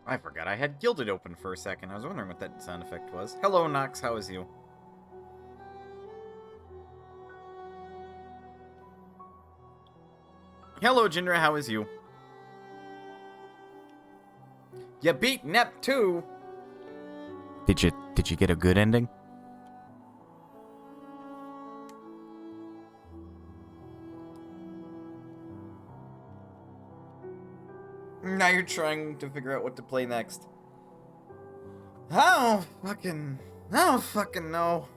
I forgot I had Gilded open for a second. I was wondering what that sound effect was. Hello, Nox. How is you? Hello, Jindra. How is you? You beat Nep too. Did you get a good ending? Now you're trying to figure out what to play next. I don't fucking know.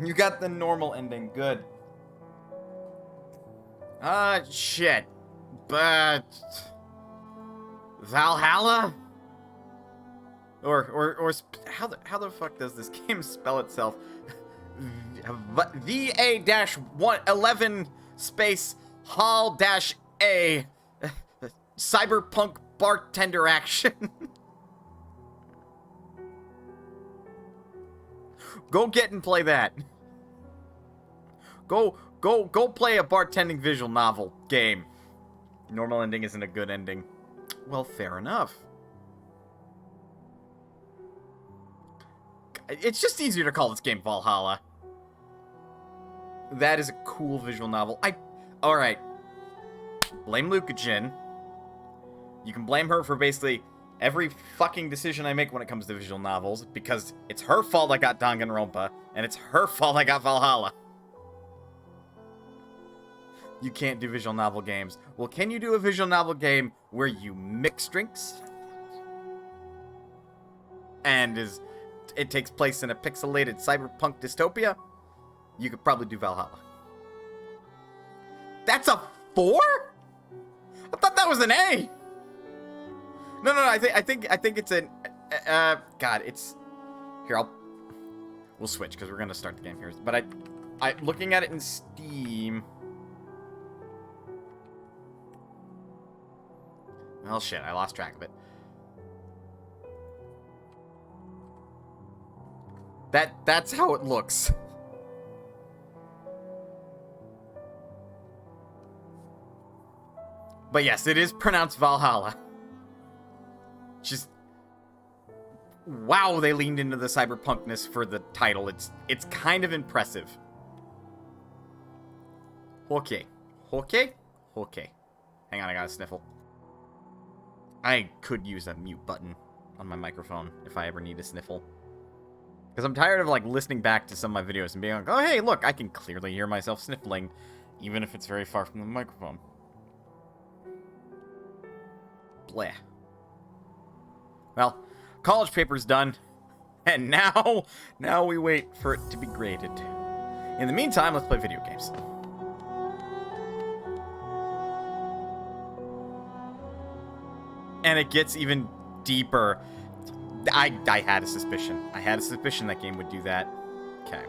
You got the normal ending. Good. Shit. But Valhalla? Or how the fuck does this game spell itself? VA-11 space Hall-A Cyberpunk bartender action. Go get and play that. Go play a bartending visual novel game. Normal ending isn't a good ending. Well, fair enough. It's just easier to call this game Valhalla. That is a cool visual novel. Alright. Blame Luca Jin. You can blame her for basically every fucking decision I make when it comes to visual novels, because it's her fault I got Danganronpa, and it's her fault I got Valhalla. You can't do visual novel games. Well, can you do a visual novel game where you mix drinks? And it takes place in a pixelated cyberpunk dystopia? You could probably do Valhalla. That's a 4? I thought that was an A. No, I think it's an God, it's here. We'll switch because we're gonna start the game here. But I looking at it in Steam. Well, shit, I lost track of it. That's how it looks. But yes, it is pronounced Valhalla. Just wow, they leaned into the cyberpunkness for the title. It's kind of impressive. Okay. Hang on, I gotta sniffle. I could use a mute button on my microphone if I ever need a sniffle. Because I'm tired of, like, listening back to some of my videos and being like, oh, hey, look, I can clearly hear myself sniffling, even if it's very far from the microphone. Bleh. Well, college paper's done, and now we wait for it to be graded. In the meantime, let's play video games. And it gets even deeper. I had a suspicion. I had a suspicion that game would do that. Okay.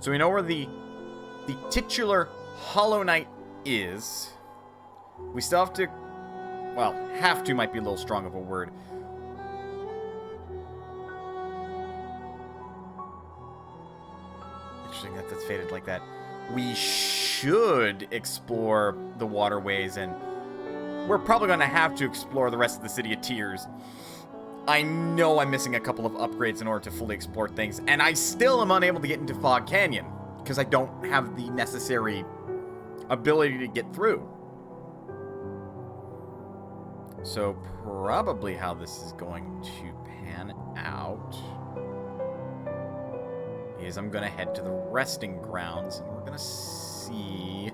So we know where the titular Hollow Knight is. We still have to... Well, have to might be a little strong of a word. Interesting that that's faded like that. We should explore the waterways, and we're probably going to have to explore the rest of the City of Tears. I know I'm missing a couple of upgrades in order to fully explore things, and I still am unable to get into Fog Canyon, because I don't have the necessary ability to get through. So probably how this is going to pan out is I'm going to head to the resting grounds, and we're going to see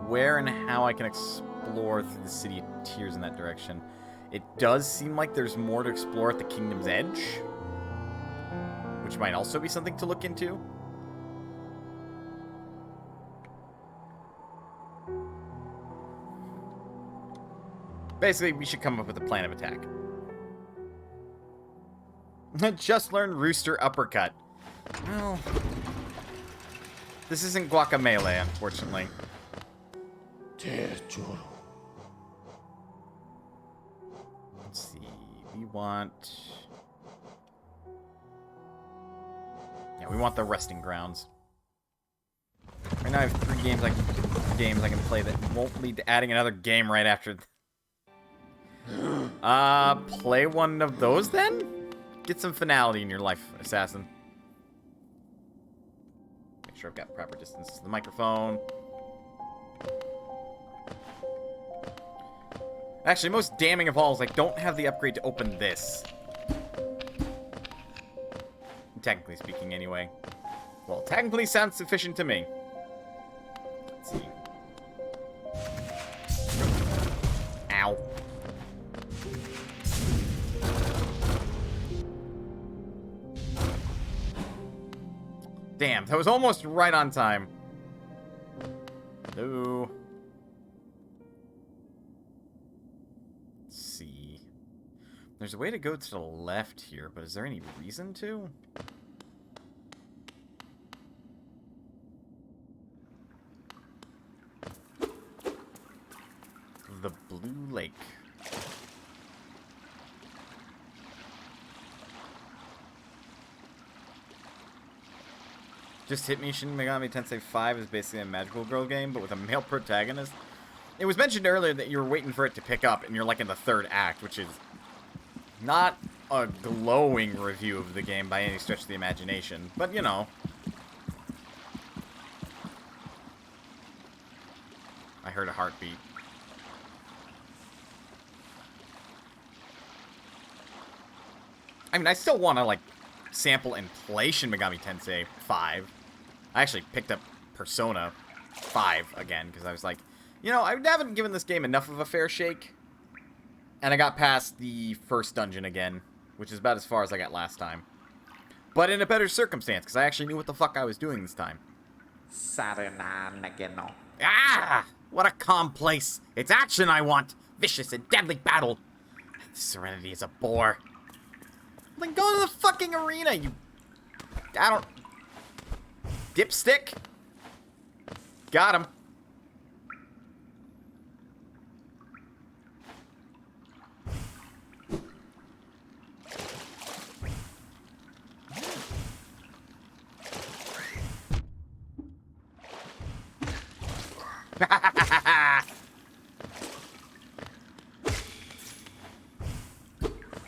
where and how I can explore through the City of Tears in that direction. It does seem like there's more to explore at the Kingdom's Edge, which might also be something to look into. Basically, we should come up with a plan of attack. Just learned Rooster Uppercut. Well, this isn't Guacamelee, unfortunately. Let's see. We want... Yeah, we want the resting grounds. Right now I have 3 games I can games I can play that won't lead to adding another game right after. Play one of those then? Get some finality in your life, assassin. Make sure I've got proper distance to the microphone. Actually, most damning of all is I don't have the upgrade to open this. Technically speaking, anyway. Well, technically sounds sufficient to me. Let's see. Ow. Damn, that was almost right on time. Hello. Let's see. There's a way to go to the left here, but is there any reason to? The Blue Lake. Just hit me. Shin Megami Tensei 5 is basically a magical girl game, but with a male protagonist. It was mentioned earlier that you were waiting for it to pick up, and you're like in the third act, which is not a glowing review of the game by any stretch of the imagination, but you know. I heard a heartbeat. I mean, I still want to, like, sample and play Shin Megami Tensei 5. I actually picked up Persona 5 again, because I was like, you know, I haven't given this game enough of a fair shake. And I got past the first dungeon again, which is about as far as I got last time. But in a better circumstance, because I actually knew what the fuck I was doing this time. Ah! What a calm place. It's action I want. Vicious and deadly battle. Serenity is a bore. Then go to the fucking arena, you... I don't... Dipstick? Got him.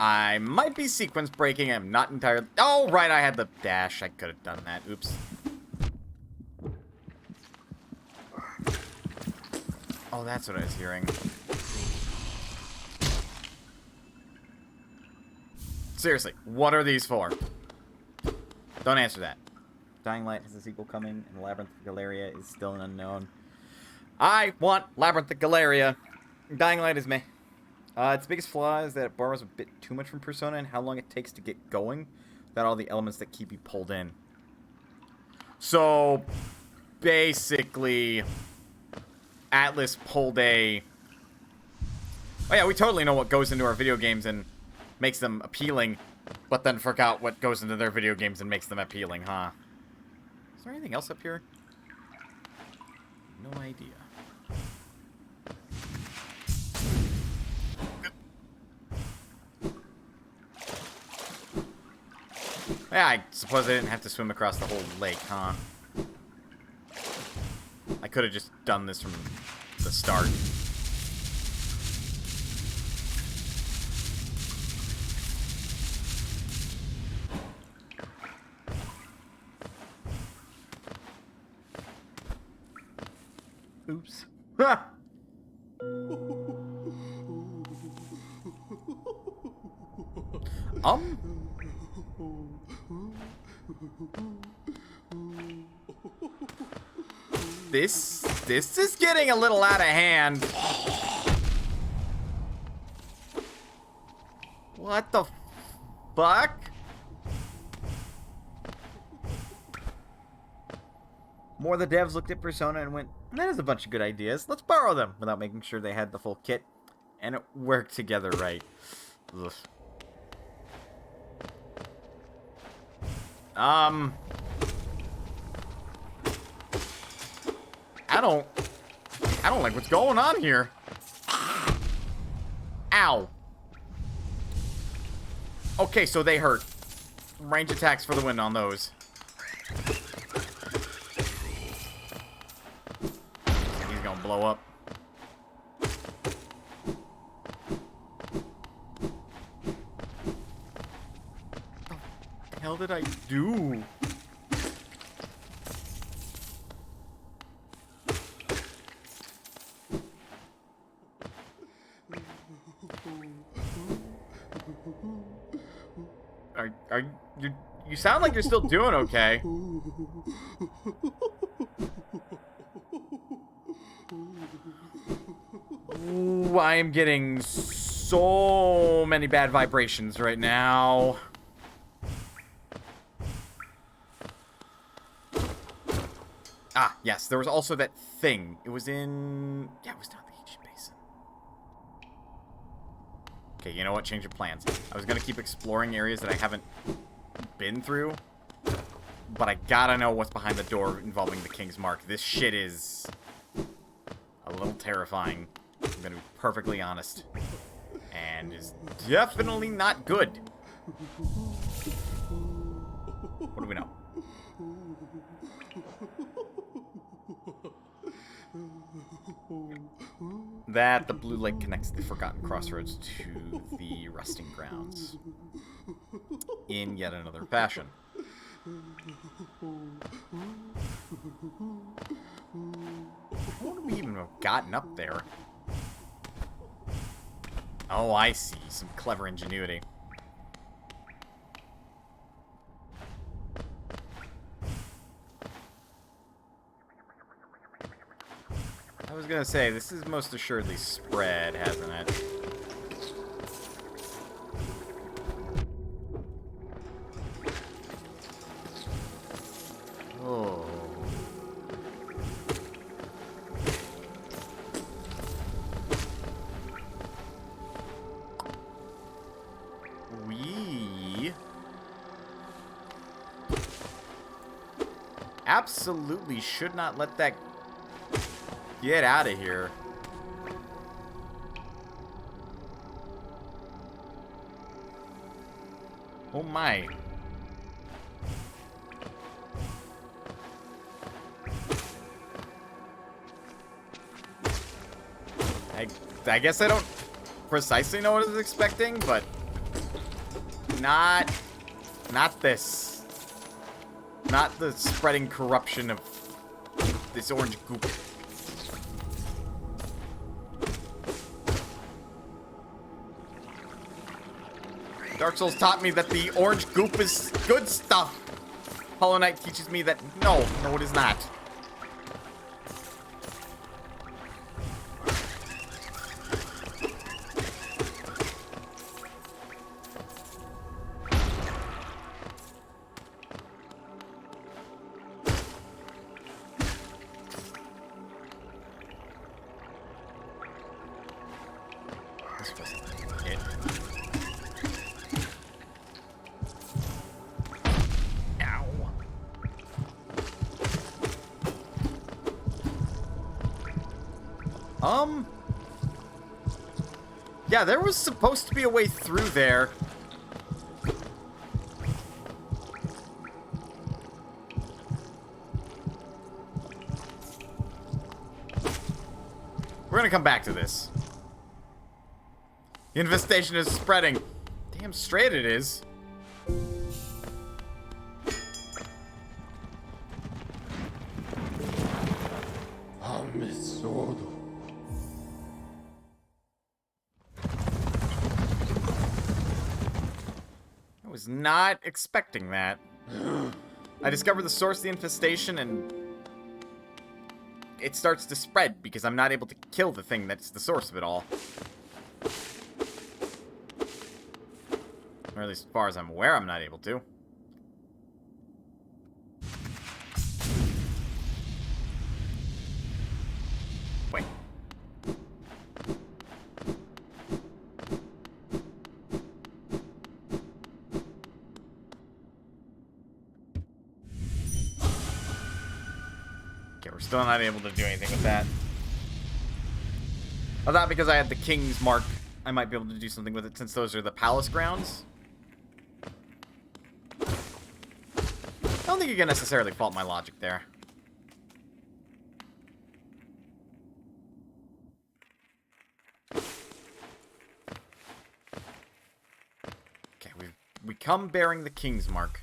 I might be sequence breaking. I'm not entirely... Oh, right, I had the dash. I could have done that. Oops. Oh, that's what I was hearing. Seriously, what are these for? Don't answer that. Dying Light has a sequel coming, and Labyrinth of Galeria is still an unknown. I want Labyrinth of Galeria. Dying Light is meh. Its biggest flaw is that it borrows a bit too much from Persona and how long it takes to get going without all the elements that keep you pulled in. So, basically, Atlas pulled a... Oh yeah, we totally know what goes into our video games and makes them appealing, but then forgot what goes into their video games and makes them appealing, huh? Is there anything else up here? No idea. Yeah, I suppose I didn't have to swim across the whole lake, huh? I could have just done this from the start. Oops. Ha! This is getting a little out of hand. What the fuck? More of the devs looked at Persona and went, that is a bunch of good ideas. Let's borrow them, without making sure they had the full kit. And it worked together right. Ugh. I don't like what's going on here. Ow. Okay, so they hurt. Range attacks for the win on those. blow up. What the hell did I do? You sound like you're still doing okay. Ooh, I am getting so many bad vibrations right now. Ah, yes, there was also that thing. It was in... Yeah, it was down the ancient basin. Okay, you know what? Change of plans. I was going to keep exploring areas that I haven't been through, but I gotta know what's behind the door involving the King's Mark. This shit is a little terrifying. I'm gonna be perfectly honest. And is definitely not good. What do we know? That the blue lake connects the Forgotten Crossroads to the resting grounds in yet another fashion. How would we even have gotten up there? Oh, I see. Some clever ingenuity. I was gonna say, this is most assuredly spread, hasn't it? Oh. We absolutely should not let that get out of here. Oh my. I guess I don't precisely know what I was expecting, but not this. Not the spreading corruption of this orange goop. Dark Souls taught me that the orange goop is good stuff. Hollow Knight teaches me that no, it is not. Yeah, there was supposed to be a way through there. We're gonna come back to this. The infestation is spreading. Damn straight it is. Was not expecting that. I discovered the source of the infestation and it starts to spread because I'm not able to kill the thing that's the source of it all. Or at least as far as I'm aware, I'm not able to. Wait. We're still not able to do anything with that. I thought because I had the King's Mark, I might be able to do something with it since those are the palace grounds. I don't think you can necessarily fault my logic there. We come bearing the King's Mark.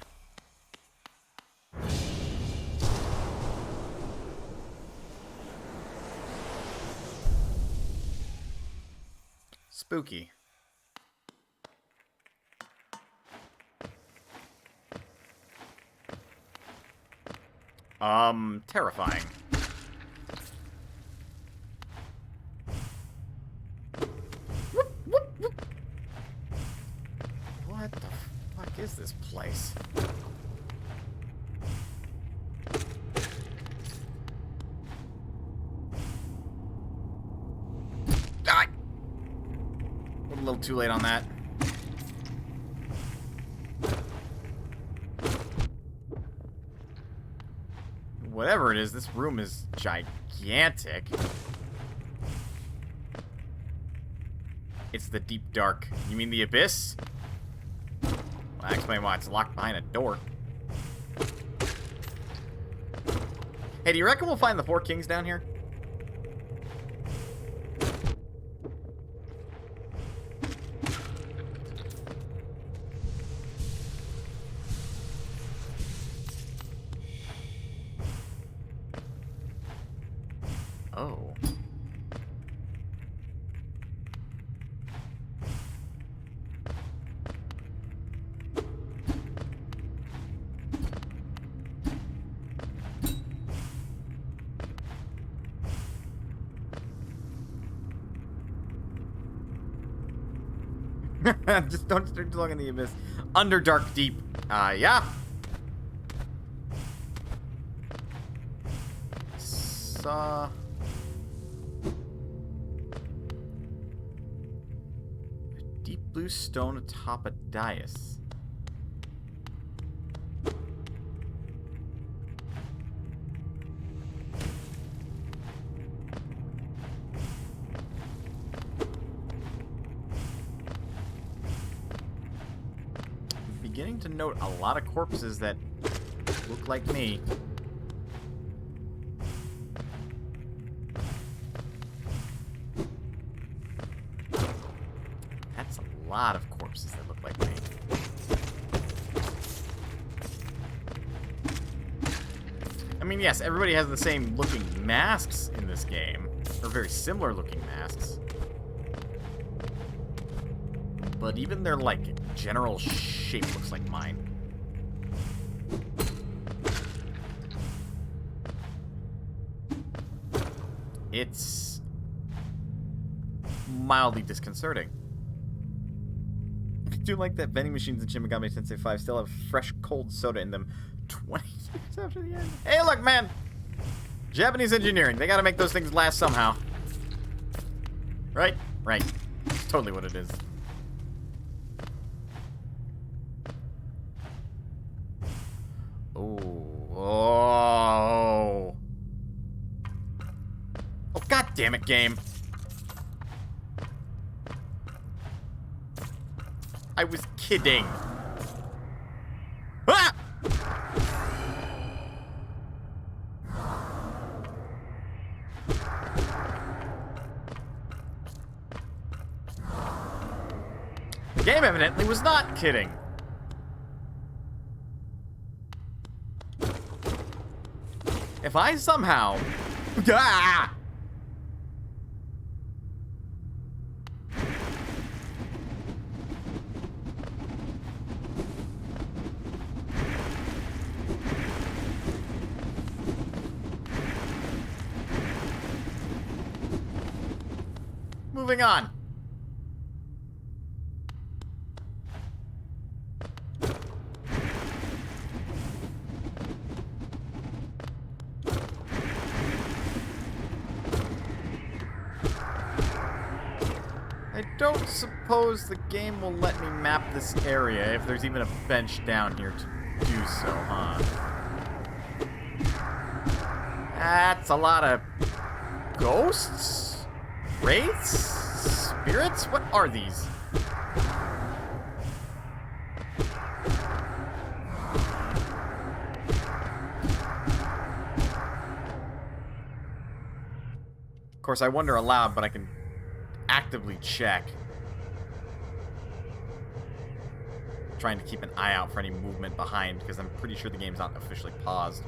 Spooky. Terrifying. Whoop, whoop, whoop. What the fuck is this place? Ah! A little too late on that. Whatever it is, this room is gigantic. It's the deep dark. You mean the abyss? Well, that explains why it's locked behind a door. Hey, do you reckon we'll find the 4 kings down here? Oh. Just don't stay too long in the abyss. Underdark deep. Yeah. Saw. Deep blue stone atop a dais. Beginning to note a lot of corpses that look like me. That's a lot of corpses that look like me. I mean, yes, everybody has the same looking masks in this game, or very similar looking masks. But even their, like, general shape looks like mine. It's mildly disconcerting. I do like that vending machines in Shin Megami Tensei 5 still have fresh cold soda in them 20 years after the end. Hey, look, man! Japanese engineering. They gotta make those things last somehow. Right? Right. That's totally what it is. Oh. Oh, god damn it, game. I was kidding. Ah! The game evidently was not kidding. If I somehow... Ah! Moving on. I don't suppose the game will let me map this area if there's even a bench down here to do so, huh? That's a lot of ghosts? Wraiths? Spirits? What are these? Of course, I wonder aloud, but I can actively check. trying to keep an eye out for any movement behind, because I'm pretty sure the game's not officially paused.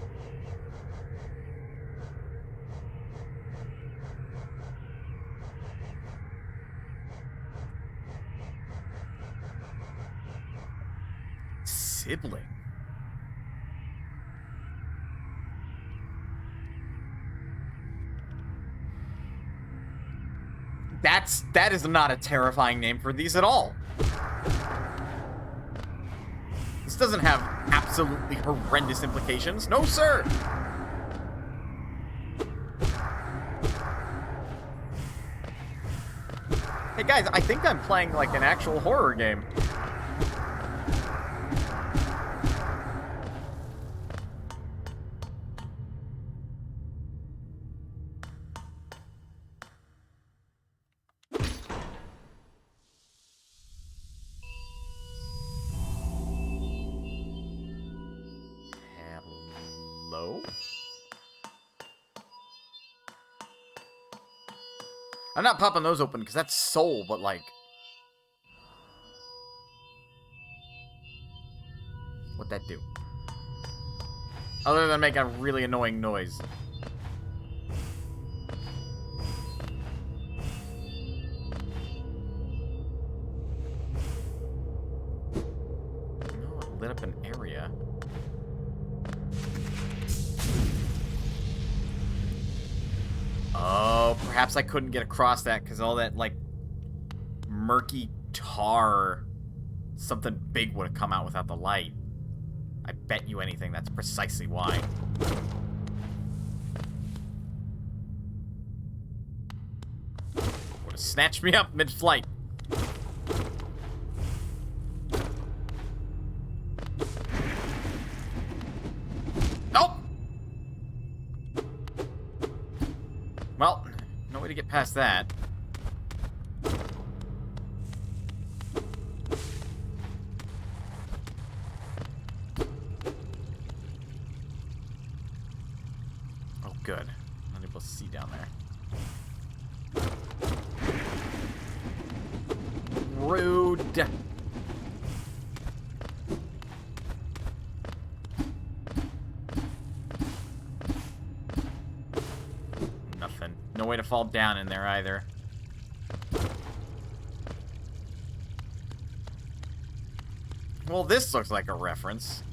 Sibling. That is not a terrifying name for these at all. This doesn't have absolutely horrendous implications. No, sir. Hey guys, I think I'm playing like an actual horror game. I'm not popping those open because that's soul, but like... What'd that do? Other than make a really annoying noise. No, it lit up an area. Oh, perhaps I couldn't get across that because all that, like, murky tar, something big would have come out without the light. I bet you anything that's precisely why. Would have snatched me up mid-flight. Well, no way to get past that. Oh, good. Not able to see down there. Rude. No way to fall down in there either. Well, this looks like a reference.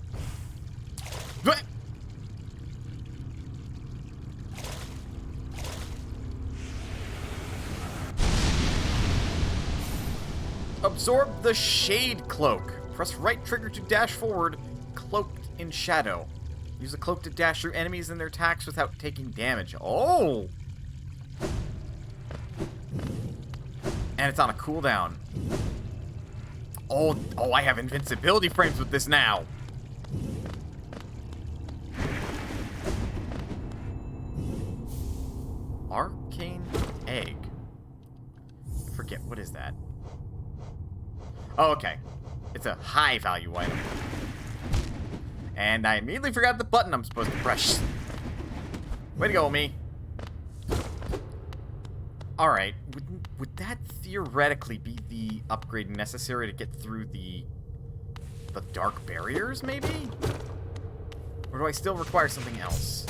Absorb the Shade Cloak. Press right trigger to dash forward, cloaked in shadow. Use the cloak to dash through enemies and their attacks without taking damage. Oh! And it's on a cooldown. Oh, I have invincibility frames with this now. Arcane Egg. Forget, what is that? Oh, okay. It's a high value item. And I immediately forgot the button I'm supposed to press. Way to go, me. Alright, would that theoretically be the upgrade necessary to get through the dark barriers, maybe? Or do I still require something else?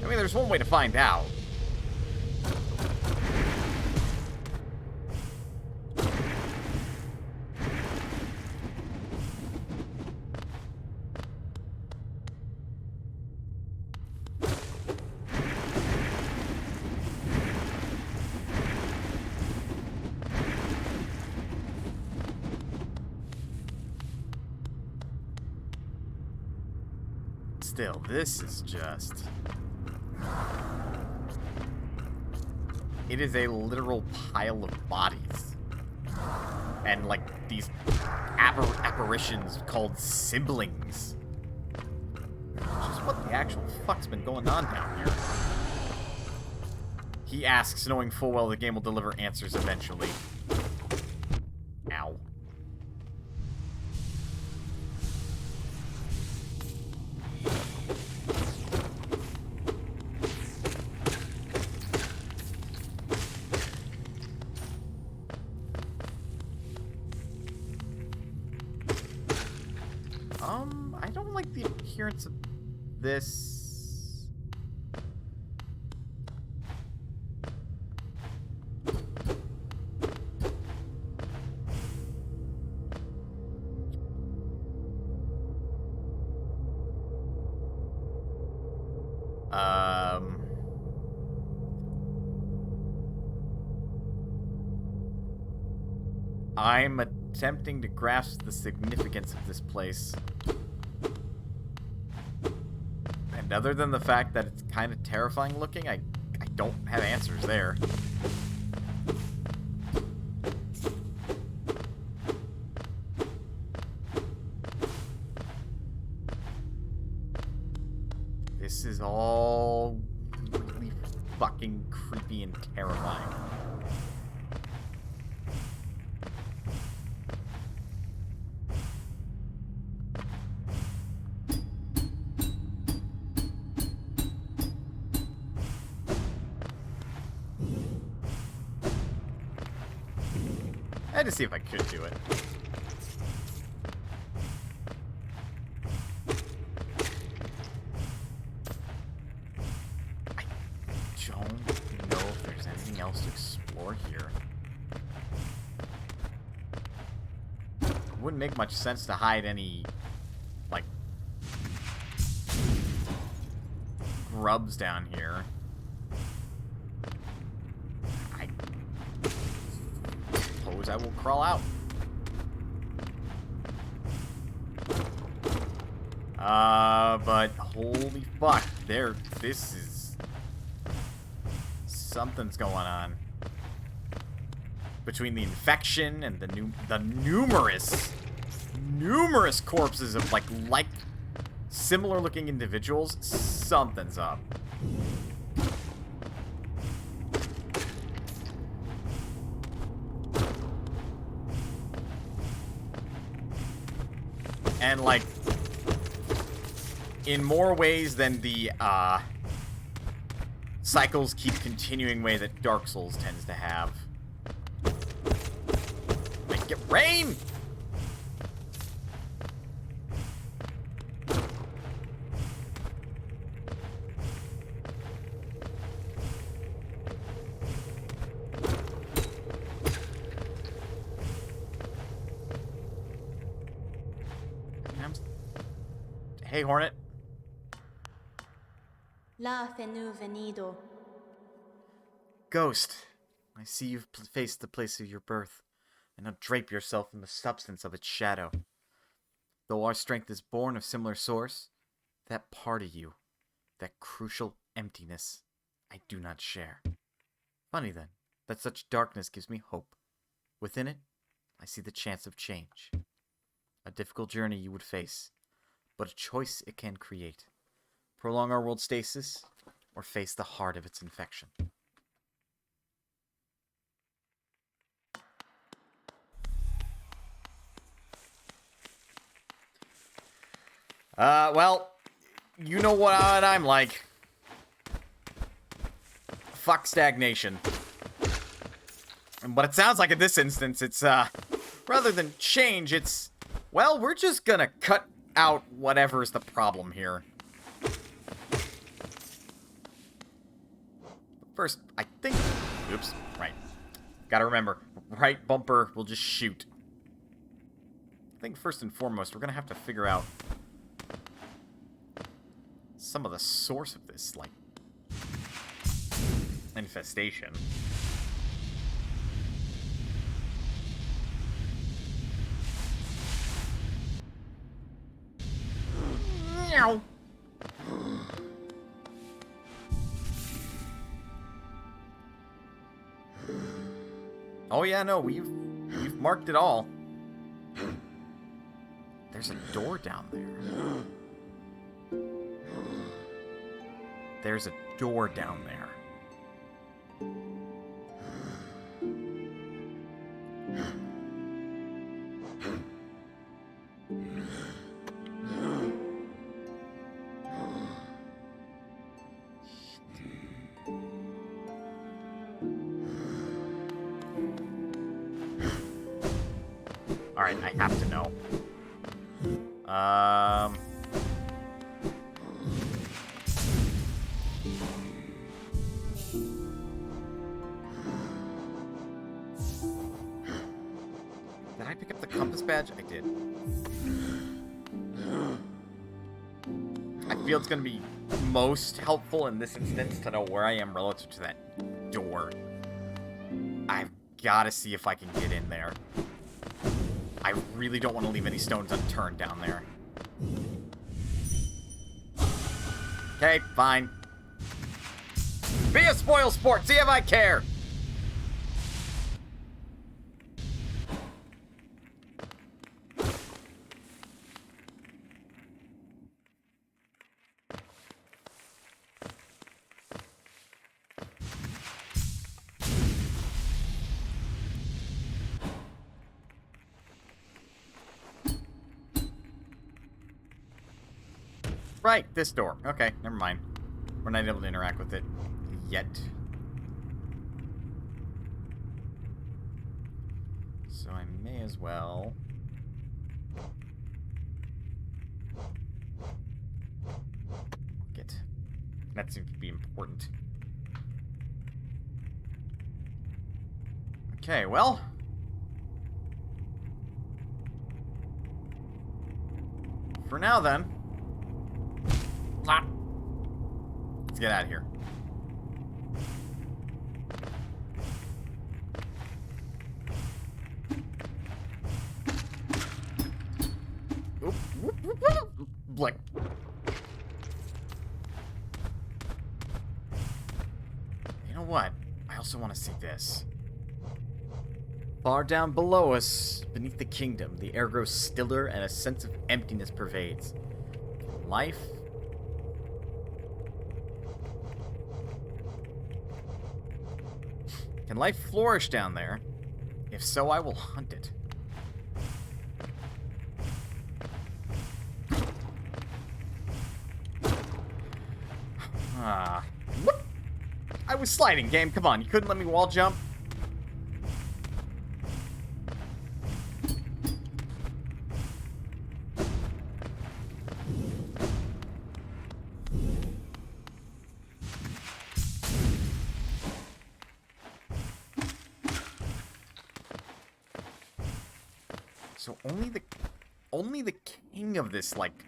I mean, there's one way to find out. Still, this is just... It is a literal pile of bodies. And, like, these apparitions called siblings. Which is what the actual fuck's been going on down here. He asks, knowing full well the game will deliver answers eventually. Ow. the appearance of this? I'm attempting to grasp the significance of this place. And other than the fact that it's kind of terrifying looking, I don't have answers there. This is all really fucking creepy and terrifying. I had to see if I could do it. I don't know if there's anything else to explore here. It wouldn't make much sense to hide any, like, grubs down here. I will crawl out. But holy fuck, this is... something's going on. Between the infection and the numerous corpses of, like, similar-looking individuals, something's up. And, like, in more ways than the, cycles keep continuing way that Dark Souls tends to have. Make it rain! Hey, Hornet. La fenu venido. Ghost, I see you've faced the place of your birth, and now drape yourself in the substance of its shadow. Though our strength is born of similar source, that part of you, that crucial emptiness, I do not share. Funny then, that such darkness gives me hope. Within it, I see the chance of change. A difficult journey you would face, but a choice it can create. Prolong our world stasis, or face the heart of its infection. Well, you know what I'm like. Fuck stagnation. But it sounds like in this instance, it's, rather than change, it's, well, we're just gonna cut out whatever's the problem here. First, I think... Oops, right. Gotta remember, right bumper will just shoot. I think first and foremost, we're gonna have to figure out some of the source of this, like, infestation. Meow. Oh yeah, no, we've marked it all. There's a door down there. There's a door down there. Alright, I have to know. I pick up the compass badge? I did. I feel it's going to be most helpful in this instance to know where I am relative to that door. I've got to see if I can get in there. I really don't want to leave any stones unturned down there. Okay, fine. Be a spoil sport, see if I care! Right, this door. Okay, never mind. We're not able to interact with it yet. So I may as well... get. That seems to be important. Okay, well... for now, then... let's get out of here. Oop, whoop, whoop, whoop. Like. You know what? I also want to see this. Far down below us, beneath the kingdom, the air grows stiller and a sense of emptiness pervades. Life. Can life flourish down there? If so, I will hunt it. What? I was sliding, game. Come on, you couldn't let me wall jump? So only the king of this, like,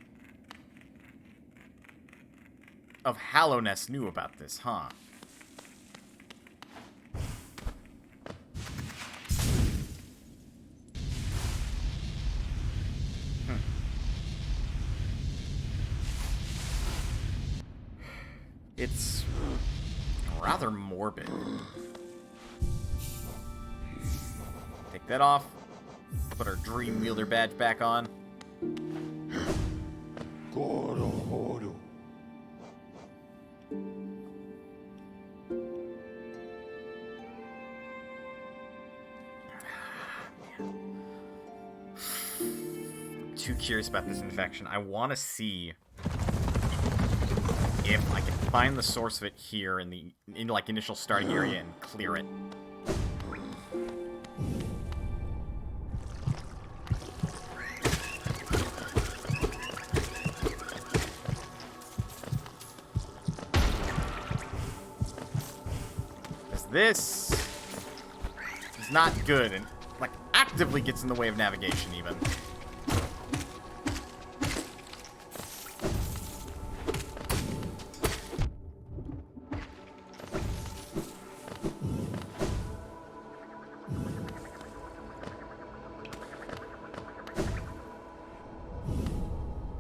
of Hallowness knew about this, huh? It's rather morbid. Take that off. Put our Dream Wielder badge back on. Too curious about this infection. I want to see if I can find the source of it here in the like initial starting area and clear it. This is not good, and like actively gets in the way of navigation even.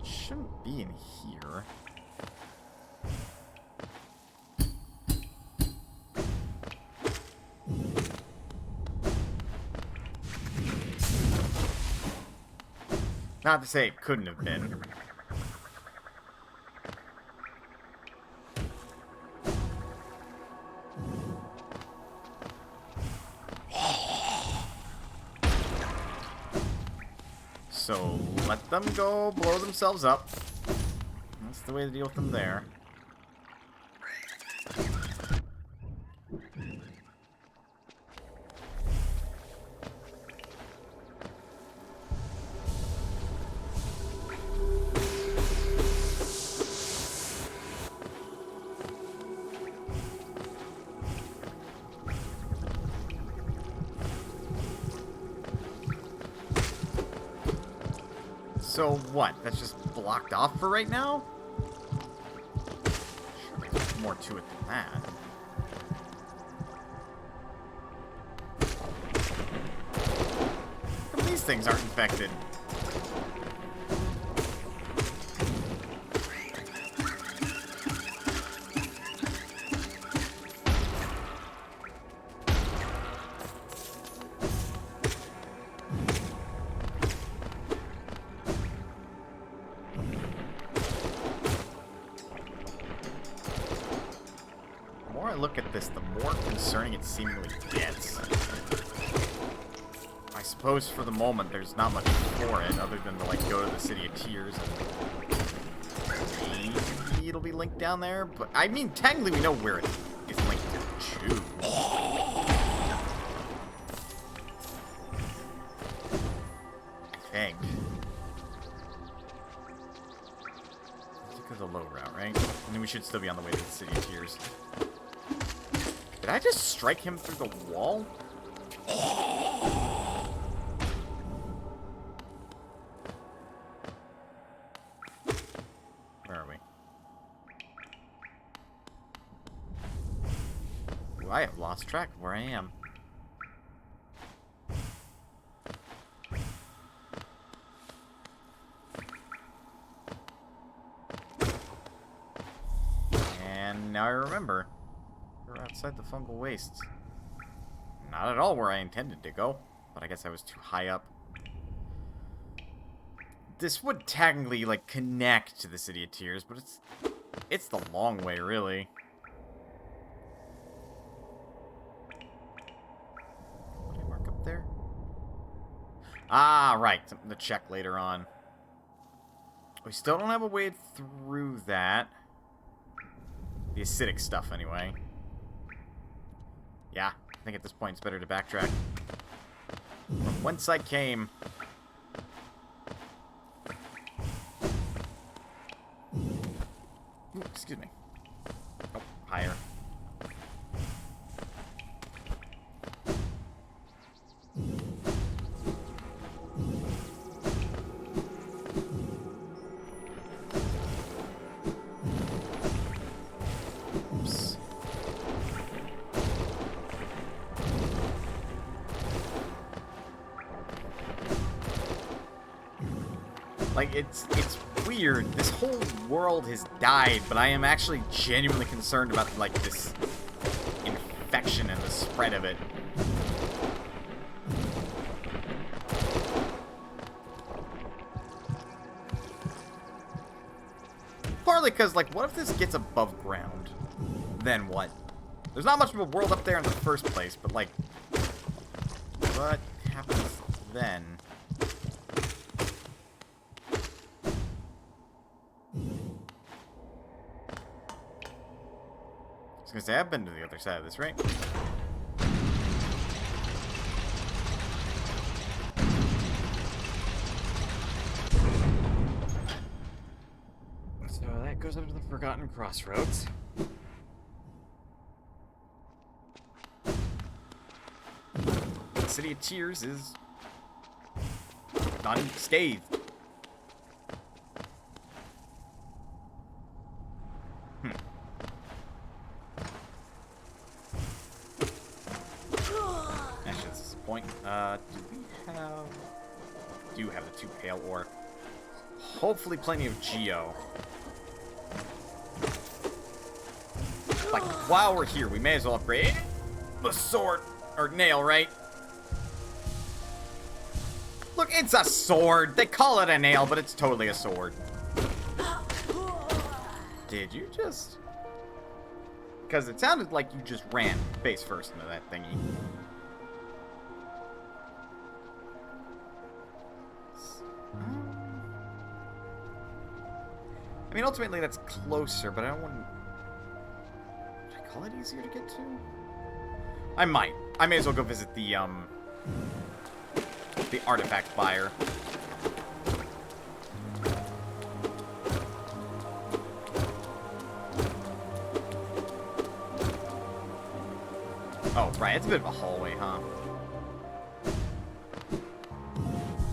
Shouldn't be in here. Not to say it couldn't have been. So let them go blow themselves up. That's the way to deal with them there. So what? That's just blocked off for right now? Sure, there's more to it than that. How come these things aren't infected? Look at this, the more concerning it seemingly gets. I suppose for the moment there's not much for it other than to like go to the City of Tears and maybe it'll be linked down there, but I mean technically we know where it is linked to. I think. Let's go the low route, right? And then we should still be on the way to the City of Tears. Did I just strike him through the wall? Where are we? Ooh, I have lost track of where I am. And now I remember. We're outside the fungal wastes. Not at all where I intended to go, but I guess I was too high up. This would technically, like, connect to the City of Tears, but it's the long way, really. What did I mark up there? Ah, right. Something to check later on. We still don't have a way through that. The acidic stuff, anyway. Yeah, I think at this point it's better to backtrack. From whence I came. Ooh, excuse me. Oh, higher. Oops. Like, it's weird. This whole world has died, but I am actually genuinely concerned about, like, this infection and the spread of it. Partly because, like, what if this gets above ground? Then what? There's not much of a world up there in the first place, but, like, what happens then? I was gonna say, I've been to the other side of this, right? So that goes up to the Forgotten Crossroads. The City of Tears is not unscathed. Do have the 2 pale ore. Hopefully plenty of geo. Like, while we're here, we may as well upgrade the sword, or nail, right? Look, it's a sword. They call it a nail, but it's totally a sword. Did you just... Because it sounded like you just ran face first into that thingy. I mean, ultimately that's closer, but I don't want to... Should I call it easier to get to? I might. I may as well go visit the artifact buyer. Oh, right. It's a bit of a hallway, huh?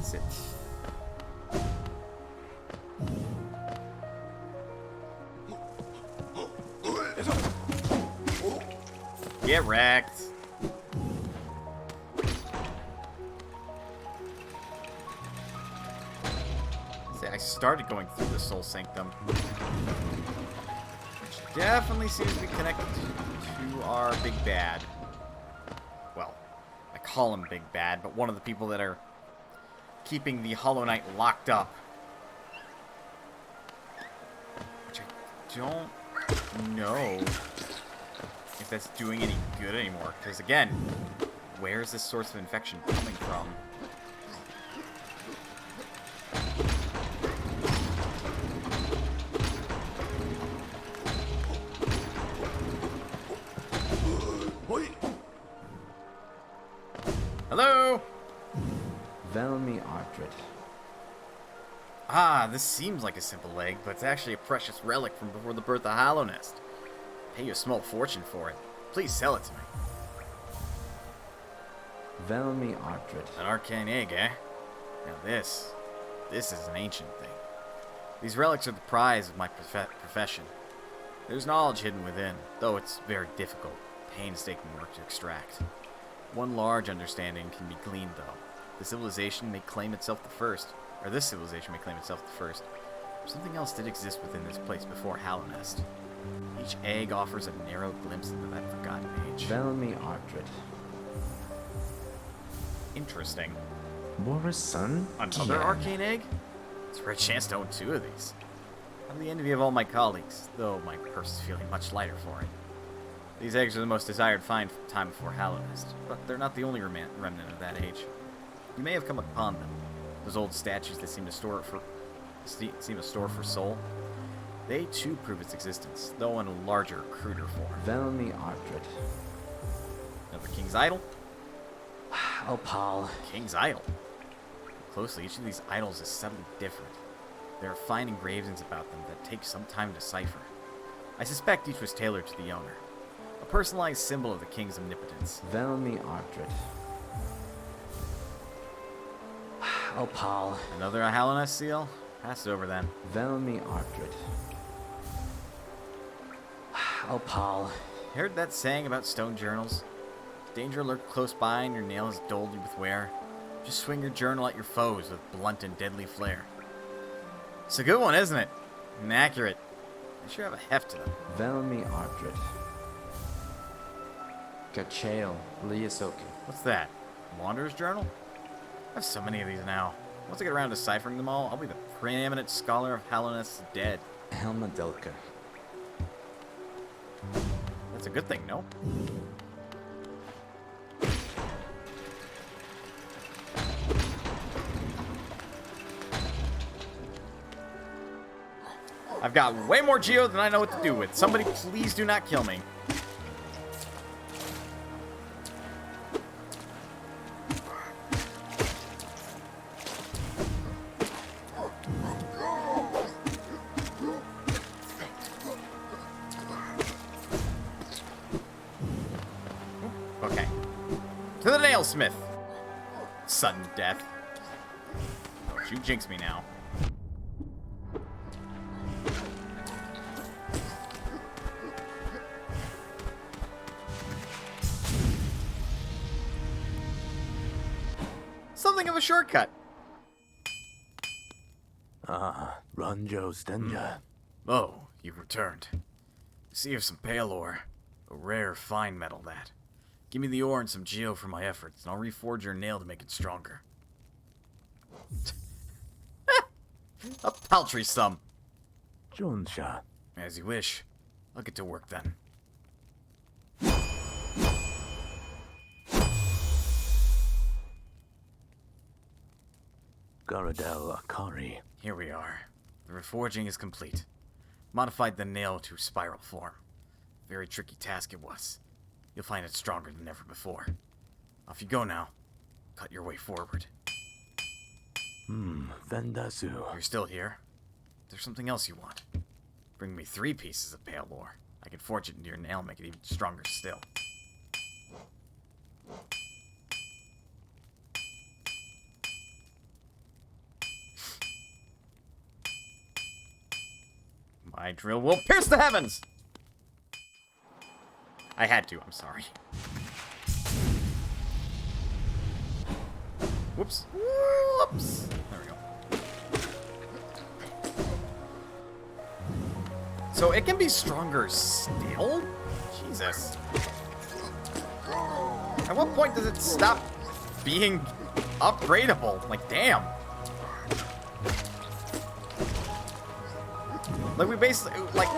Sit. Get wrecked. See, I started going through the Soul Sanctum, which definitely seems to be connected to our big bad. Well, I call him Big Bad, but one of the people that are keeping the Hollow Knight locked up. Which I don't know if that's doing any good anymore. Because again, where is this source of infection coming from? Hello? Velmi Artrit. Ah, this seems like a simple egg, but it's actually a precious relic from before the birth of Hallownest. Pay you a small fortune for it. Please sell it to me. Velmi Artrit. An arcane egg, eh? Now this is an ancient thing. These relics are the prize of my profession. There's knowledge hidden within, though it's very difficult, painstaking work to extract. One large understanding can be gleaned, though. This civilization may claim itself the first. Something else did exist within this place before Hallownest. Each egg offers a narrow glimpse into that forgotten age. Velmi Artrit. Interesting. Boris' son? Another arcane egg? It's a rare chance to own 2 of these. I'm the envy of all my colleagues, though my purse is feeling much lighter for it. These eggs are the most desired find from time before Hallownest, but they're not the only remnant of that age. You may have come upon them. Those old statues that seem to store for soul. They too prove its existence, though in a larger, cruder form. Velmi Artrit. Another King's Idol? Opal. King's Idol? Look closely, each of these idols is subtly different. There are fine engravings about them that take some time to decipher. I suspect each was tailored to the owner. A personalized symbol of the king's omnipotence. Velmi Artrit. Opal. Another Hallownest seal? Pass it over then. Velmi Artrit. Opal. Heard that saying about stone journals? Danger lurked close by and your nails dulled you with wear. Just swing your journal at your foes with blunt and deadly flair. It's a good one, isn't it? And accurate. They sure have a heft to them. Velmi Artrit. Gachael Liasoku. What's that? Wanderer's Journal? I have so many of these now. Once I get around to deciphering them all, I'll be the preeminent scholar of Hallownest's dead. Helmadelka. That's a good thing, no? I've got way more geo than I know what to do with. Somebody please do not kill me. Okay. To the nailsmith. Sudden death. Don't you jinx me now. Something of a shortcut. Ah, Ranjo Stenja. Oh, you've returned. See if some pale ore. A rare, fine metal, that. Give me the ore and some geo for my efforts, and I'll reforge your nail to make it stronger. A paltry sum. Jonsha. As you wish. I'll get to work then. Garadel Akari. Here we are. The reforging is complete. Modified the nail to spiral form. Very tricky task it was. You'll find it stronger than ever before. Off you go now. Cut your way forward. Vendasu. You're still here? There's something else you want. Bring me 3 pieces of pale ore. I can forge it into your nail and make it even stronger still. My drill will pierce the heavens! I had to, I'm sorry. Whoops. Whoops. There we go. So it can be stronger still? Jesus. At what point does it stop being upgradable? Like, damn. Like, we basically, like,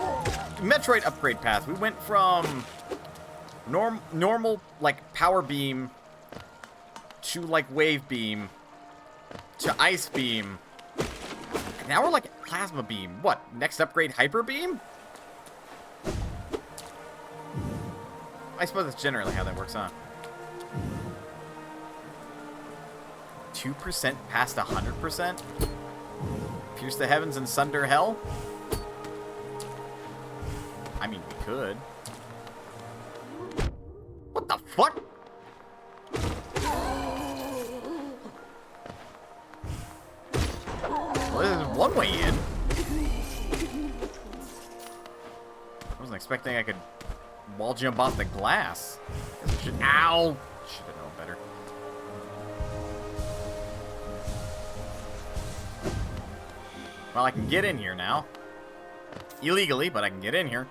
Metroid upgrade path. We went from normal, like, power beam to, like, wave beam to ice beam. And now we're, like, plasma beam. What? Next upgrade, hyper beam? I suppose that's generally how that works, huh? 2% past 100%? Pierce the heavens and sunder hell? I mean, we could. What the fuck? Well, there's one way in. I wasn't expecting I could wall jump off the glass. Ow! Should have known better. Well, I can get in here now. Illegally, but I can get in here.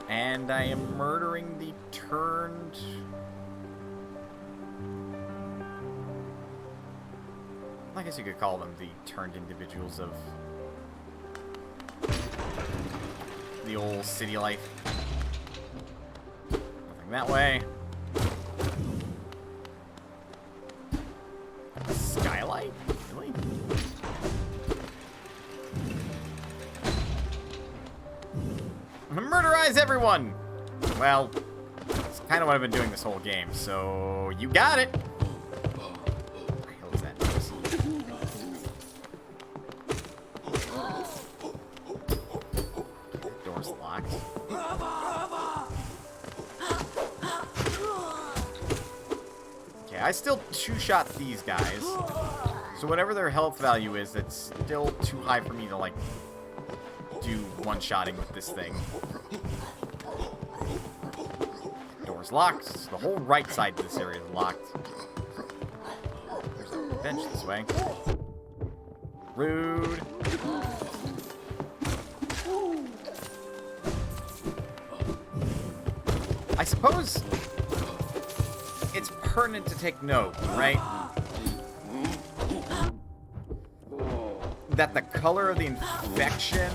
And I am murdering the turned... I guess you could call them the turned individuals of the old city life. Nothing that way. Skylight? Really? Murderize everyone! Well, it's kind of what I've been doing this whole game, so you got it! What the hell is that noise? Door's locked. Okay, I still two-shot these guys. So whatever their health value is, it's still too high for me to, like, do one-shotting with this thing. Door's locked. So the whole right side of this area is locked. There's a bench this way. Rude. I suppose it's pertinent to take note, right? That the color of the infection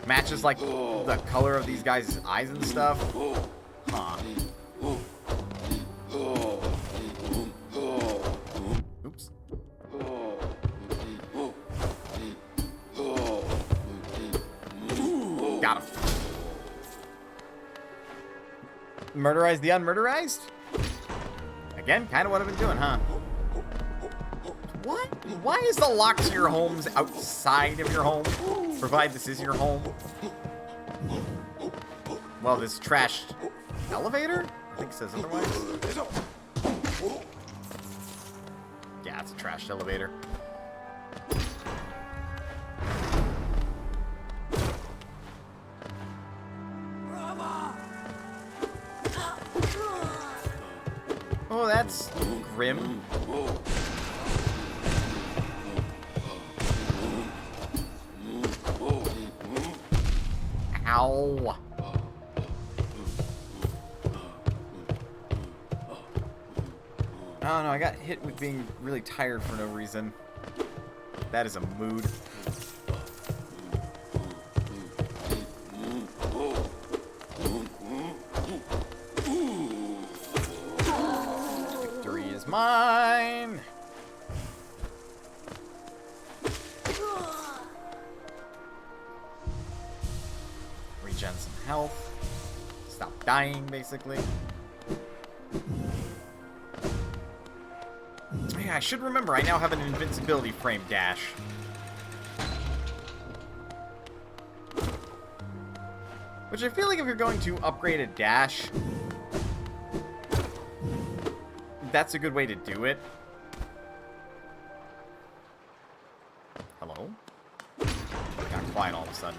matches, like, the color of these guys' eyes and stuff. Huh. Oops. Got him. Murderize the unmurderized? Again, kind of what I've been doing, huh? What? Why is the lock to your homes outside of your home? Provide this is your home. Well, this trashed elevator? I think it says otherwise. Yeah, it's a trashed elevator. Oh, that's grim. Ow. I don't know, I got hit with being really tired for no reason. That is a mood. Victory is mine! Regen some health. Stop dying, basically. Yeah, I should remember, I now have an invincibility frame dash. Which I feel like if you're going to upgrade a dash, that's a good way to do it.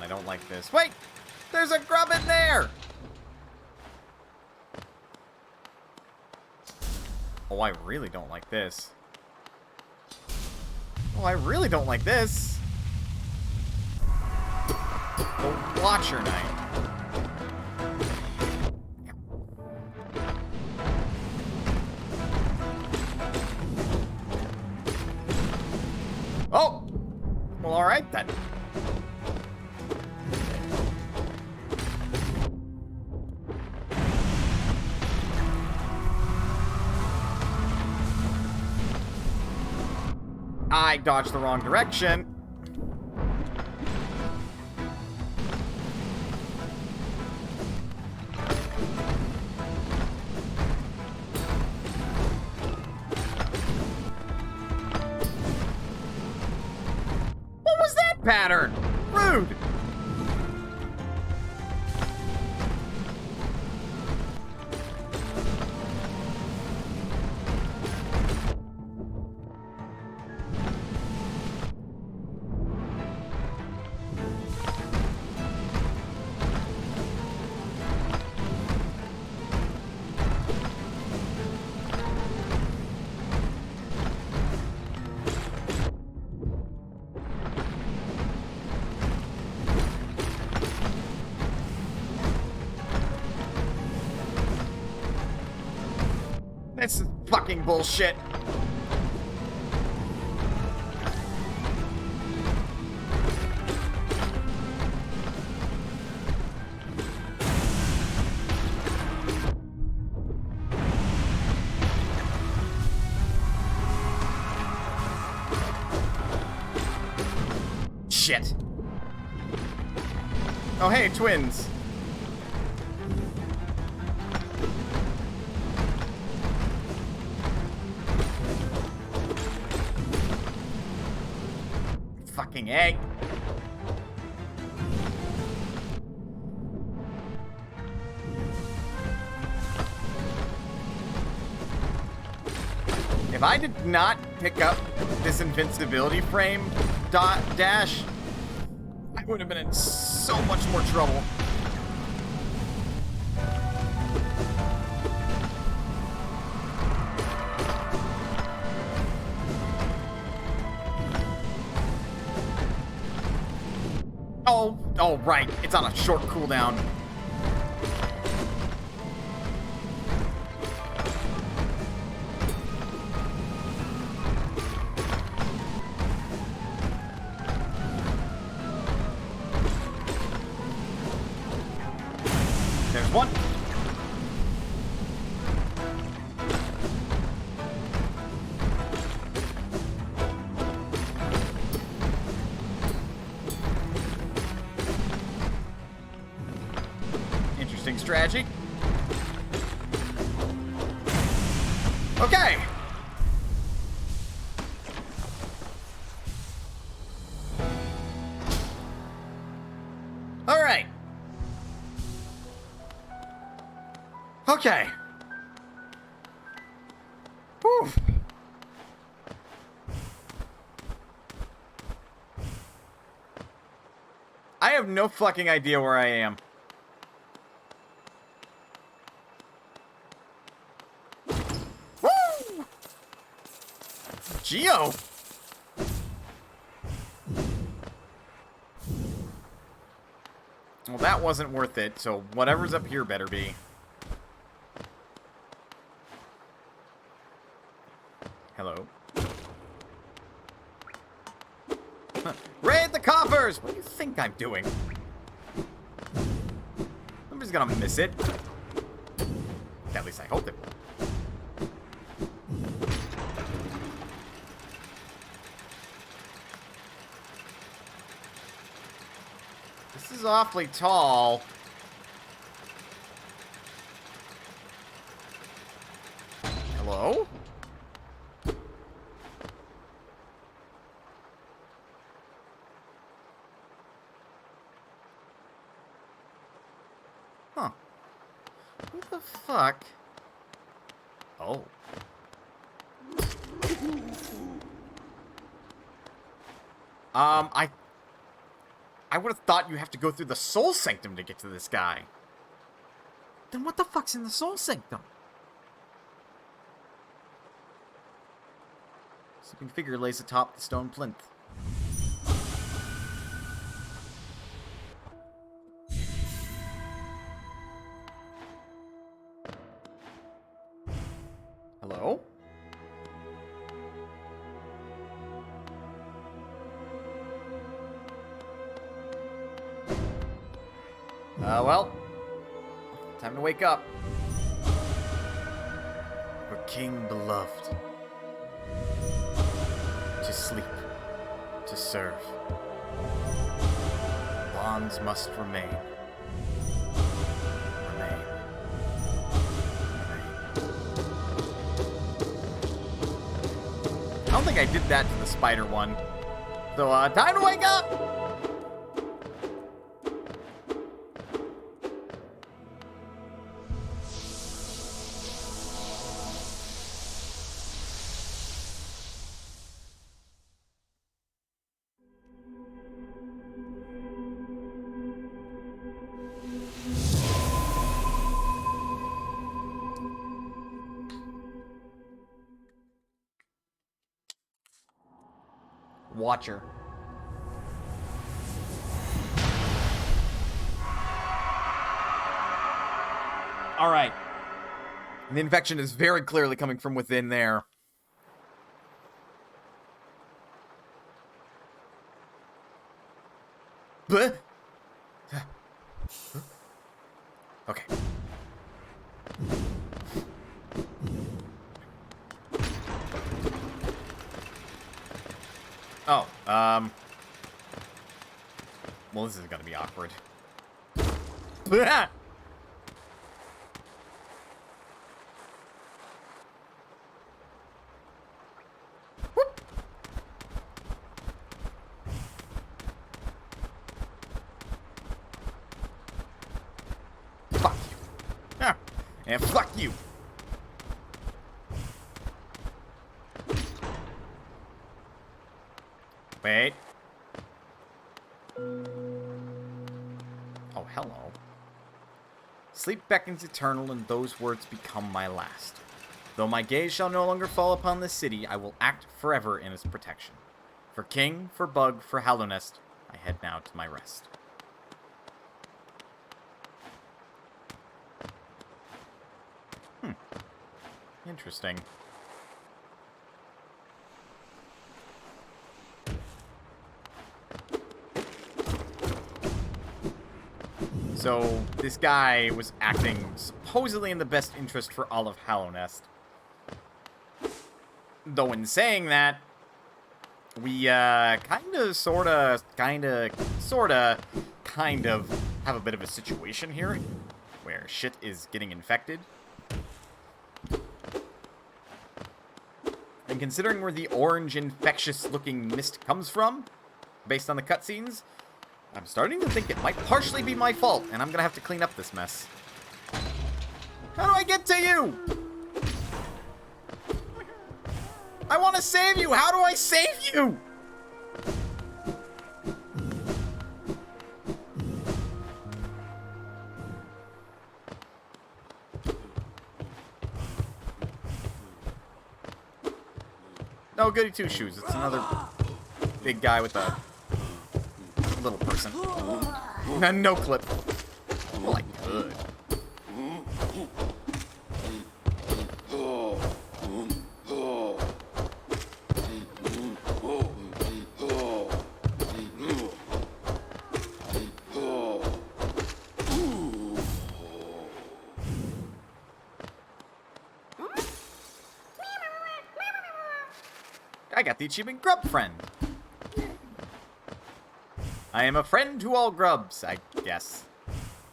I don't like this. Wait! There's a grub in there! Oh, I really don't like this. Oh, I really don't like this. The Watcher Knight. Oh! Well, alright then. I dodged the wrong direction. What was that pattern? Rude. This is fucking bullshit. Shit. Oh, hey, twins. Fucking egg. If I did not pick up this invincibility frame dash, I would have been in so much more trouble. Oh, right. It's on a short cooldown. There's one. Interesting strategy. Okay. All right. Okay. Whew. I have no fucking idea where I am. Woo! Geo. Well, that wasn't worth it, so whatever's up here better be. Hello. Raid the coffers! What do you think I'm doing? I'm just gonna miss it. At least I hope it will. This is awfully tall. Hello? Huh. Who the fuck? Oh. I would have thought you have to go through the Soul Sanctum to get to this guy. Then what the fuck's in the Soul Sanctum? Sleeping figure lays atop the stone plinth. Hello? Well, time to wake up. For King beloved. To sleep. To serve. Bonds must remain. Remain. I don't think I did that to the spider one. So, time to wake up! Watcher. All right. The infection is very clearly coming from within there. Bleh. Okay. Oh, well, this is gonna be awkward. Bleh. Whoop. Fuck you. Ah, and fuck you. Wait. Oh, hello. Sleep beckons eternal, and those words become my last. Though my gaze shall no longer fall upon this city, I will act forever in its protection. For King, for Bug, for Hallownest, I head now to my rest. Interesting. So, this guy was acting supposedly in the best interest for all of Hallownest. Though in saying that, we, kinda, sorta have a bit of a situation here, where shit is getting infected. And considering where the orange, infectious-looking mist comes from, based on the cutscenes, I'm starting to think it might partially be my fault, and I'm gonna have to clean up this mess. How do I get to you? I want to save you! How do I save you? No, goody two-shoes. It's another big guy with a little person. No clip. Well, I could. I got the achievement Grub Friend. I am a friend to all grubs, I guess.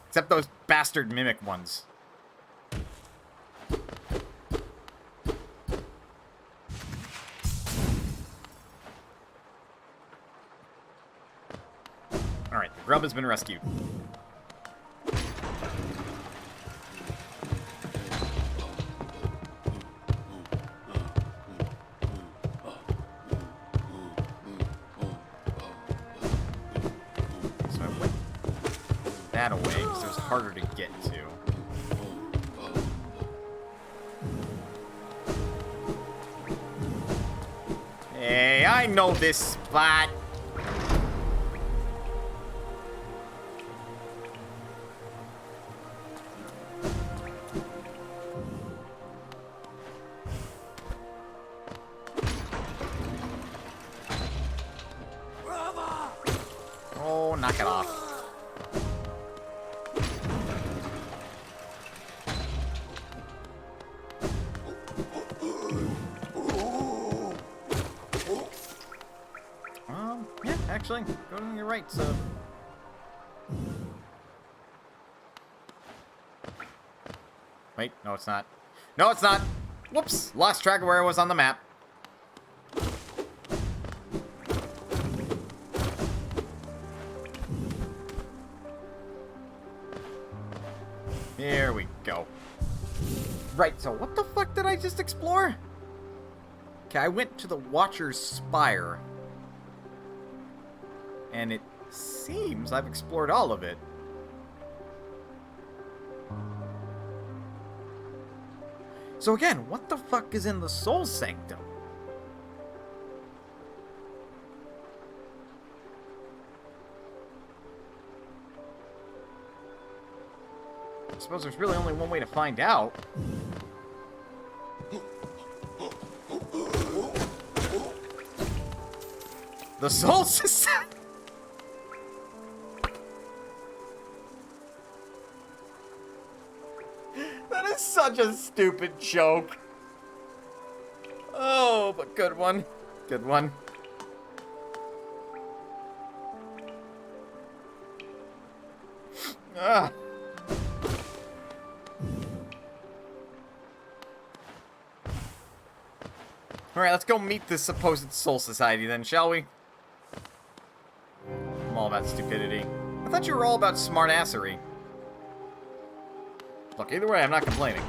Except those bastard mimic ones. Alright, the grub has been rescued. away because it was harder to get to. Hey, I know this spot. Oh, knock it off. Yeah, actually, go to your right, so... Wait, no it's not. No, it's not! Whoops! Lost track of where I was on the map. Here we go. Right, so what the fuck did I just explore? Okay, I went to the Watcher's Spire. And it seems I've explored all of it. So again, what the fuck is in the Soul Sanctum? I suppose there's really only one way to find out. The Soul Society! That is such a stupid joke. Oh, but good one. Good one. Ah. Alright, let's go meet this supposed Soul Society then, shall we? I'm all about stupidity. I thought you were all about smartassery. Look, either way, I'm not complaining.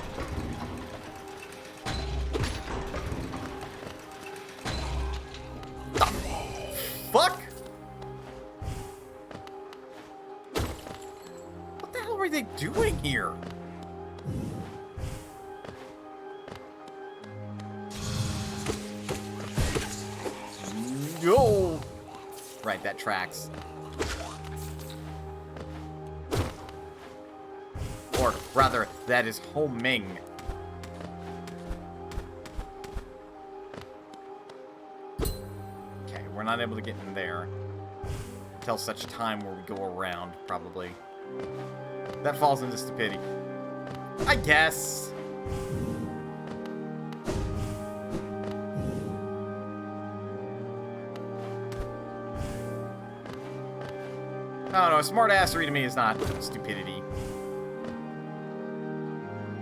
The fuck? What the hell are they doing here? No! Right, that tracks. Or, rather, that is homing. Okay, we're not able to get in there. Until such time where we go around, probably. That falls into stupidity. I guess. I don't know, smartassery to me is not stupidity.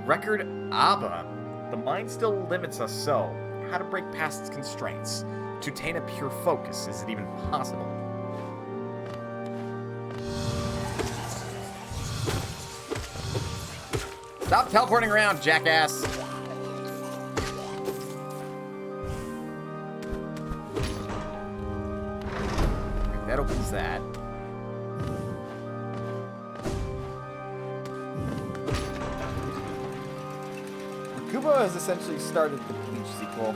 Record Abba. The mind still limits us so. How to break past its constraints. To attain a pure focus, is it even possible? Stop teleporting around, jackass! That opens that. Kubo has essentially started the Bleach sequel.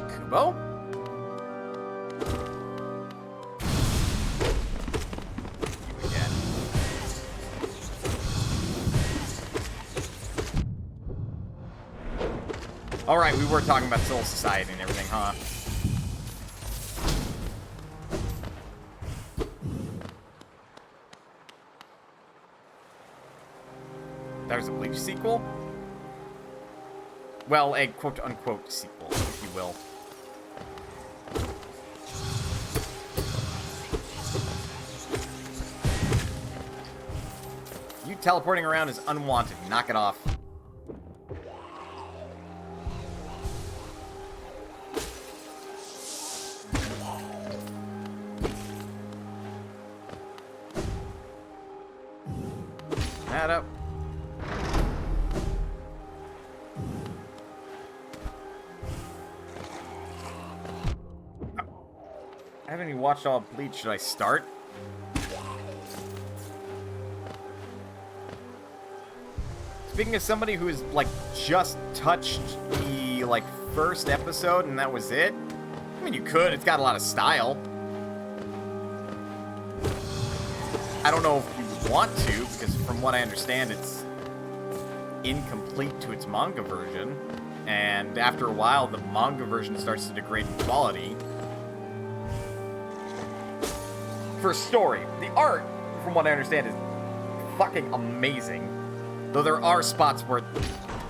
Kubo? You again. Alright, we were talking about Soul Society and everything, huh? There's a Bleach sequel? Well, a quote-unquote sequel, if you will. You teleporting around is unwanted. Knock it off. That up. I haven't even watched all of Bleach. Should I start? speaking as somebody who has, like, just touched the, like, first episode and that was it, I mean, you could. It's got a lot of style. I don't know if you want to, because from what I understand, it's incomplete to its manga version. And after a while, the manga version starts to degrade in quality. For story, the art, from what I understand, is fucking amazing. Though there are spots where it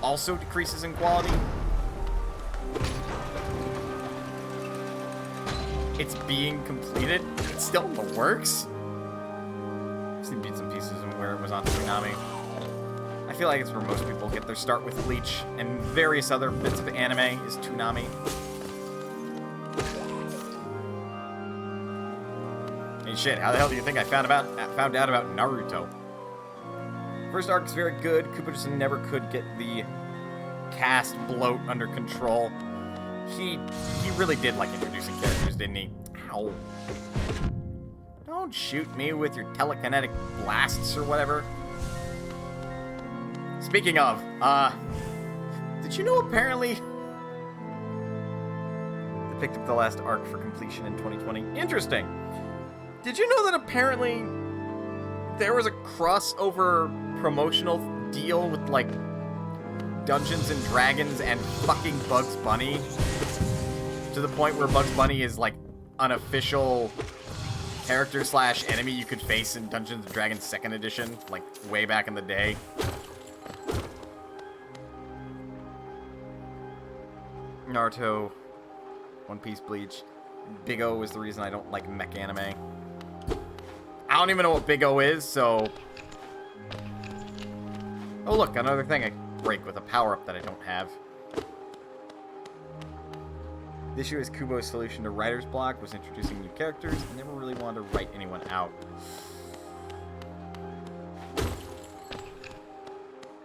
also decreases in quality. It's being completed. It's still in the works. I've seen bits and pieces of where it was on Toonami. I feel like it's where most people get their start with Bleach, and various other bits of anime is Toonami. Hey shit, how the hell do you think I found out about Naruto? First arc is very good. Koopa just never could get the cast bloat under control. He really did like introducing characters, didn't he? Ow. Don't shoot me with your telekinetic blasts or whatever. Speaking of, did you know apparently they picked up the last arc for completion in 2020? Interesting. Did you know that apparently there was a crossover promotional deal with, like, Dungeons and Dragons and fucking Bugs Bunny? To the point where Bugs Bunny is, like, an official character / enemy you could face in Dungeons and Dragons 2nd edition, like, way back in the day. Naruto, One Piece, Bleach. Big O is the reason I don't like mech anime. I don't even know what Big O is, so... Oh look, another thing I break with a power-up that I don't have. This issue is Kubo's solution to writer's block, was introducing new characters, and never really wanted to write anyone out.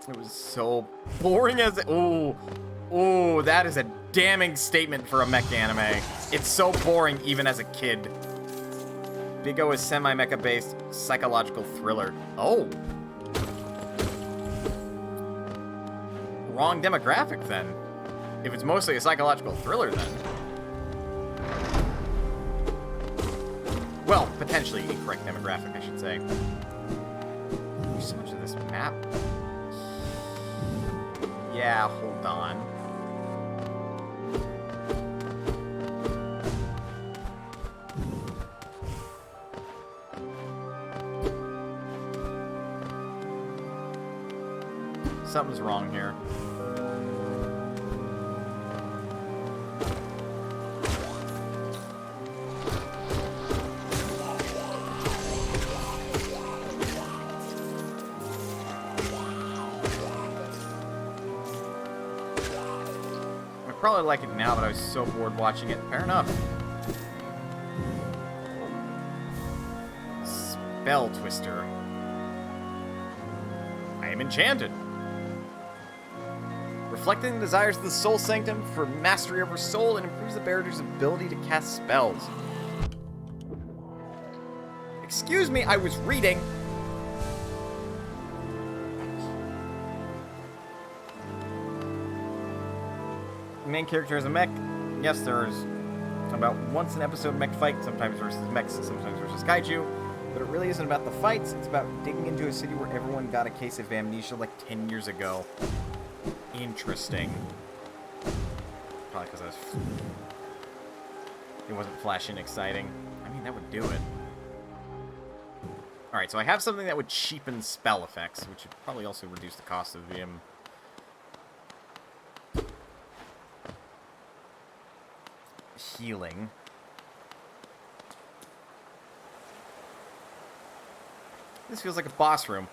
It was so boring as... Ooh, that is a damning statement for a mech anime. It's so boring even as a kid. Big O is semi-mecha based psychological thriller. Oh. Wrong demographic then. If it's mostly a psychological thriller then. Well, potentially incorrect demographic, I should say. There's so much of this map. Yeah, hold on. Something's wrong here. I probably like it now, but I was so bored watching it. Fair enough. Spell Twister. I am enchanted. Reflecting the desires of the soul sanctum for mastery over soul and improves the bearer's ability to cast spells. Excuse me, I was reading. The main character is a mech. Yes, there's about once an episode mech fight, sometimes versus mechs, sometimes versus kaiju. But it really isn't about the fights, it's about digging into a city where everyone got a case of amnesia like 10 years ago. Interesting. Probably because it wasn't flashy and exciting. I mean, that would do it. Alright, so I have something that would cheapen spell effects, which would probably also reduce the cost of them. Healing. This feels like a boss room.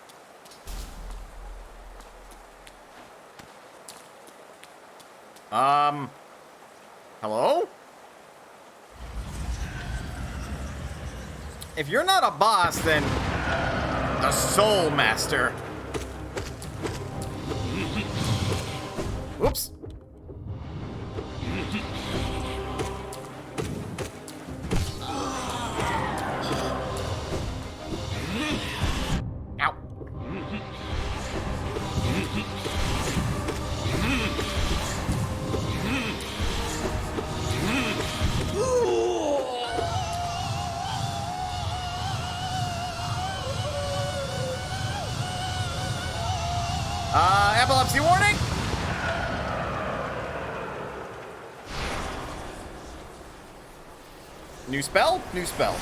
Hello? If you're not a boss, then the Soul Master. Whoops. Ow. Epilepsy warning! New spell? New spell.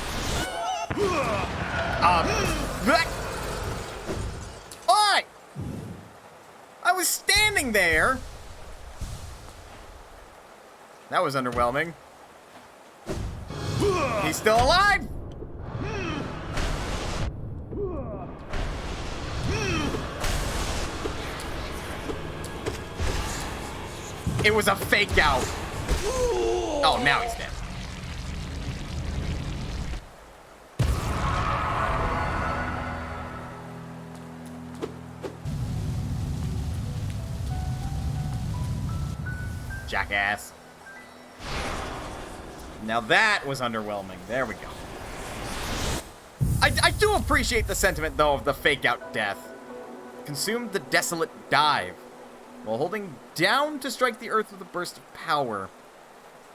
Oi! I was standing there! That was underwhelming. He's still alive! It was a fake out. Oh, now he's dead. Jackass. Now that was underwhelming. There we go. I do appreciate the sentiment, though, of the fake out death. Consumed the desolate dive. While holding down to strike the earth with a burst of power.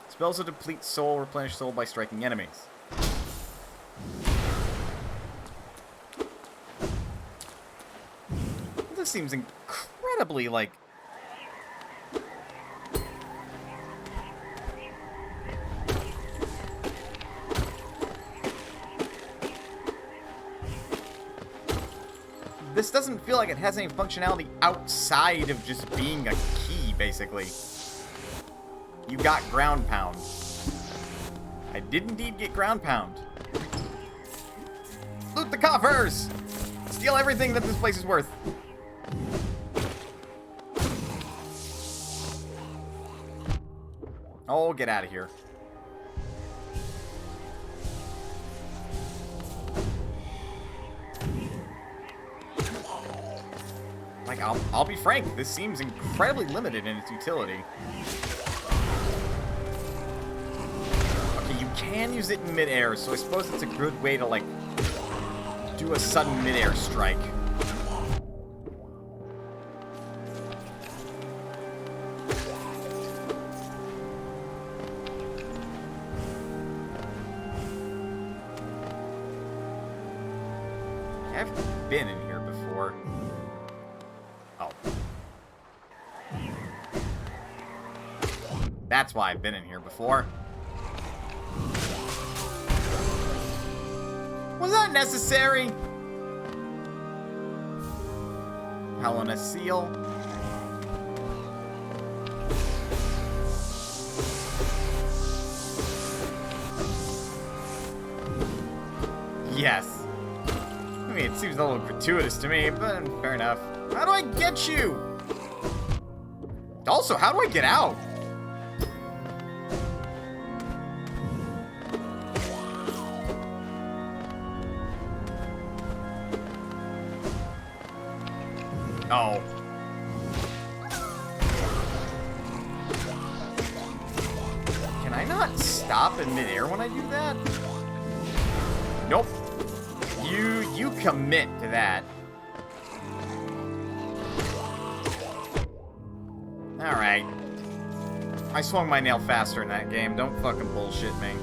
Spells that deplete soul, replenish soul by striking enemies. This seems incredibly, like... This doesn't feel like it has any functionality outside of just being a key, basically. You got ground pound. I did indeed get ground pound. Loot the coffers! Steal everything that this place is worth. Oh, get out of here. Like, I'll be frank, this seems incredibly limited in its utility. Okay, you can use it in midair, so I suppose it's a good way to, like, do a sudden midair strike. I've been in here before. Oh. That's why I've been in here before. Was that necessary? Helena Seal. Yes. I mean, it seems a little gratuitous to me, but fair enough. How do I get you? Also, how do I get out? Oh. Can I not stop in midair when I do that? Nope. You commit to that. Alright. I swung my nail faster in that game. Don't fucking bullshit me.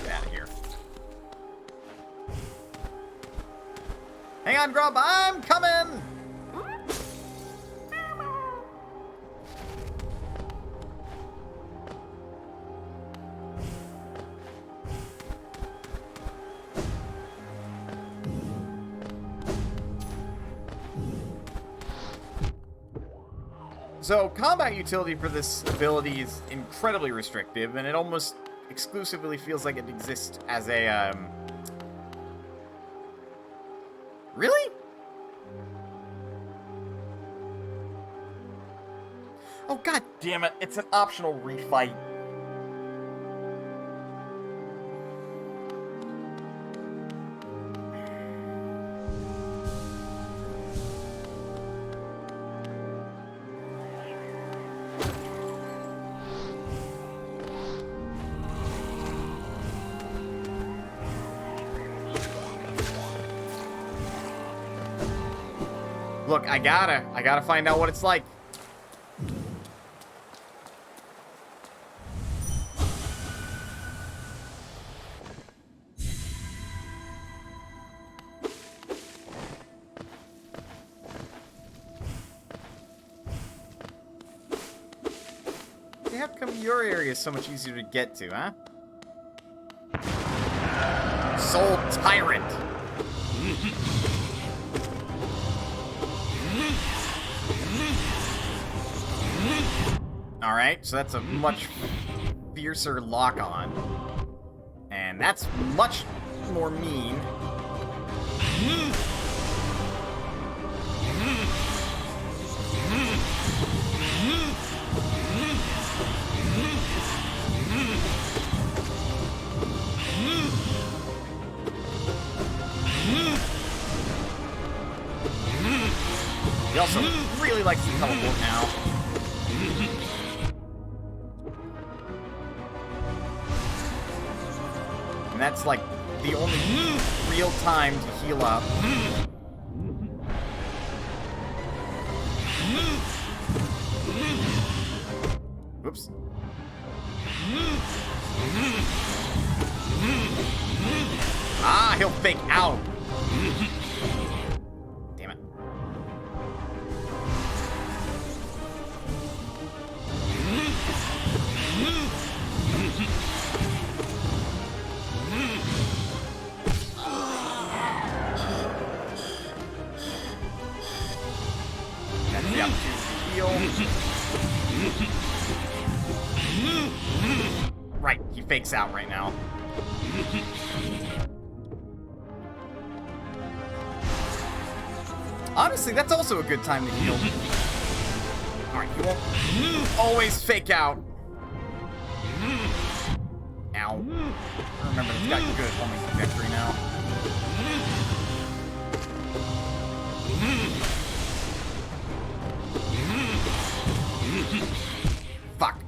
Get out of here. Hang on, Grub. I'm coming! So, combat utility for this ability is incredibly restrictive, and it almost exclusively feels like it exists as a, Really? Oh, god damn it, it's an optional refight. Look, I gotta find out what it's like. how come your area is so much easier to get to, huh? Soul Tyrant! Alright, so that's a much fiercer lock-on. And that's much more mean. He also really likes to teleport now. And that's like the only real time to heal up. Whoops. Ah, he'll fake out. Damn it. That's the opportunity to heal. Right, he fakes out right now. Honestly, that's also a good time to heal. Alright, he won't always fake out. Ow. Remember, he's got good homing trajectory now. Fuck.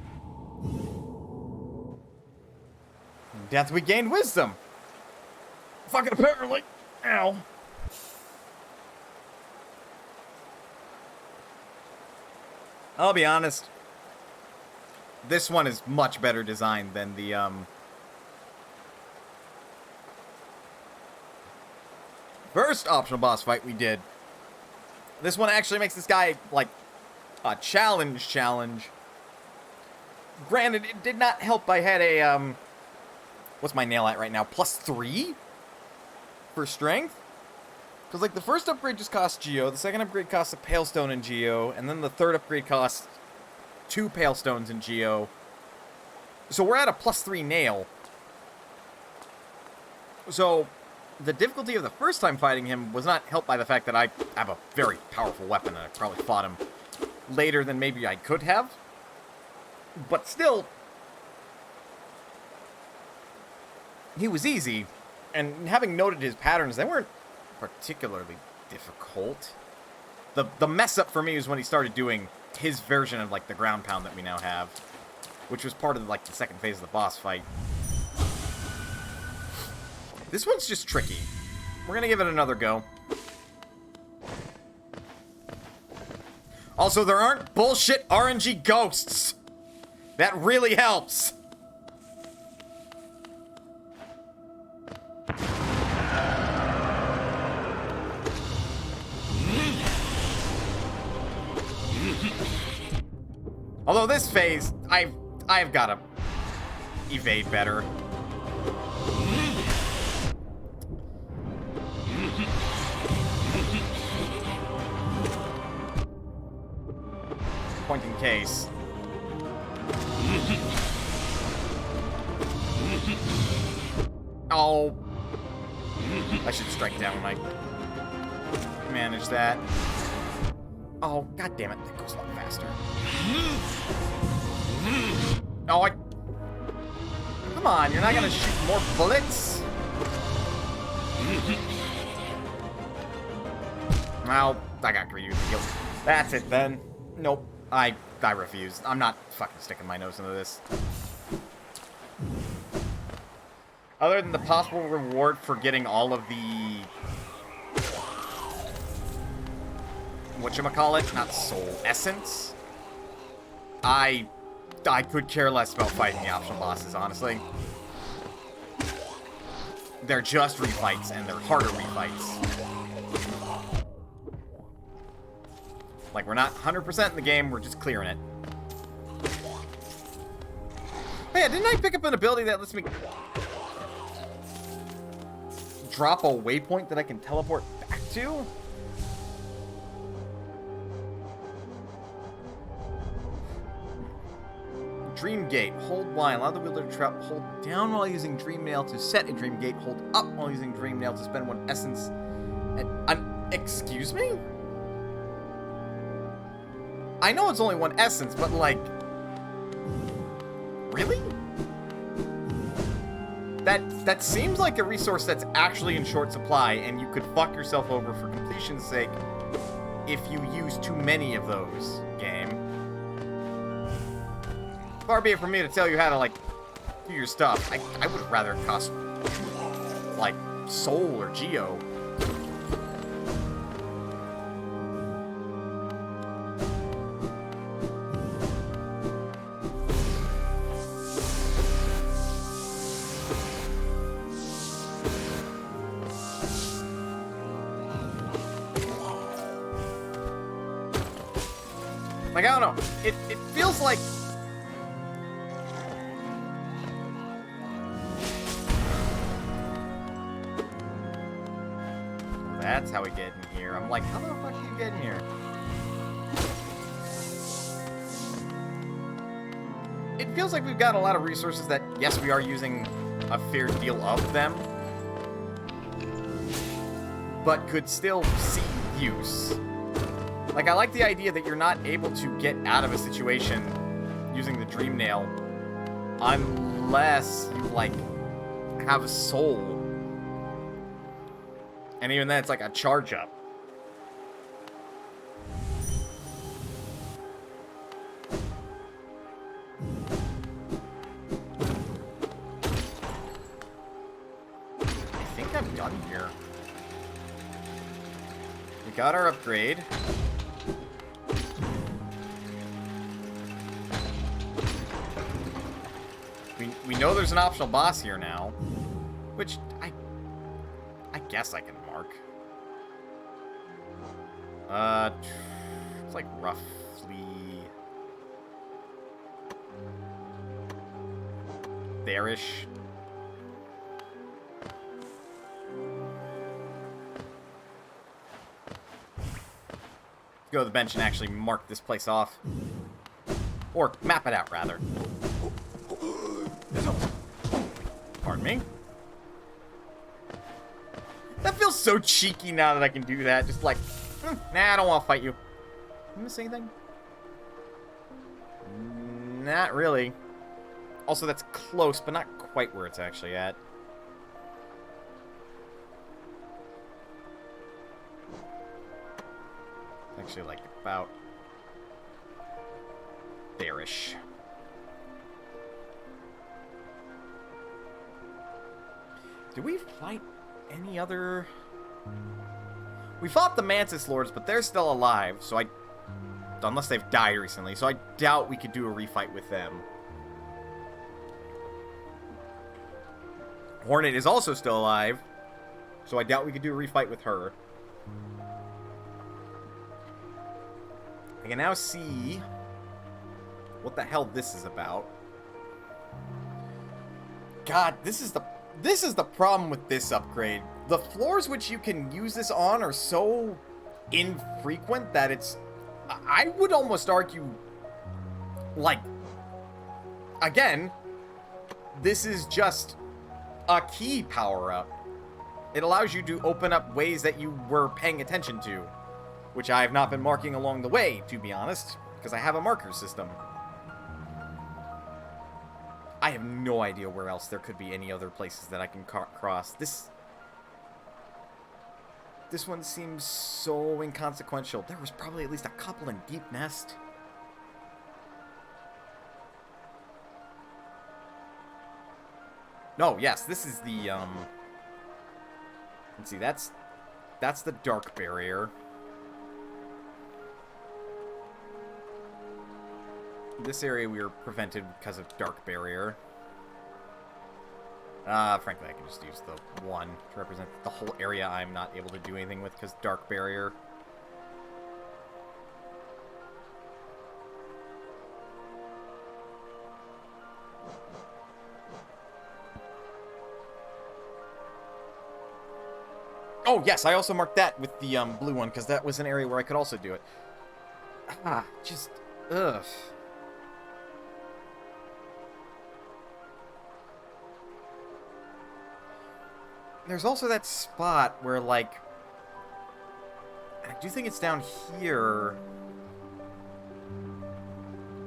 Death, we gained wisdom. Fucking apparently. Ow. I'll be honest. This one is much better designed than the, first optional boss fight we did. This one actually makes this guy, like, a challenge. Granted, it did not help I had a, what's my nail at right now? +3? For strength? Because, like, the first upgrade just cost Geo, the second upgrade costs a Pale Stone in Geo, and then the third upgrade costs 2 Pale Stones in Geo. So we're at a +3 nail. So, the difficulty of the first time fighting him was not helped by the fact that I have a very powerful weapon, and I probably fought him later than maybe I could have. But still, he was easy, and having noted his patterns, they weren't particularly difficult. The mess up for me was when he started doing his version of, like, the ground pound that we now have, which was part of, like, the second phase of the boss fight. This one's just tricky. We're gonna give it another go. Also, there aren't bullshit RNG ghosts. That really helps. Although this phase, I've got to evade better. Point in case. Oh. I should strike down when I manage that. Oh, god damn it. That goes a lot faster. Oh, come on, you're not gonna shoot more bullets? Well, I got greedy with the guilt. That's it then. Nope. I refuse. I'm not fucking sticking my nose into this. Other than the possible reward for getting all of the... whatchamacallit? Not soul. Essence? I could care less about fighting the optional bosses, honestly. They're just refights, and they're harder refights. Like, we're not 100% in the game, we're just clearing it. yeah, didn't I pick up an ability that lets me drop a waypoint that I can teleport back to? Dream Gate. Hold Y. Allow the wielder to trap. Hold down while using Dream Nail to set a Dream Gate. Hold up while using Dream Nail to spend 1 essence. Excuse me? I know it's only 1 essence, but like... Really? That seems like a resource that's actually in short supply, and you could fuck yourself over for completion's sake if you use too many of those, game. Far be it from me to tell you how to, like, do your stuff. I would rather it cost, like, Soul or Geo. Like, I don't know. It feels like... That's how we get in here. I'm like, how the fuck do you get in here? It feels like we've got a lot of resources that, yes, we are using a fair deal of them, but could still see use. Like, I like the idea that you're not able to get out of a situation using the Dream Nail unless you, like, have a soul. And even then, it's like a charge up. I think I'm done here. We got our upgrade. We know there's an optional boss here now, which I guess I can mark. It's like roughly there-ish. Go to the bench and actually mark this place off. Or map it out, rather. Pardon me. That feels so cheeky now that I can do that. Just like, nah, I don't want to fight you. Did I miss anything? Not really. Also, that's close, but not quite where it's actually at. Actually, like, about there-ish. Did we fight any other... We fought the Mantis Lords, but they're still alive, so unless they've died recently, so I doubt we could do a refight with them. Hornet is also still alive, so I doubt we could do a refight with her. I can now see what the hell this is about. God, this is the problem with this upgrade. The floors which you can use this on are so infrequent that it's... I would almost argue, like, again, this is just a key power-up. It allows you to open up ways that you were paying attention to, which I have not been marking along the way, to be honest, because I have a marker system. I have no idea where else there could be any other places that I can cross. This one seems so inconsequential. There was probably at least a couple in Deep Nest. No, yes, this is the, let's see, that's the Dark Barrier. This area we were prevented because of Dark Barrier. Frankly, I can just use the one to represent the whole area I'm not able to do anything with because Dark Barrier. Oh, yes, I also marked that with the blue one, because that was an area where I could also do it. Just... Ugh. There's also that spot where, like... I do think it's down here.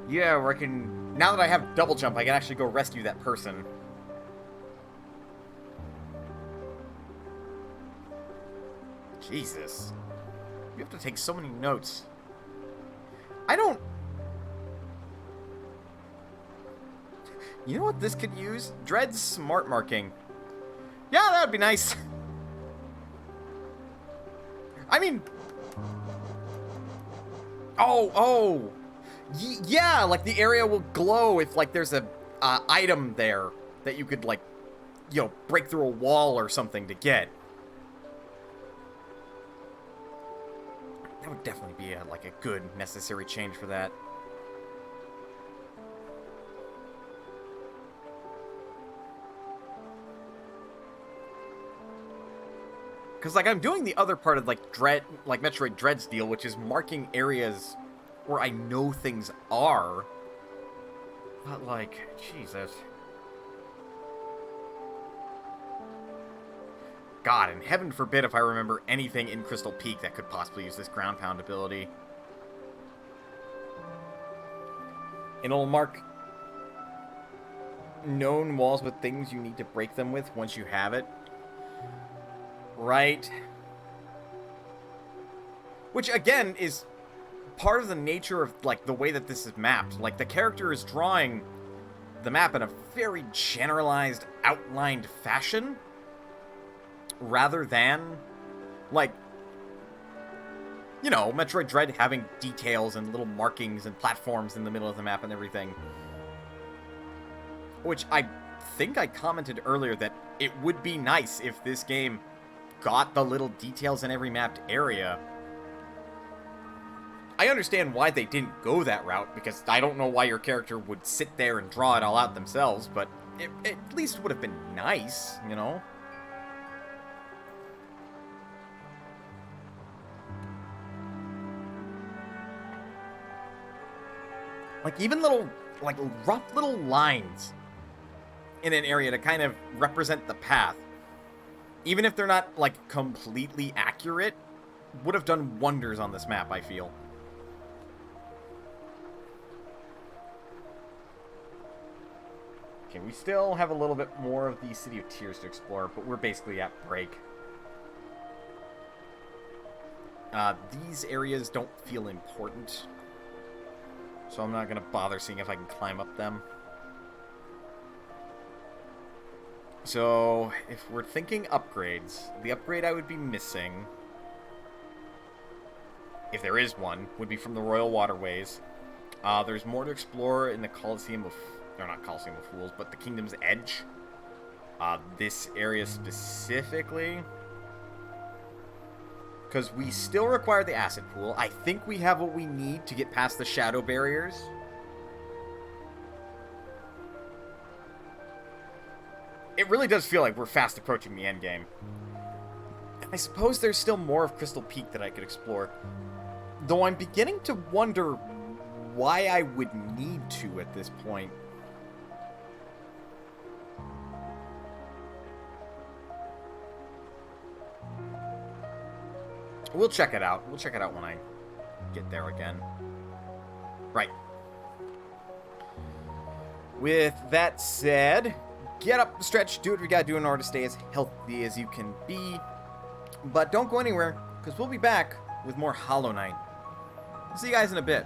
Yeah, where I can... Now that I have double jump, I can actually go rescue that person. Jesus. You have to take so many notes. I don't... You know what this could use? Dread's smart marking. Yeah, that would be nice. I mean... Oh! Yeah, like the area will glow if, like, there's a item there that you could, like, you know, break through a wall or something to get. That would definitely be, like, a good, necessary change for that. Because, like, I'm doing the other part of, like, Metroid Dread's deal, which is marking areas where I know things are. But, like, Jesus. God, and heaven forbid if I remember anything in Crystal Peak that could possibly use this ground pound ability. And it'll mark known walls with things you need to break them with once you have it. Right. Which, again, is part of the nature of, like, the way that this is mapped. Like, the character is drawing the map in a very generalized, outlined fashion, rather than, like, you know, Metroid Dread having details and little markings and platforms in the middle of the map and everything. Which I think I commented earlier that it would be nice if this game got the little details in every mapped area. I understand why they didn't go that route, because I don't know why your character would sit there and draw it all out themselves, but it at least would have been nice, you know? Like, even little, like, rough little lines in an area to kind of represent the path, even if they're not, like, completely accurate, would have done wonders on this map, I feel. Okay, we still have a little bit more of the City of Tears to explore, but we're basically at break. These areas don't feel important, so I'm not going to bother seeing if I can climb up them. So, if we're thinking upgrades, the upgrade I would be missing, if there is one, would be from the Royal Waterways. There's more to explore in the Colosseum of... or not Colosseum of Fools, but the Kingdom's Edge. This area specifically, because we still require the acid pool. I think we have what we need to get past the shadow barriers. It really does feel like we're fast approaching the end game. I suppose there's still more of Crystal Peak that I could explore, though I'm beginning to wonder why I would need to at this point. We'll check it out. We'll check it out when I get there again. Right. With that said, get up the stretch, do what we gotta do in order to stay as healthy as you can be. But don't go anywhere, because we'll be back with more Hollow Knight. See you guys in a bit.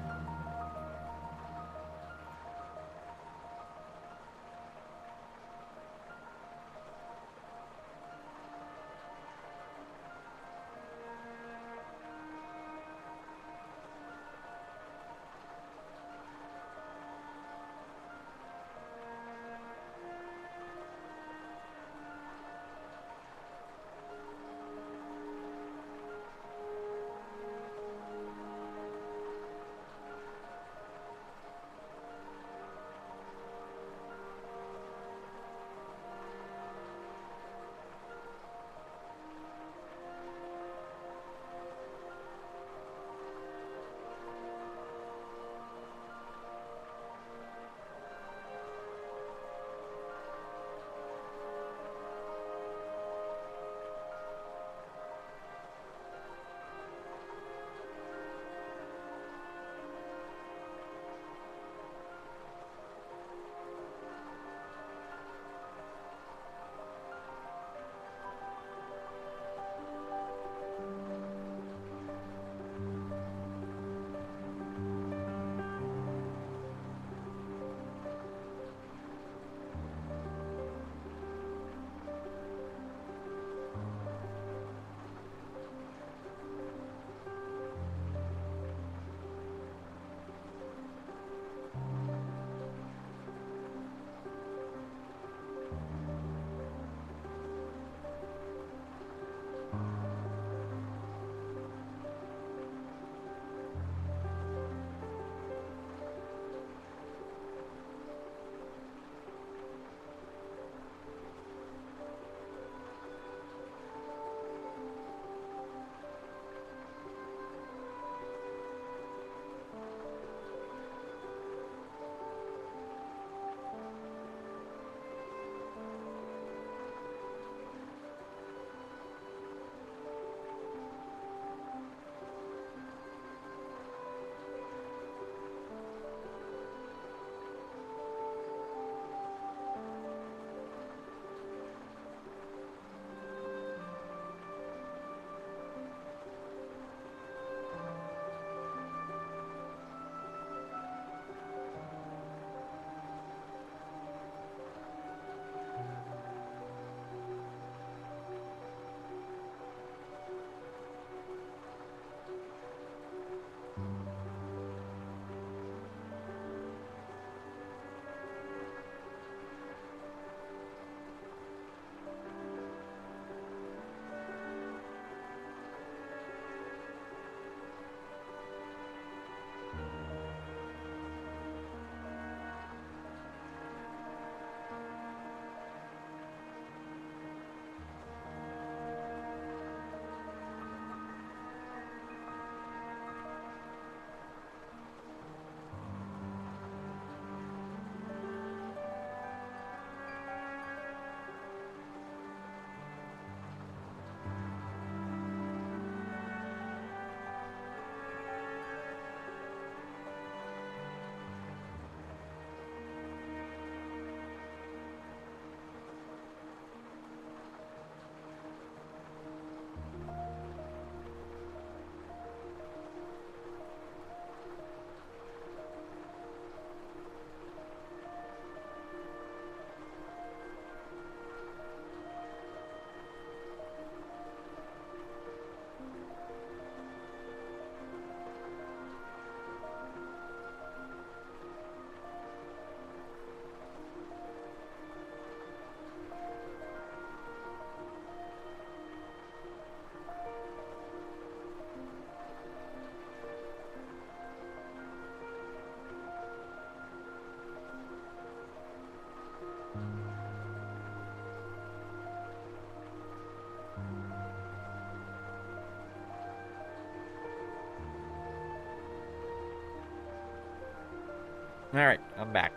Alright, I'm back.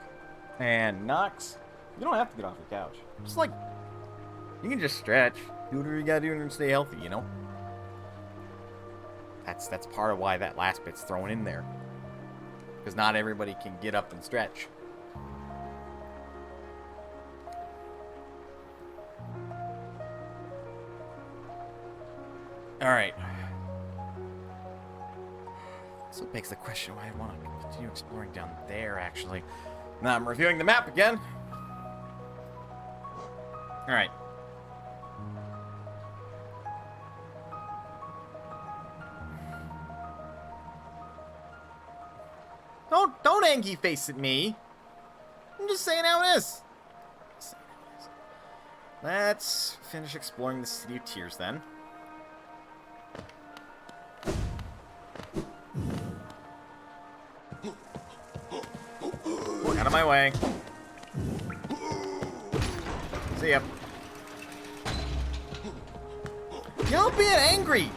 And Nox, you don't have to get off your couch. Just like, you can just stretch. Do whatever you gotta do and stay healthy, you know? That's part of why that last bit's thrown in there. Because not everybody can get up and stretch. Alright. So it begs the question why I want to continue exploring down there, actually. Now I'm reviewing the map again. Alright. Don't angry face at me. I'm just saying how it is. Let's finish exploring the City of Tears then. Out of my way. See ya. Y'all being angry.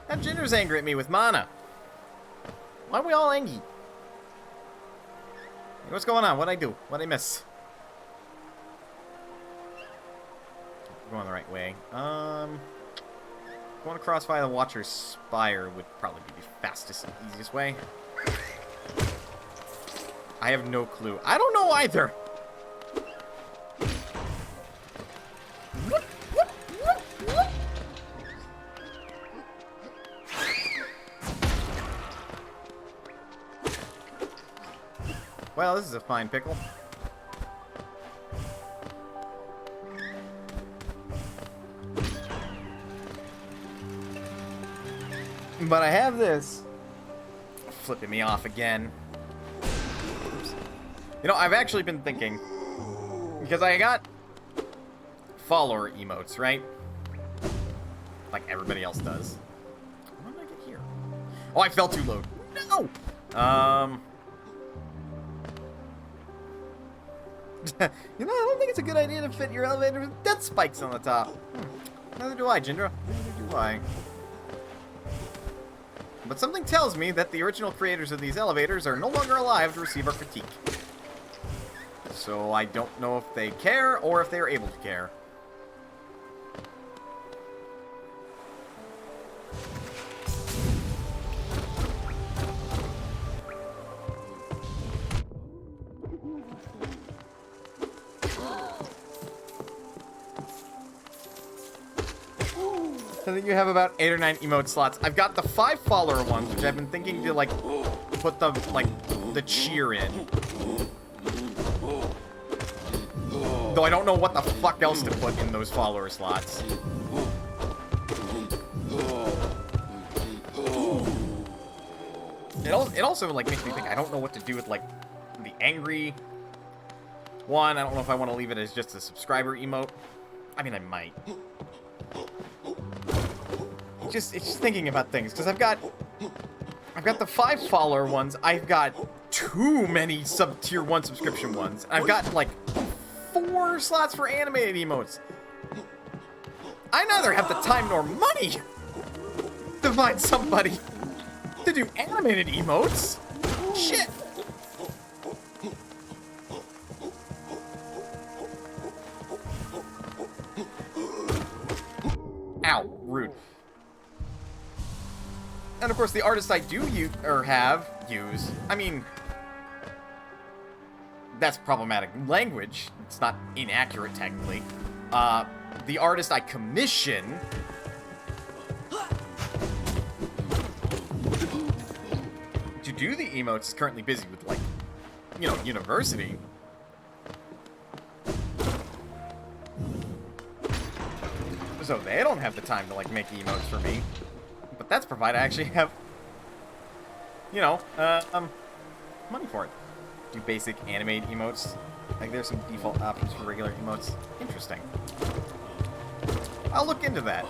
That Jinder's angry at me with mana. Why are we all angry? Hey, what's going on? What'd I do? What'd I miss? We're going the right way. Going across via the Watcher's Spire would probably be the fastest and easiest way. I have no clue. I don't know either. Well, this is a fine pickle. But I have this flipping me off again. You know, I've actually been thinking, because I got follower emotes, right? Like everybody else does. How did I get here? Oh, I fell too low. No! You know, I don't think it's a good idea to fit your elevator with death spikes on the top. Neither do I, Jindra. Neither do I. But something tells me that the original creators of these elevators are no longer alive to receive our critique. So I don't know if they care or if they are able to care. I think you have about 8 or 9 emote slots. I've got the 5 follower ones, which I've been thinking to, like, put the, like, the cheer in. Though I don't know what the fuck else to put in those follower slots. It also, like, makes me think I don't know what to do with, like, the angry one. I don't know if I want to leave it as just a subscriber emote. I mean, I might. It's just thinking about things, because I've got the 5 follower ones. I've got too many tier 1 subscription ones. I've got like 4 slots for animated emotes. I neither have the time nor money to find somebody to do animated emotes. Shit. Ow, rude. And of course, the artist I do use, I mean, that's problematic language. It's not inaccurate, technically. The artist I commission to do the emotes is currently busy with, like, you know, university. So they don't have the time to, like, make emotes for me. But that's provided I actually have, you know, money for it. Do basic animated emotes. Like, there's some default options for regular emotes. Interesting. I'll look into that.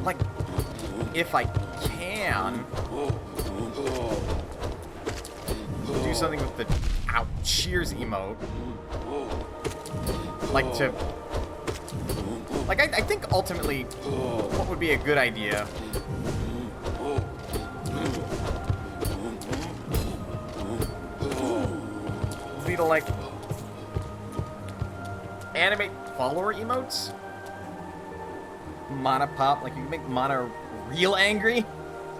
Like, if I can do something with the cheers emote. Like, to... Like, I think ultimately what would be a good idea to, like, animate follower emotes. Mana pop, like, you can make Mana real angry,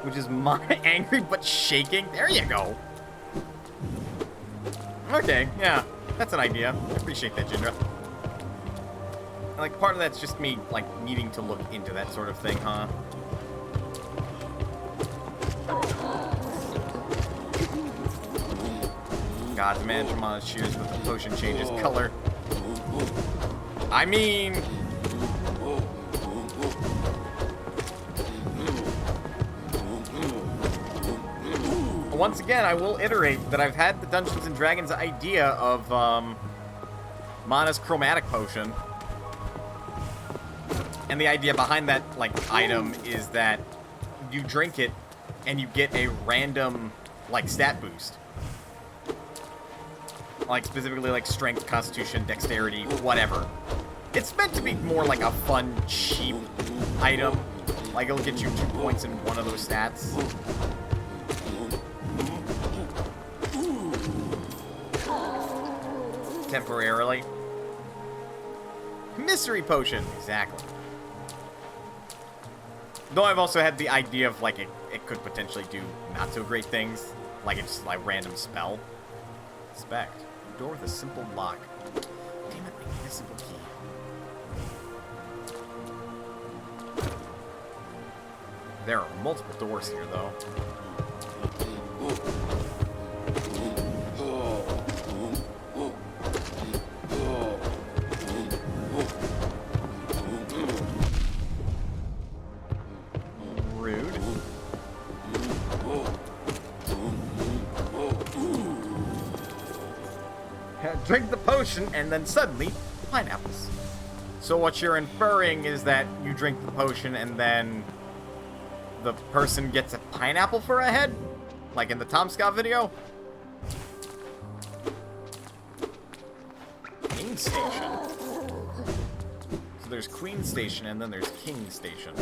which is Mana angry but shaking. There you go. Okay, yeah, that's an idea. I appreciate that, Jindra. Like, part of that's just me, like, needing to look into that sort of thing, huh? God's mantra Mana cheers with the potion changes color. I mean... Once again, I will iterate that I've had the Dungeons & Dragons idea of, Mana's chromatic potion. And the idea behind that, like, item is that you drink it and you get a random, like, stat boost. Like, specifically, like, strength, constitution, dexterity, whatever. It's meant to be more like a fun, cheap item. Like, it'll get you 2 points in one of those stats. Temporarily. Mystery potion, exactly. Though I've also had the idea of, like, it could potentially do not so great things. Like, it's just, like, random spell. Inspect. Door with a simple lock. Damn it, I need a simple key. There are multiple doors here, though. Rude. Drink the potion, and then suddenly, pineapples. So what you're inferring is that you drink the potion, and then the person gets a pineapple for a head? Like in the Tom Scott video? King Station. So there's Queen Station, and then there's King Station.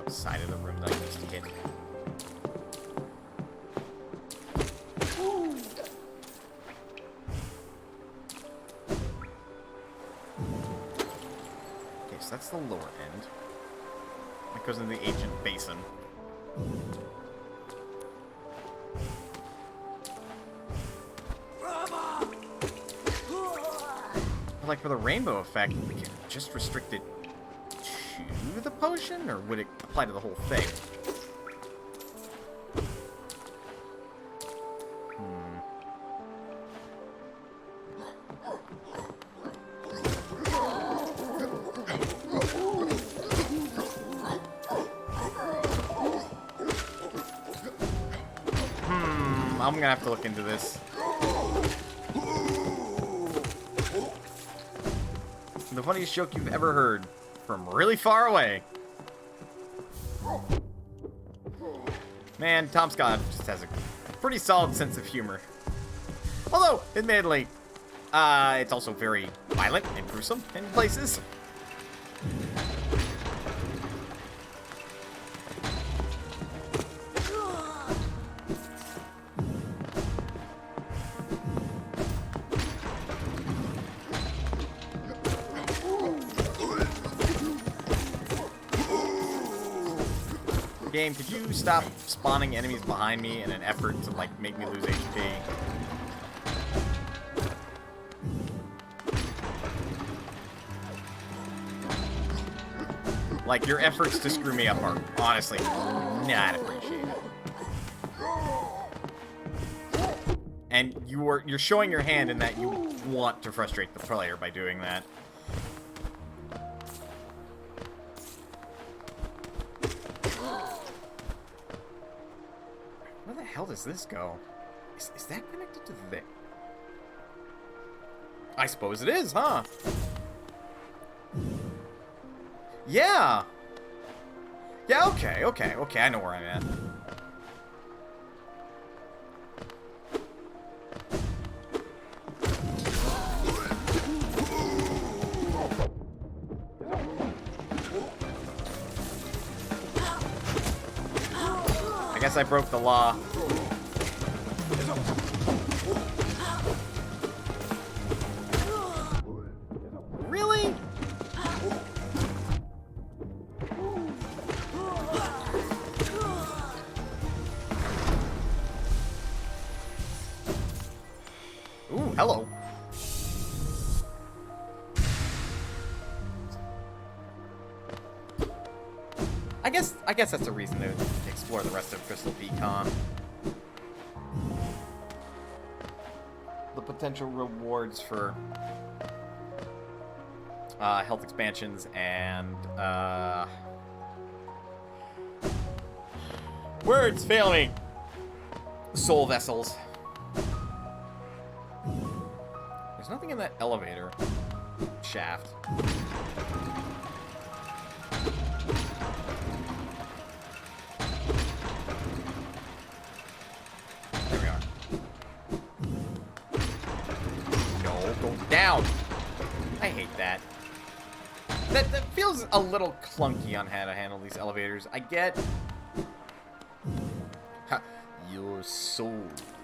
Side of the room that I used to hit. Okay, so that's the lower end. That goes into the ancient basin. Like for the rainbow effect, we can just restrict it to the potion, or would it apply to the whole thing? I'm gonna have to look into this. The funniest joke you've ever heard. From really far away. Man, Tom Scott just has a pretty solid sense of humor. Although, admittedly, it's also very violent and gruesome in places. Game, could you stop spawning enemies behind me in an effort to, like, make me lose HP? Like, your efforts to screw me up are honestly not appreciated. And you're showing your hand in that you want to frustrate the player by doing that. Where the hell does this go? Is that connected to the thing? I suppose it is, huh? Yeah! Yeah, okay, I know where I'm at. I guess I broke the law. Really? Ooh, hello. I guess that's a reason to explore the rest of Crystal Beacon. The potential rewards for health expansions and words fail me. Soul vessels. There's nothing in that elevator shaft. There we are. No, go down. I hate that. That feels a little clunky on how to handle these elevators. I get. Ha, your soul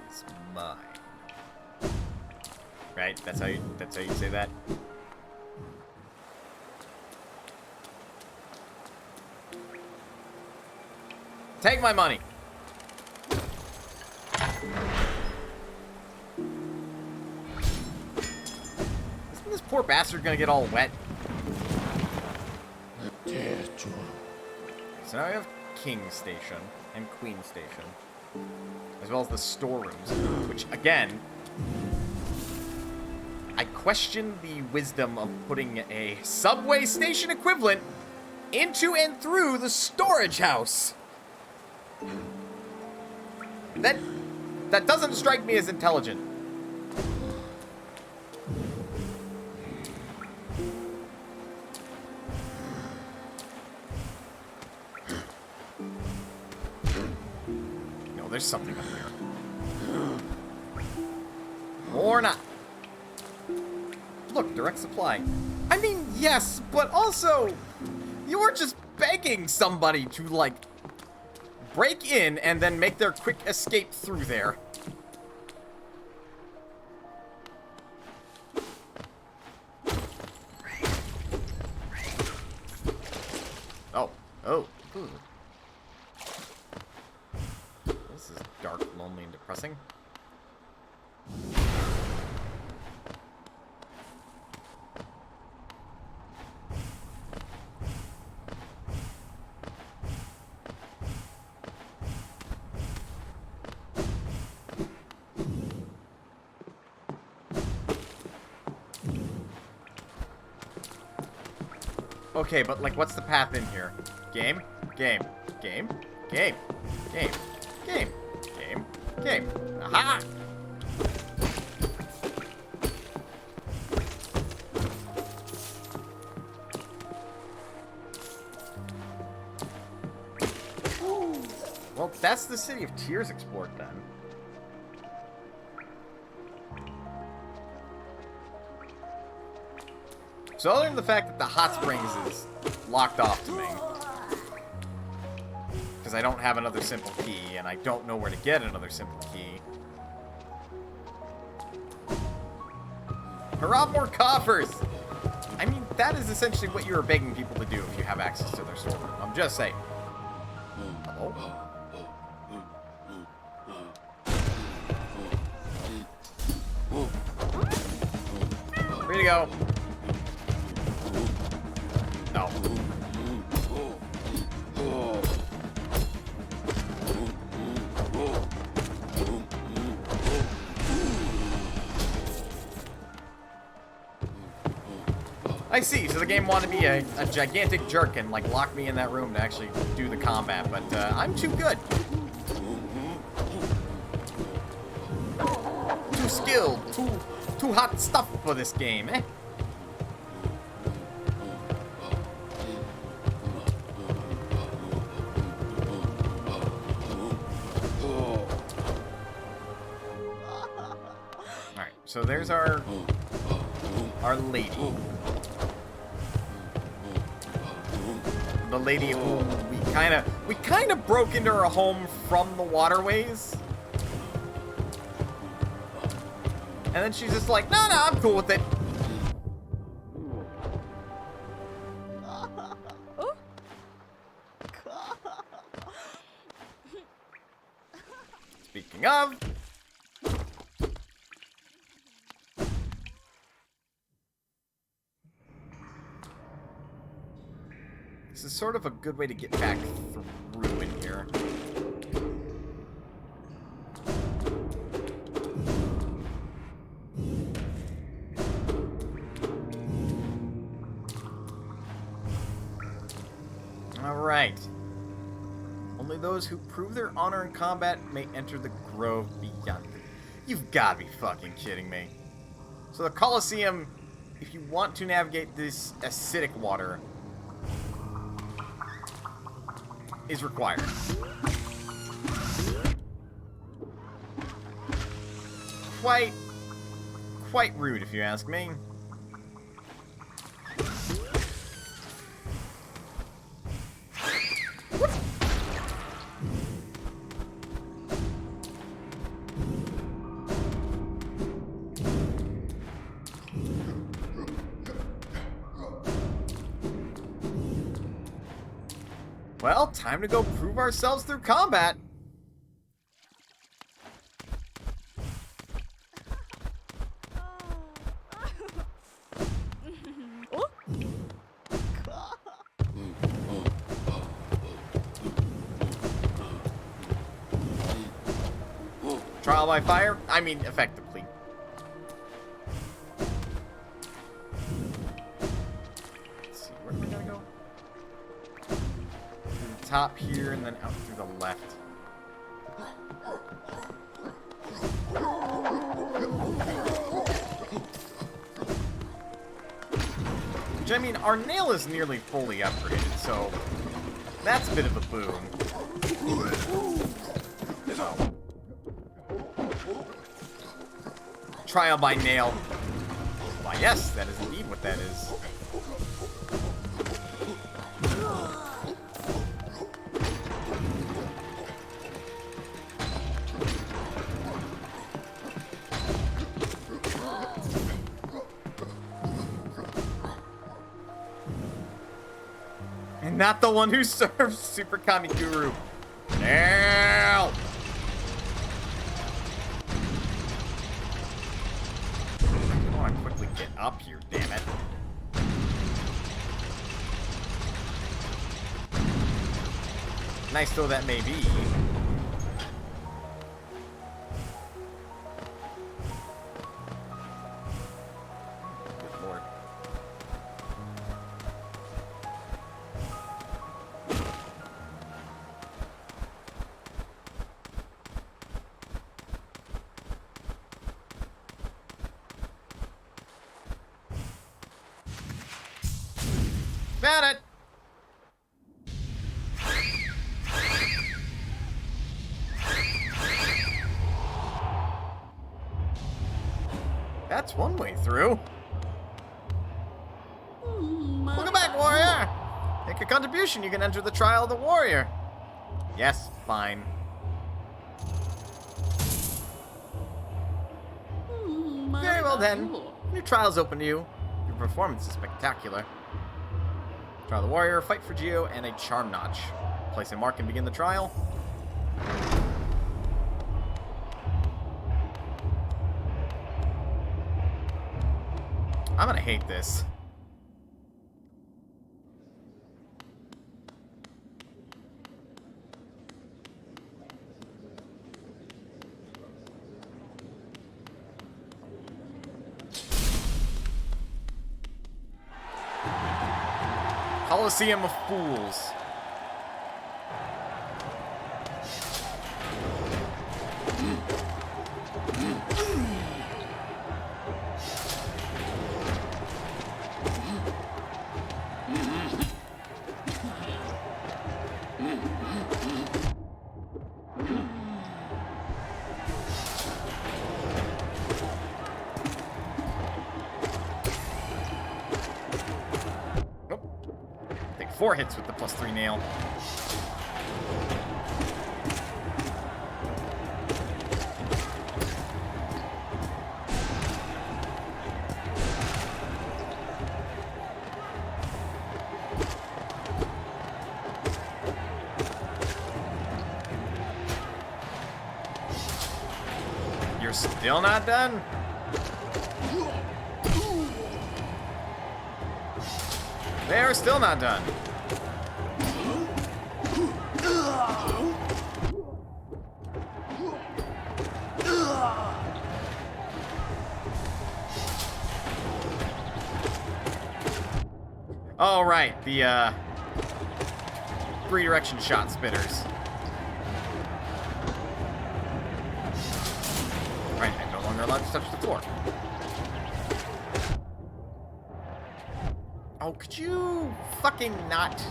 is mine. Right? That's how you say that. Take my money. Isn't this poor bastard gonna get all wet? So now we have King Station and Queen Station, as well as the storerooms, which again, I question the wisdom of putting a subway station equivalent into and through the storage house. That doesn't strike me as intelligent. No, there's something up here. Or not. Look, direct supply. I mean, yes, but also, you were just begging somebody to, like, break in and then make their quick escape through there. Oh. Oh. Ooh. This is dark, lonely, and depressing. Okay, but, like, what's the path in here? Game? Game. Game? Game. Game. Game. Game. Game. Aha! Well, that's the City of Tears explored, then. So other than the fact that the hot springs is locked off to me, because I don't have another simple key, and I don't know where to get another simple key. Hurrah, more coffers! I mean, that is essentially what you were begging people to do if you have access to their storeroom. I'm just saying. Hello? Free to go. No. I see, so the game wanted me a gigantic jerk and, like, lock me in that room to actually do the combat, but I'm too good. Too skilled, too hot stuff for this game, eh? Alright, so there's our lady. the lady who we kind of broke into her home from the waterways. And then she's just like, no, I'm cool with it. Speaking of, this is sort of a good way to get back through in here. Alright. Only those who prove their honor in combat may enter the grove beyond. You've got to be fucking kidding me. So the Colosseum, if you want to navigate this acidic water, is required. Quite rude, if you ask me. Well, time to go prove ourselves through combat. Trial by fire? I mean, effectively. Let's see, where am I gonna go? Through the top here and then out through the left. Which, I mean, our nail is nearly fully upgraded, so that's a bit of a boom. So. Trial by nail. Why, yes, that is indeed what that is. And not the one who serves Super Kami Guru. Nail! Get up here, damn it. Nice though that may be. Good lord. Got it. That's one way through. Welcome back, warrior. Make a contribution. You can enter the trial of the warrior. Yes, fine. Very well then. New trial's open to you. Your performance is spectacular. Trial the warrior, fight for Geo, and a charm notch. Place a mark and begin the trial. I'm gonna hate this. Colosseum of Fools. 4 hits with the +3 nail. You're still not done? They're still not done. Oh, right, the 3-direction shot spitters. Right, I'm no longer allowed to touch the floor. Oh, could you fucking not?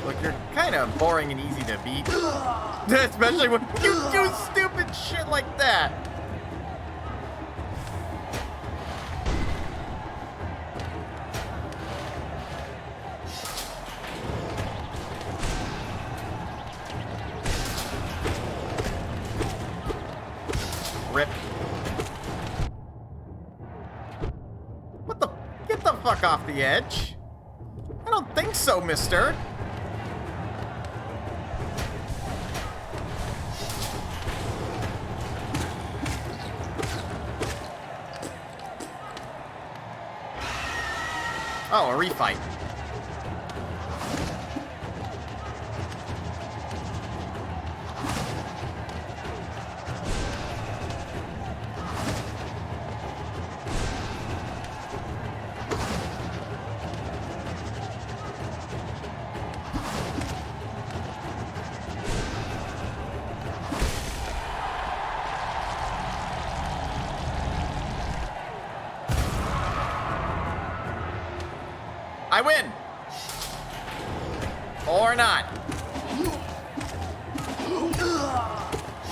Look, you're kind of boring and easy to beat. Especially when you do stupid shit like that. Rip. What the? Get the fuck off the edge. I don't think so, mister. Oh, a refight. I win! Or not.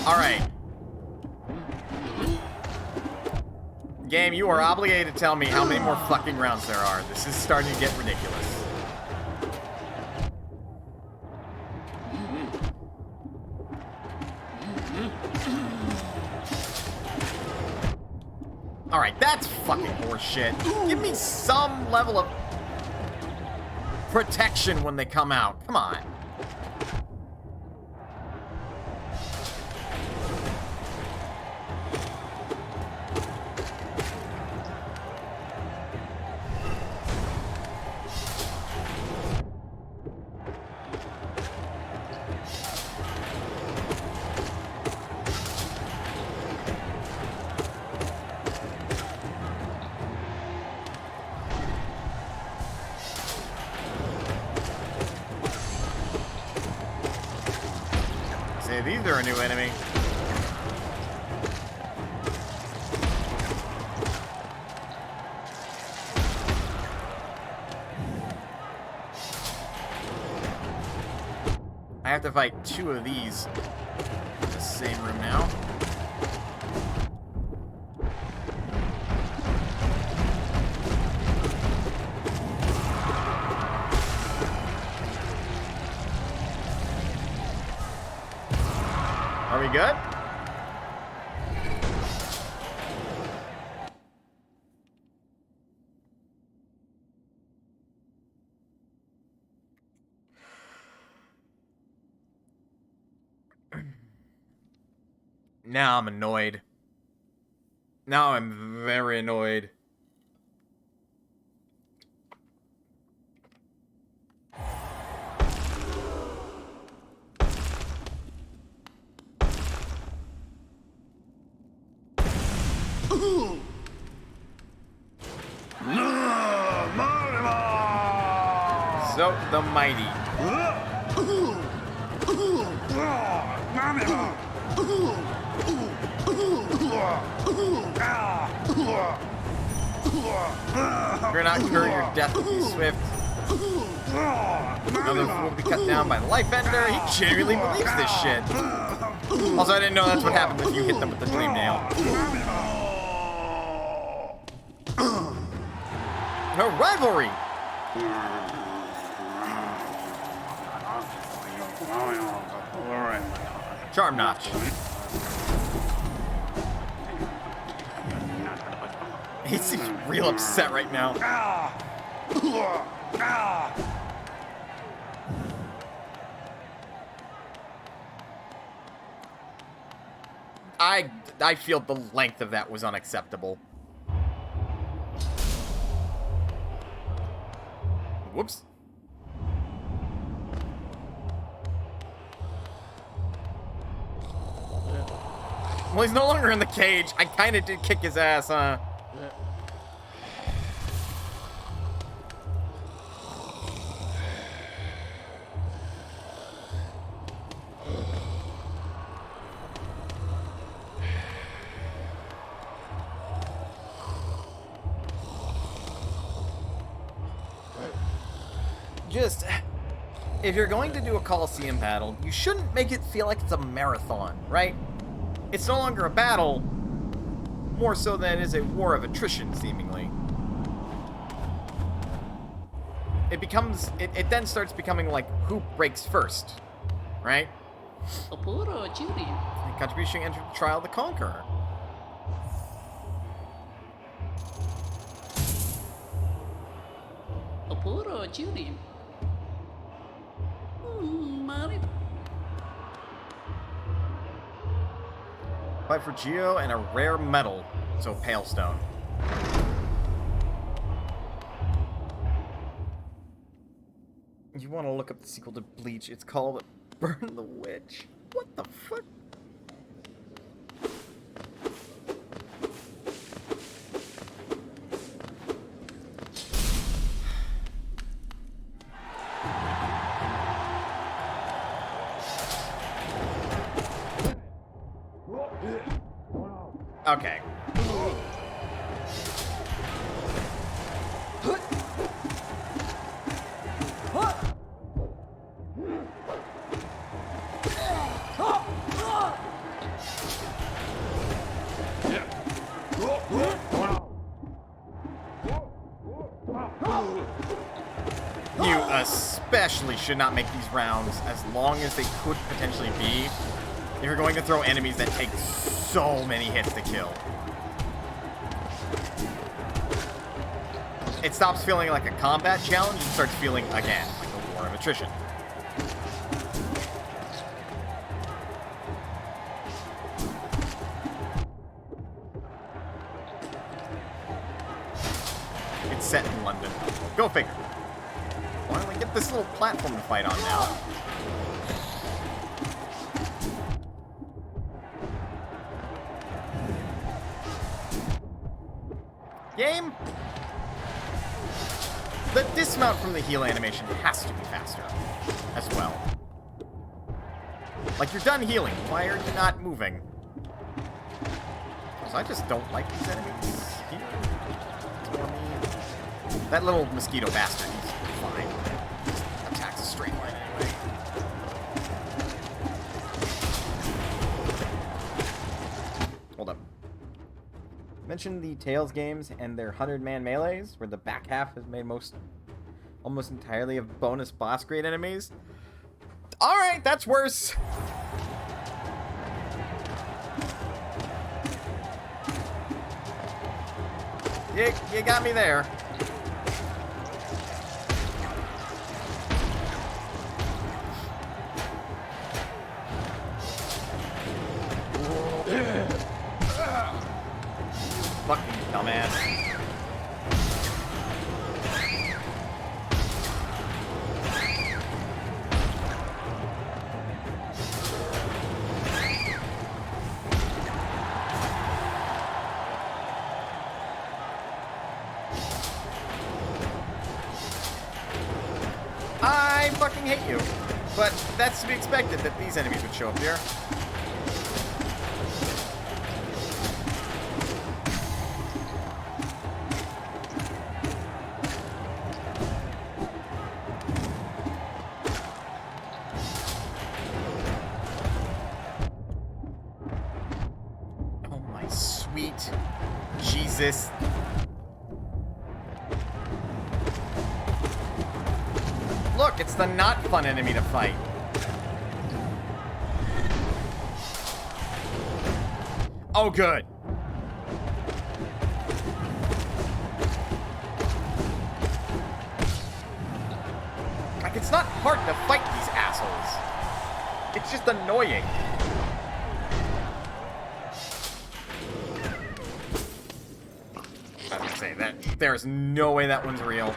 Alright. Game, you are obligated to tell me how many more fucking rounds there are. This is starting to get ridiculous. Alright, that's fucking horseshit. Give me some level of protection when they come out. Come on. These are a new enemy. I have to fight 2 of these in the same room now. Are we good? Now I'm annoyed. Now I'm very annoyed. So the mighty. You're not sure your death will be swift. Another fool to be cut down by the life ender. He genuinely believes this shit. Also, I didn't know that's what happens if you hit them with the flame nail. No rivalry. Charm notch. He seems real upset right now. I feel the length of that was unacceptable. Whoops. Well, he's no longer in the cage. I kind of did kick his ass, huh? Just, if you're going to do a Colosseum battle, you shouldn't make it feel like it's a marathon, right? It's no longer a battle, more so than it is a war of attrition, seemingly. It then starts becoming like, who breaks first, right? And contribution entered the Trial of the Conqueror. Fight for Geo and a rare metal, so Pale Stone. You want to look up the sequel to Bleach? It's called Burn the Witch. What the fuck? Okay. You especially should not make these rounds as long as they could potentially be if you're going to throw enemies that take so many hits to kill. It stops feeling like a combat challenge and starts feeling, again, like a war of attrition. It's set in London. Go figure. Why don't we get this little platform to fight on now? Game? The dismount from the heal animation has to be faster as well. Like, you're done healing. Why are you not moving? Because I just don't like these enemies here. It's more me. That little mosquito bastard, he's fine. Just attacks a straight line anyway. Hold up. Mention the Tales games and their 100-man melees, where the back half is made almost entirely of bonus boss grade enemies. Alright, that's worse. You got me there. Fucking dumbass. I fucking hate you. But that's to be expected that these enemies would show up here. Jesus. Look, it's the not fun enemy to fight. Oh, good. Like, it's not hard to fight these assholes. It's just annoying. I was gonna say that there's no way that one's real.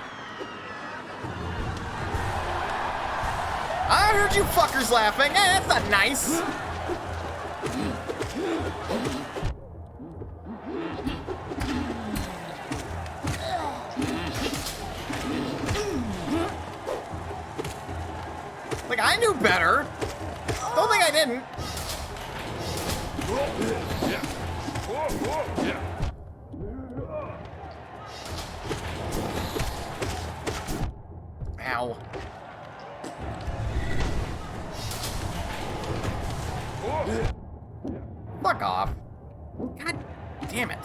I heard you fuckers laughing. Eh, that's not nice. Like, I knew better. Don't think I didn't. Ow. Fuck off. God damn it.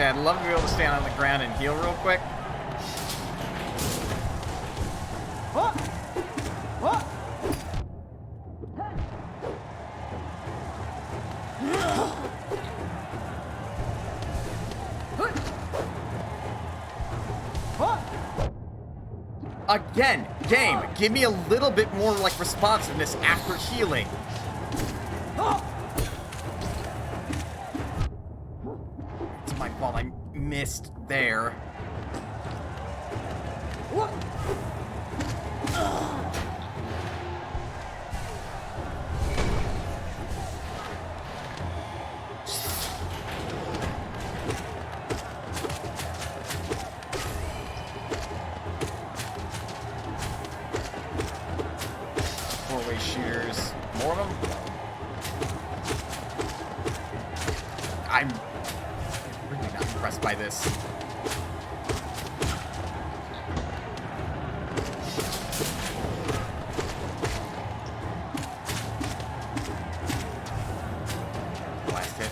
I'd love to be able to stand on the ground and heal real quick. Again, game, give me a little bit more like responsiveness after healing. It's my fault, I missed there. What? Four-way shooters. More of them? I'm really not impressed by this. Last hit.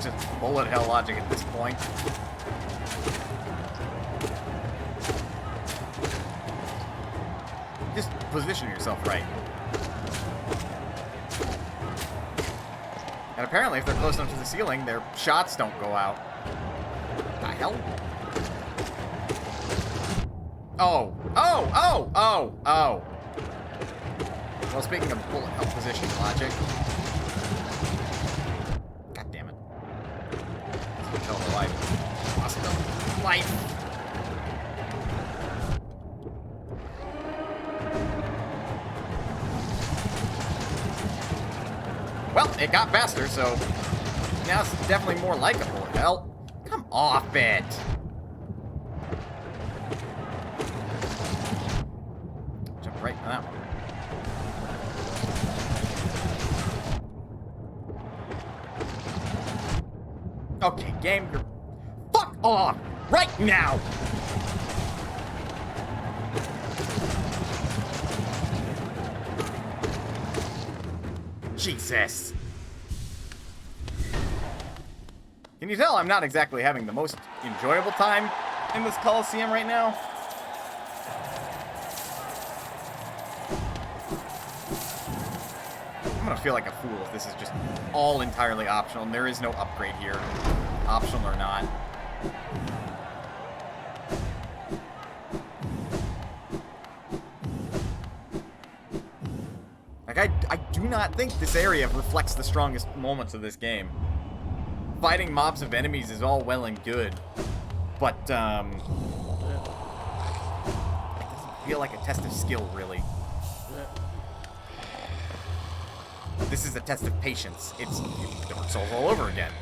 Just bullet hell logic at this point. Just position yourself right. And apparently if they're close enough to the ceiling, their shots don't go out. The hell? Oh. Oh, oh, oh, oh. Well, speaking of bullet hell position logic. God damn it. Kill the life. Lost the life. Well, it got faster, so now it's definitely more like a bullet hell. Come off it. Jump right in that one. Okay, game, you're fuck off right now. Jesus. Can you tell I'm not exactly having the most enjoyable time in this Colosseum right now? I'm gonna feel like a fool if this is just all entirely optional and there is no upgrade here, optional or not. Like, I do not think this area reflects the strongest moments of this game. Fighting mobs of enemies is all well and good, but, it doesn't feel like a test of skill, really. This is a test of patience. It's Dark Souls all over again.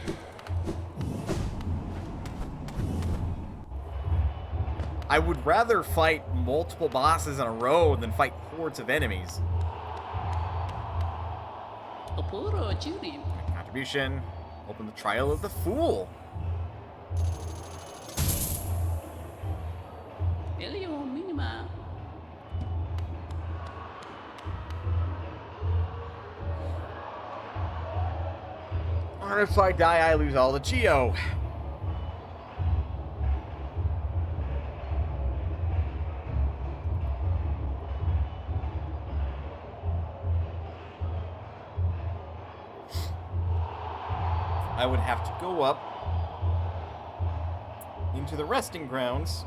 I would rather fight multiple bosses in a row than fight hordes of enemies. Contribution. Open the trial of the fool. Or if I die, I lose all the Geo. I would have to go up into the resting grounds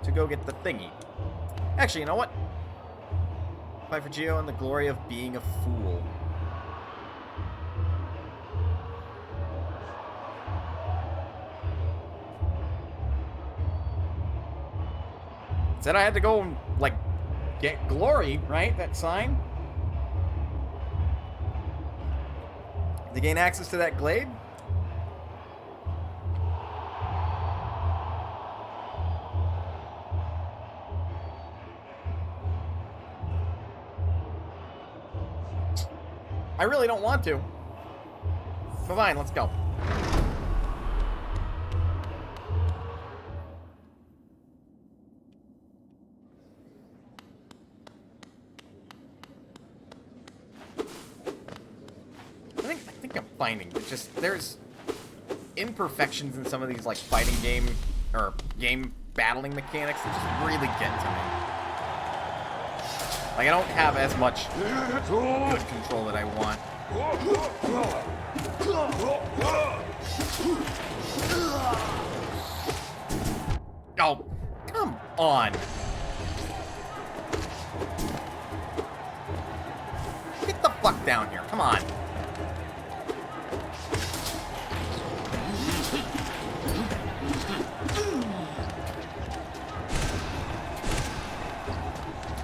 to go get the thingy. Actually, you know what? Fight for Geo and the glory of being a fool. Said I had to go and, like, get glory, right? That sign? To gain access to that glade? I really don't want to. But fine, let's go. I think I'm finding it. Just there's imperfections in some of these like fighting game or game battling mechanics that just really get to me. Like I don't have as much good control that I want. Oh, come on. Get the fuck down here. Come on.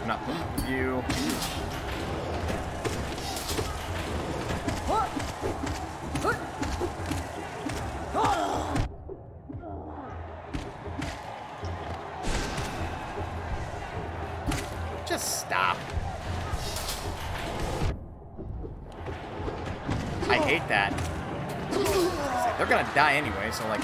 I'm not playing with you. Just stop. I hate that. They're gonna die anyway, so like...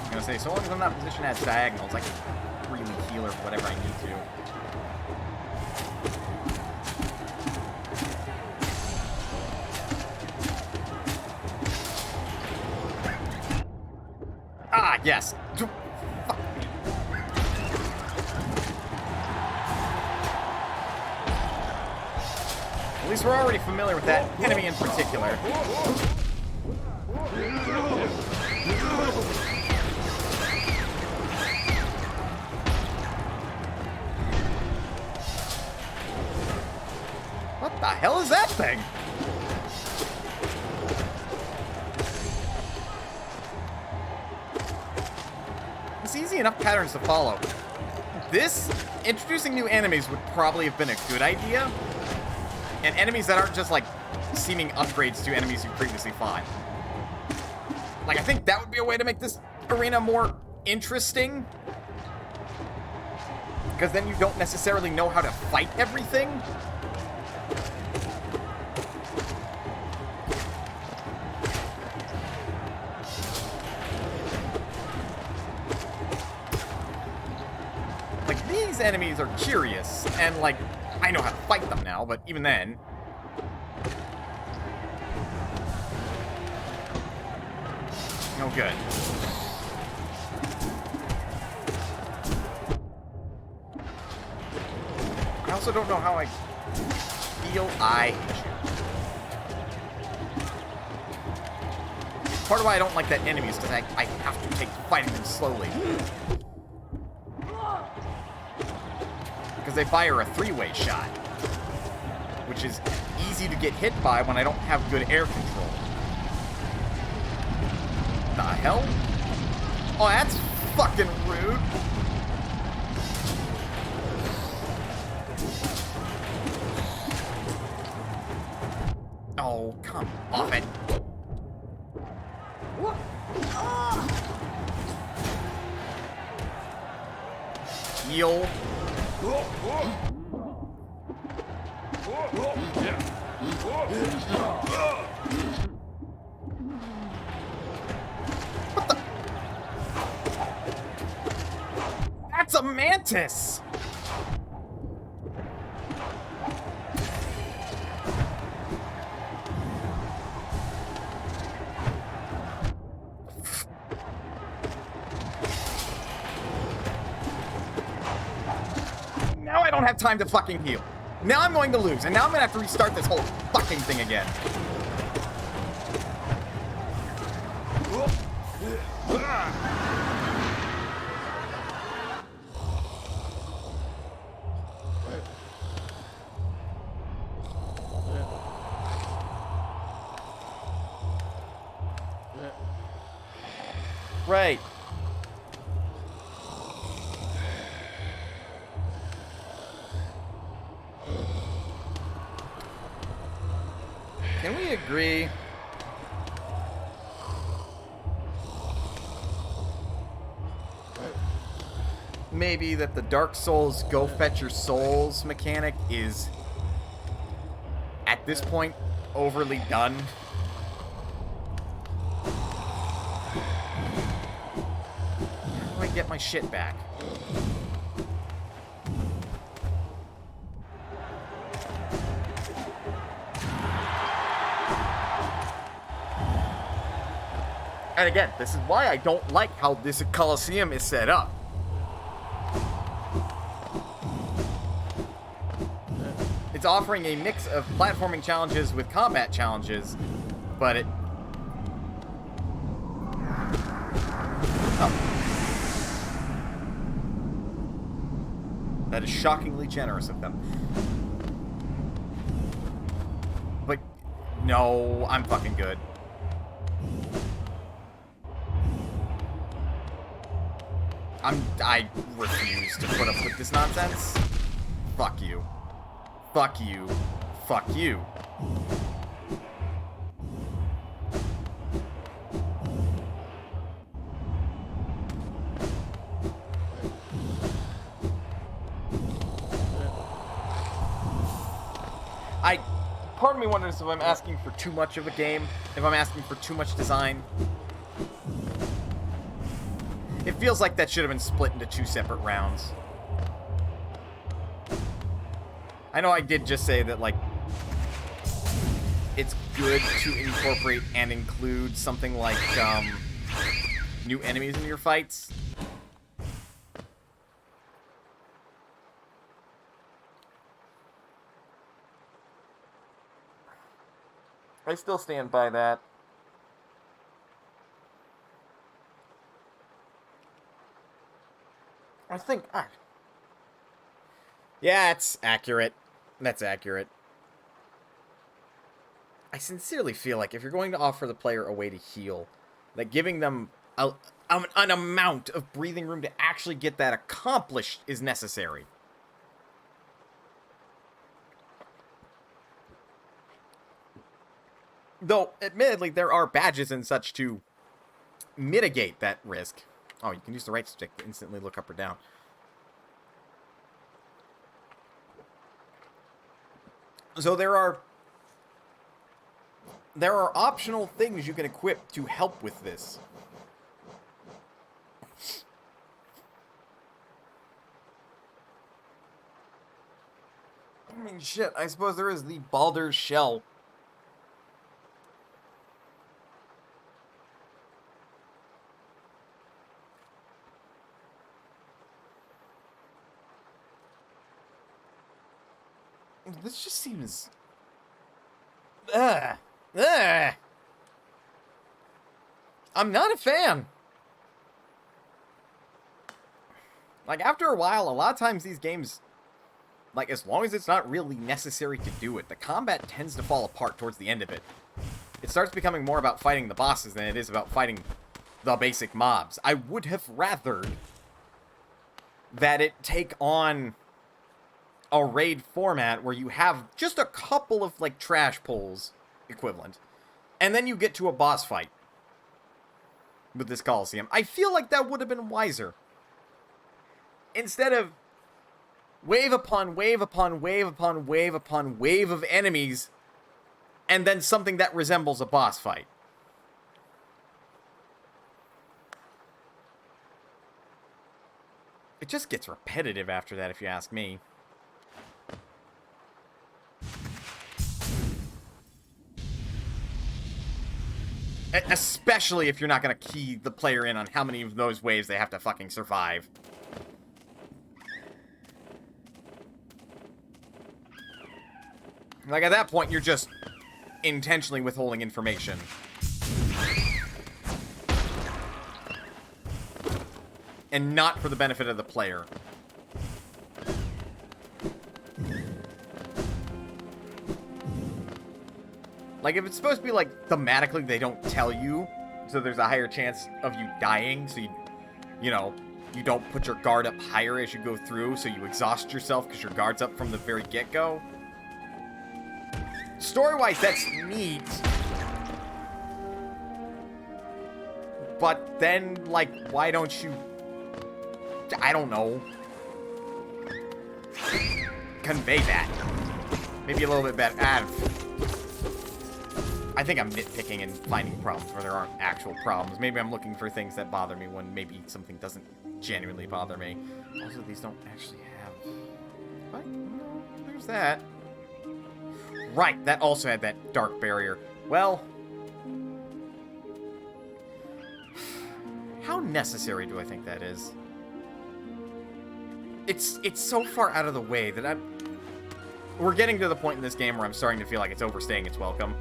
I'm gonna say, so long as I'm not positioned at diagonals, I can freely heal or whatever I need to. Ah, yes. Fuck me. At least we're already familiar with that enemy in particular. What the hell is that thing? It's easy enough patterns to follow. Introducing new enemies would probably have been a good idea. And enemies that aren't just, like, seeming upgrades to enemies you previously fought. Like, I think that would be a way to make this arena more interesting. Because then you don't necessarily know how to fight everything. Like, these enemies are curious, and, like, I know how to fight them now, but even then... No good. I also don't know how I feel I hate you. Part of why I don't like that enemy is because I have to take fighting them slowly. Because they fire a three-way shot, which is easy to get hit by when I don't have good air control. The hell? Oh, that's fucking rude. Oh, come off it. Heal. What the? That's a mantis! Now I don't have time to fucking heal. Now I'm going to lose, and now I'm going to have to restart this whole fucking thing again. Right. Can we agree? Maybe that the Dark Souls go fetch your souls mechanic is, at this point, overly done. How do I get my shit back? And again, this is why I don't like how this Colosseum is set up. It's offering a mix of platforming challenges with combat challenges, but it... Oh. That is shockingly generous of them. But, no, I'm fucking good. I refuse to put up with this nonsense. Fuck you. Fuck you. Fuck you. Part of me wonders if I'm asking for too much of a game, if I'm asking for too much design. It feels like that should have been split into two separate rounds. I know I did just say that, like, it's good to incorporate and include something like, new enemies in your fights. I still stand by that. I think... yeah, it's accurate. That's accurate. I sincerely feel like if you're going to offer the player a way to heal, that giving them an amount of breathing room to actually get that accomplished is necessary. Though, admittedly, there are badges and such to mitigate that risk. Oh, you can use the right stick to instantly look up or down. So there are optional things you can equip to help with this. I mean, shit, I suppose there is the Baldur's Shell. This just seems... Ugh. Ugh. I'm not a fan. Like, after a while, a lot of times these games, like, as long as it's not really necessary to do it, the combat tends to fall apart towards the end of it. It starts becoming more about fighting the bosses than it is about fighting the basic mobs. I would have rathered that it take on a raid format where you have just a couple of, like, trash pulls equivalent, and then you get to a boss fight with this Colosseum. I feel like that would have been wiser. Instead of wave upon wave upon wave upon wave upon wave of enemies, and then something that resembles a boss fight. It just gets repetitive after that, if you ask me. Especially if you're not going to key the player in on how many of those waves they have to fucking survive. Like, at that point, you're just intentionally withholding information. And not for the benefit of the player. Like, if it's supposed to be, like, thematically they don't tell you, so there's a higher chance of you dying, so you know, you don't put your guard up higher as you go through, so you exhaust yourself because your guard's up from the very get-go. Story-wise, that's neat. But then, like, why don't you... I don't know. Convey that. Maybe a little bit better. I think I'm nitpicking and finding problems where there aren't actual problems. Maybe I'm looking for things that bother me when maybe something doesn't genuinely bother me. Also, these don't actually have... What? No, there's that. Right, that also had that dark barrier. Well... How necessary do I think that is? It's so far out of the way that we're getting to the point in this game where I'm starting to feel like it's overstaying its welcome.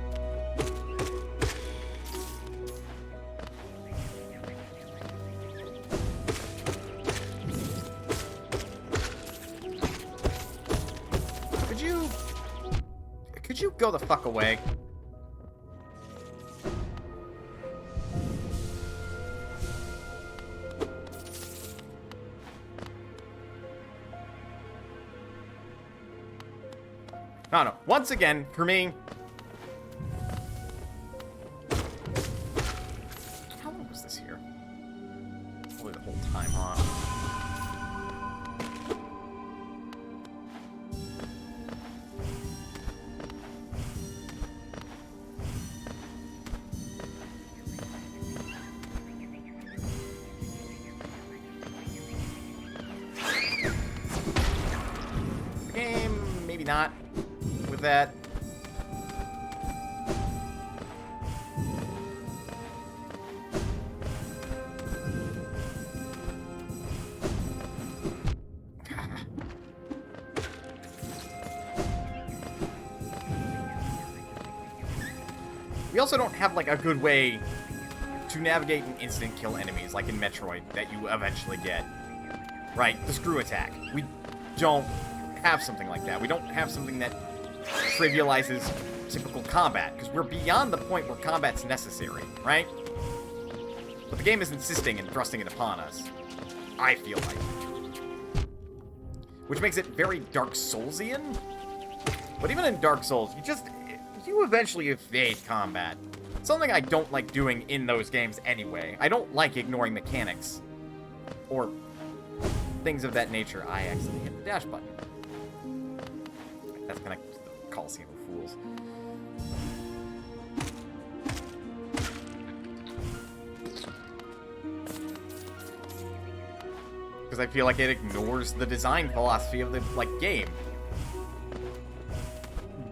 Could you go the fuck away? I don't know. Once again, for me... How long was this here? Probably the whole time, huh? The game, maybe not. With that. We also don't have, like, a good way to navigate and instant kill enemies, like in Metroid, that you eventually get. Right, the screw attack. We don't have something like that. We don't have something that trivializes typical combat, because we're beyond the point where combat's necessary, right? But the game is insisting and thrusting it upon us. I feel like. Which makes it very Dark Soulsian. But even in Dark Souls, you eventually evade combat. Something I don't like doing in those games anyway. I don't like ignoring mechanics. Or things of that nature. I accidentally hit the dash button. That's connected to the Colosseum of Fools. Because I feel like it ignores the design philosophy of the, like, game.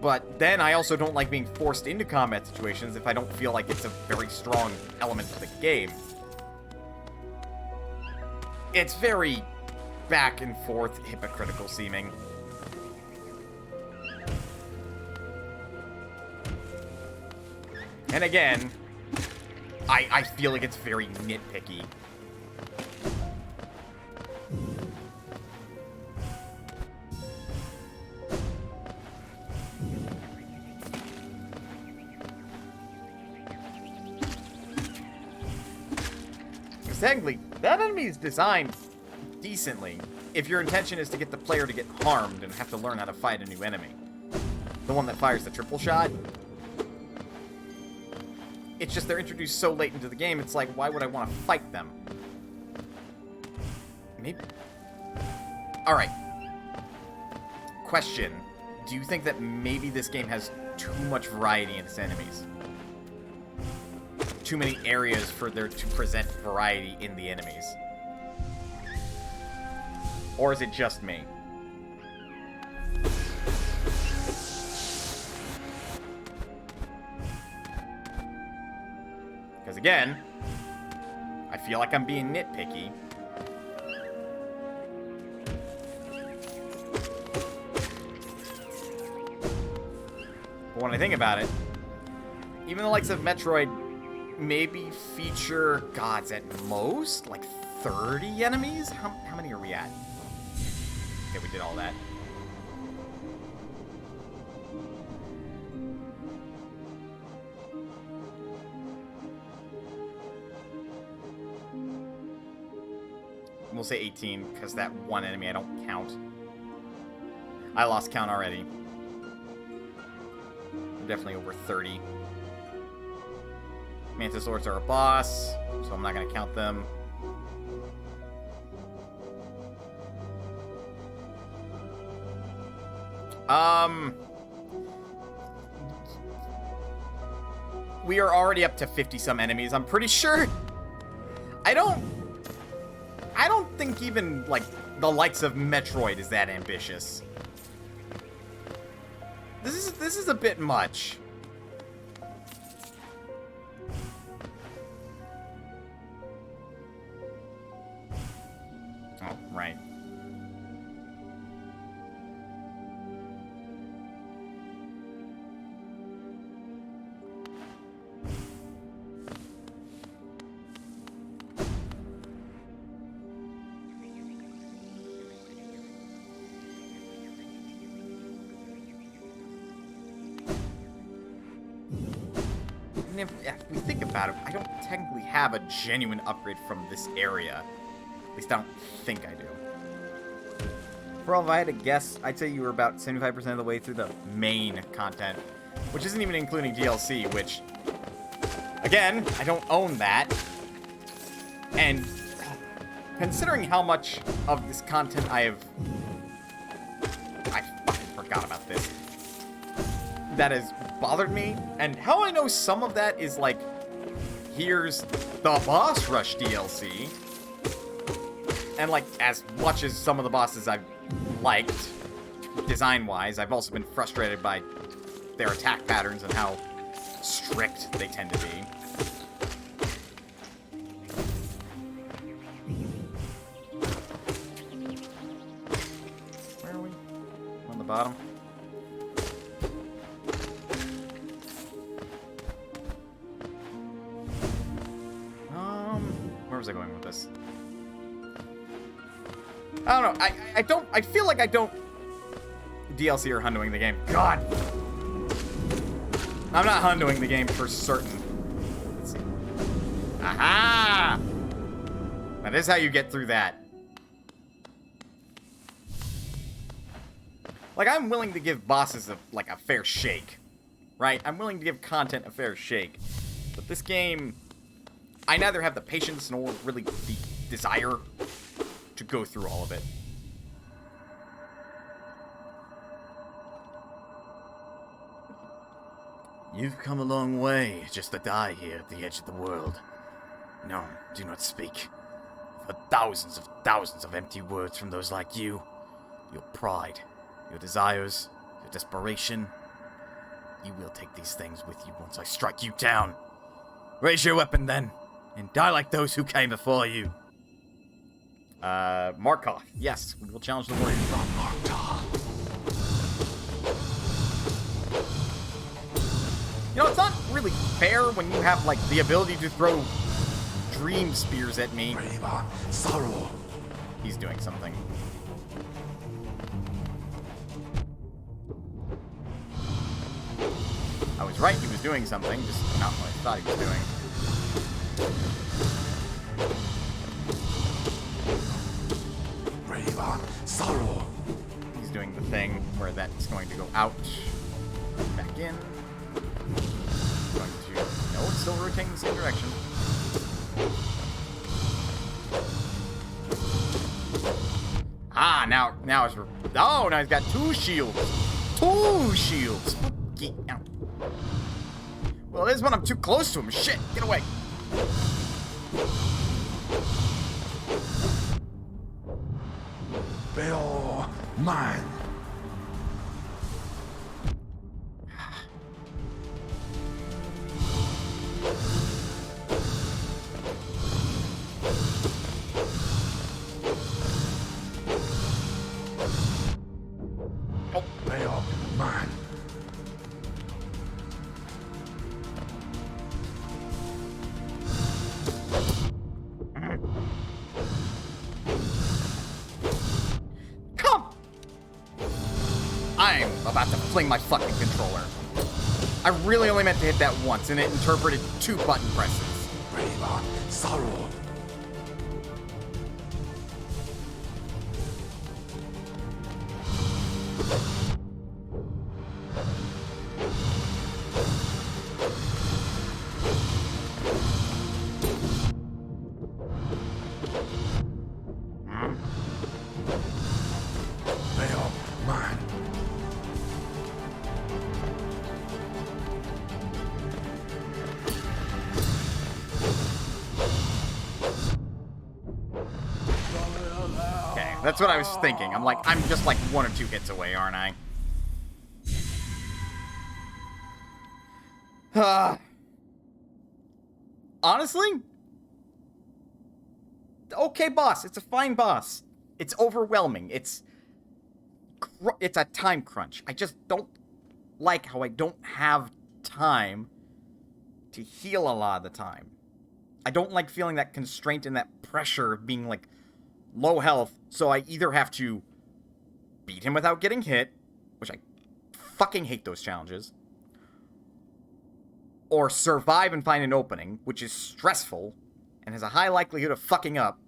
But then I also don't like being forced into combat situations if I don't feel like it's a very strong element of the game. It's very back and forth, hypocritical seeming. And again, I feel like it's very nitpicky. Because technically, that enemy is designed decently if your intention is to get the player to get harmed and have to learn how to fight a new enemy. The one that fires the triple shot. It's just they're introduced so late into the game, it's like, why would I want to fight them? Maybe... Alright. Question. Do you think that maybe this game has too much variety in its enemies? Too many areas for there to present variety in the enemies? Or is it just me? Because again, I feel like I'm being nitpicky. But when I think about it, even the likes of Metroid maybe feature gods at most, like 30 enemies? How many are we at? Okay, we did all that. We'll say 18, because that one enemy I don't count. I lost count already. We're definitely over 30. Mantis Lords are a boss, so I'm not going to count them. We are already up to 50-some enemies, I'm pretty sure. I don't think even, like, the likes of Metroid is that ambitious. This is a bit much. Oh, right. If we think about it, I don't technically have a genuine upgrade from this area. At least I don't think I do. For all, if I had to guess, I'd say you were about 75% of the way through the main content, which isn't even including DLC, which, again, I don't own that. And considering how much of this content I fucking forgot about this. That has bothered me, and how I know some of that is like, here's the boss rush DLC, and like, as much as some of the bosses I've liked design-wise, I've also been frustrated by their attack patterns and how strict they tend to be. Where are we? On the bottom? Where was I going with this? I don't know. I feel like I don't DLC or hundoing the game. God! I'm not hundoing the game for certain. Let's see. Aha! Now this is how you get through that. Like, I'm willing to give bosses a fair shake. Right? I'm willing to give content a fair shake. But this game, I neither have the patience nor really the desire to go through all of it. You've come a long way just to die here at the edge of the world. No, do not speak. For thousands of empty words from those like you. Your pride, your desires, your desperation. You will take these things with you once I strike you down. Raise your weapon then, and die like those who came before you. Markov. Yes, we will challenge the warrior. You know, it's not really fair when you have, like, the ability to throw dream spears at me. Sorrow. He's doing something. I was right, he was doing something, just not what I thought he was doing. Sorrow. He's doing the thing where that's going to go out, back in. Going to... No, it's still rotating the same direction. Ah, now it's... Oh, now he's got 2 shields. 2 shields. Well, it is when I'm too close to him. Shit, get away. Bear mine. Oh. Bear mine. I'm about to fling my fucking controller. I really only meant to hit that once, and it interpreted 2 button presses. Raven, sorrow. Bear mine. Okay, that's what I was thinking. I'm just like 1 or 2 hits away, aren't I? Honestly? Okay, boss. It's a fine boss. It's overwhelming. It's a time crunch. I just don't like how I don't have time to heal a lot of the time. I don't like feeling that constraint and that pressure of being, like, low health, so I either have to beat him without getting hit, which I fucking hate those challenges, or survive and find an opening, which is stressful and has a high likelihood of fucking up,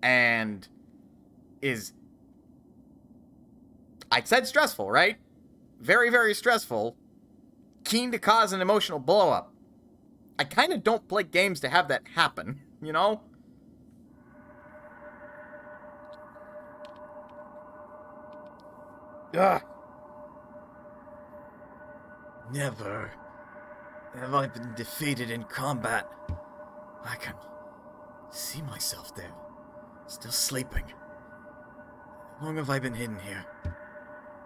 and is... I said stressful, right? Very, very stressful. Keen to cause an emotional blow-up. I kind of don't play games to have that happen, you know? Ugh. Never have I been defeated in combat. I can see myself there, still sleeping. How long have I been hidden here?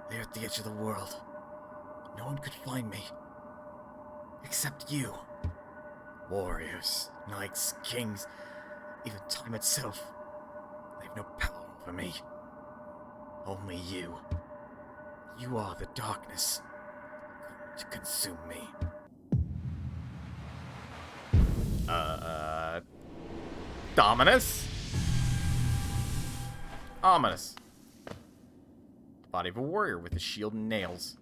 There at the edge of the world. No one could find me. Except you. Warriors, knights, kings, even time itself. They have no power over me. Only you. You are the darkness. Come to consume me. Dominus? Ominous. Body of a warrior with a shield and nails.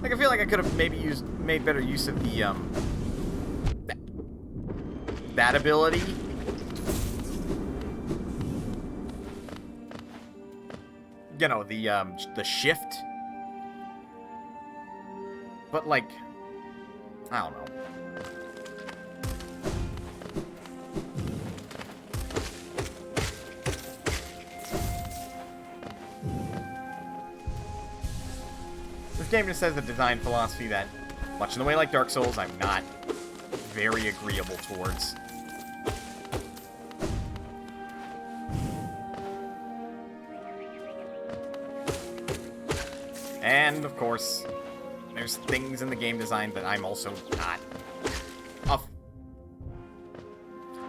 Like, I feel like I could have maybe made better use of the, that ability. You know, the shift. But, like, I don't know. This game just has a design philosophy that, much in the way like Dark Souls, I'm not very agreeable towards. And, of course, there's things in the game design that I'm also not...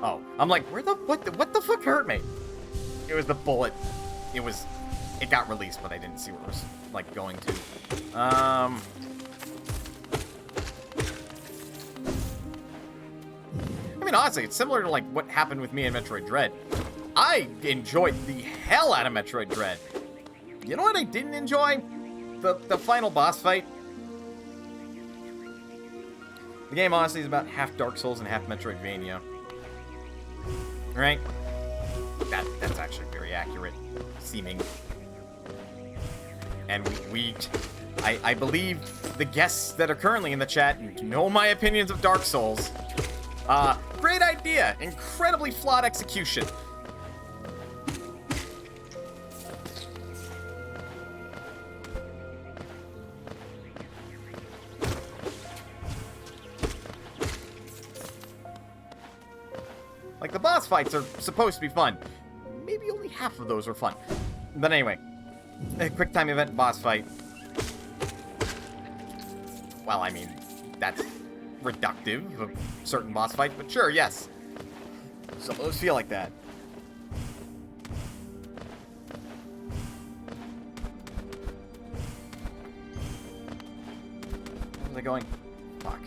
Oh, I'm like, what the fuck hurt me? It was the bullet. It was it got released, but I didn't see where it was, like, going to. I mean, honestly, it's similar to, like, what happened with me in Metroid Dread. I enjoyed the hell out of Metroid Dread. You know what I didn't enjoy? The final boss fight. The game, honestly, is about half Dark Souls and half Metroidvania. Right? That's actually very accurate seeming. And I believe the guests that are currently in the chat know my opinions of Dark Souls. Great idea. Incredibly flawed execution. Like, the boss fights are supposed to be fun. Maybe only half of those are fun. But anyway, a quick time event boss fight. Well, I mean, that's reductive of certain boss fights, but sure, yes. Some of those feel like that. Where's it going? Fuck.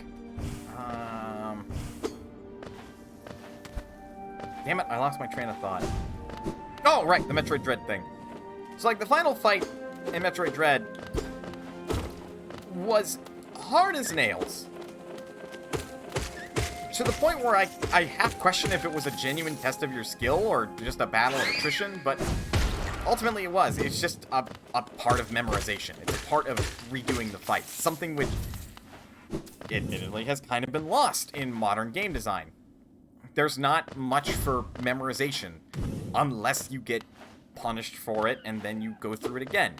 Damn it, I lost my train of thought. Oh, right, the Metroid Dread thing. So, like, the final fight in Metroid Dread was hard as nails. To the point where I half question if it was a genuine test of your skill or just a battle of attrition, but ultimately it was. It's just a part of memorization. It's a part of redoing the fight. Something which, admittedly, has kind of been lost in modern game design. There's not much for memorization unless you get punished for it and then you go through it again.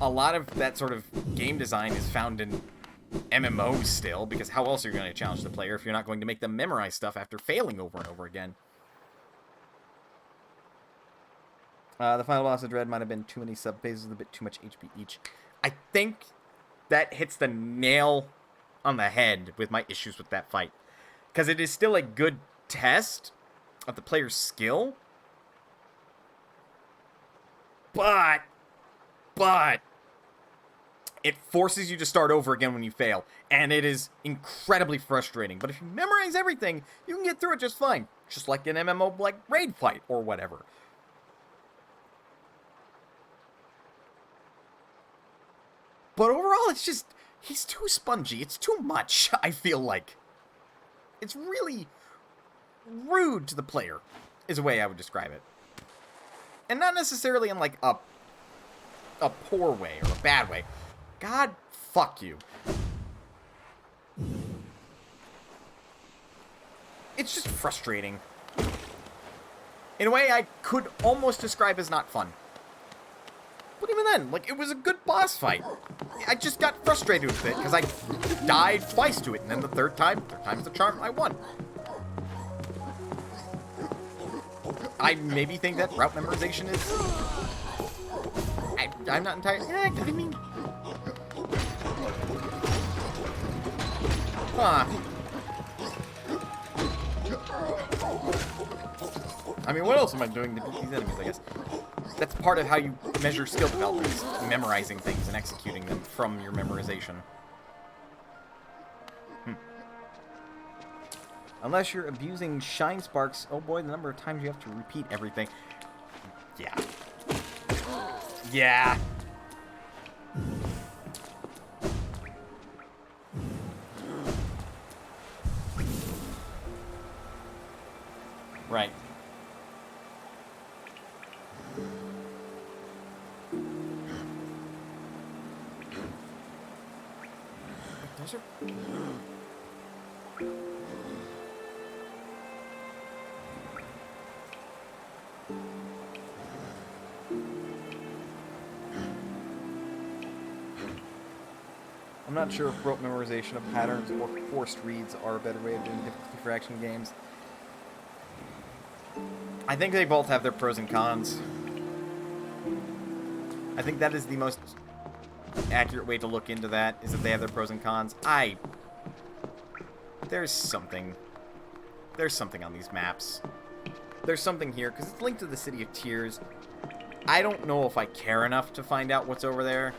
A lot of that sort of game design is found in MMOs still, because how else are you going to challenge the player if you're not going to make them memorize stuff after failing over and over again? The final boss of Dread might have been too many sub-phases, a bit too much HP each. I think that hits the nail on the head with my issues with that fight. Because it is still a good test of the player's skill. But it forces you to start over again when you fail. And it is incredibly frustrating. But if you memorize everything, you can get through it just fine. Just like an MMO like raid fight or whatever. But overall, it's just, he's too spongy. It's too much, I feel like. It's really rude to the player, is a way I would describe it. And not necessarily in, like, a poor way or a bad way. God, fuck you. It's just frustrating. In a way I could almost describe as not fun. But even then, like, it was a good boss fight. I just got frustrated with it, because I died twice to it, and then the third time's the charm, I won. I maybe think that route memorization is... I'm not entirely... I mean... Huh. I mean, what else am I doing to beat these enemies, I guess? That's part of how you measure skill development, is memorizing things and executing them from your memorization. Unless you're abusing shine sparks, oh boy, the number of times you have to repeat everything. Yeah. Yeah. Right. Those are... I'm not sure if rote memorization of patterns or forced reads are a better way of doing difficulty for action games. I think they both have their pros and cons. I think that is the most accurate way to look into that, is that they have their pros and cons. There's something on these maps. There's something here, because it's linked to the City of Tears. I don't know if I care enough to find out what's over there.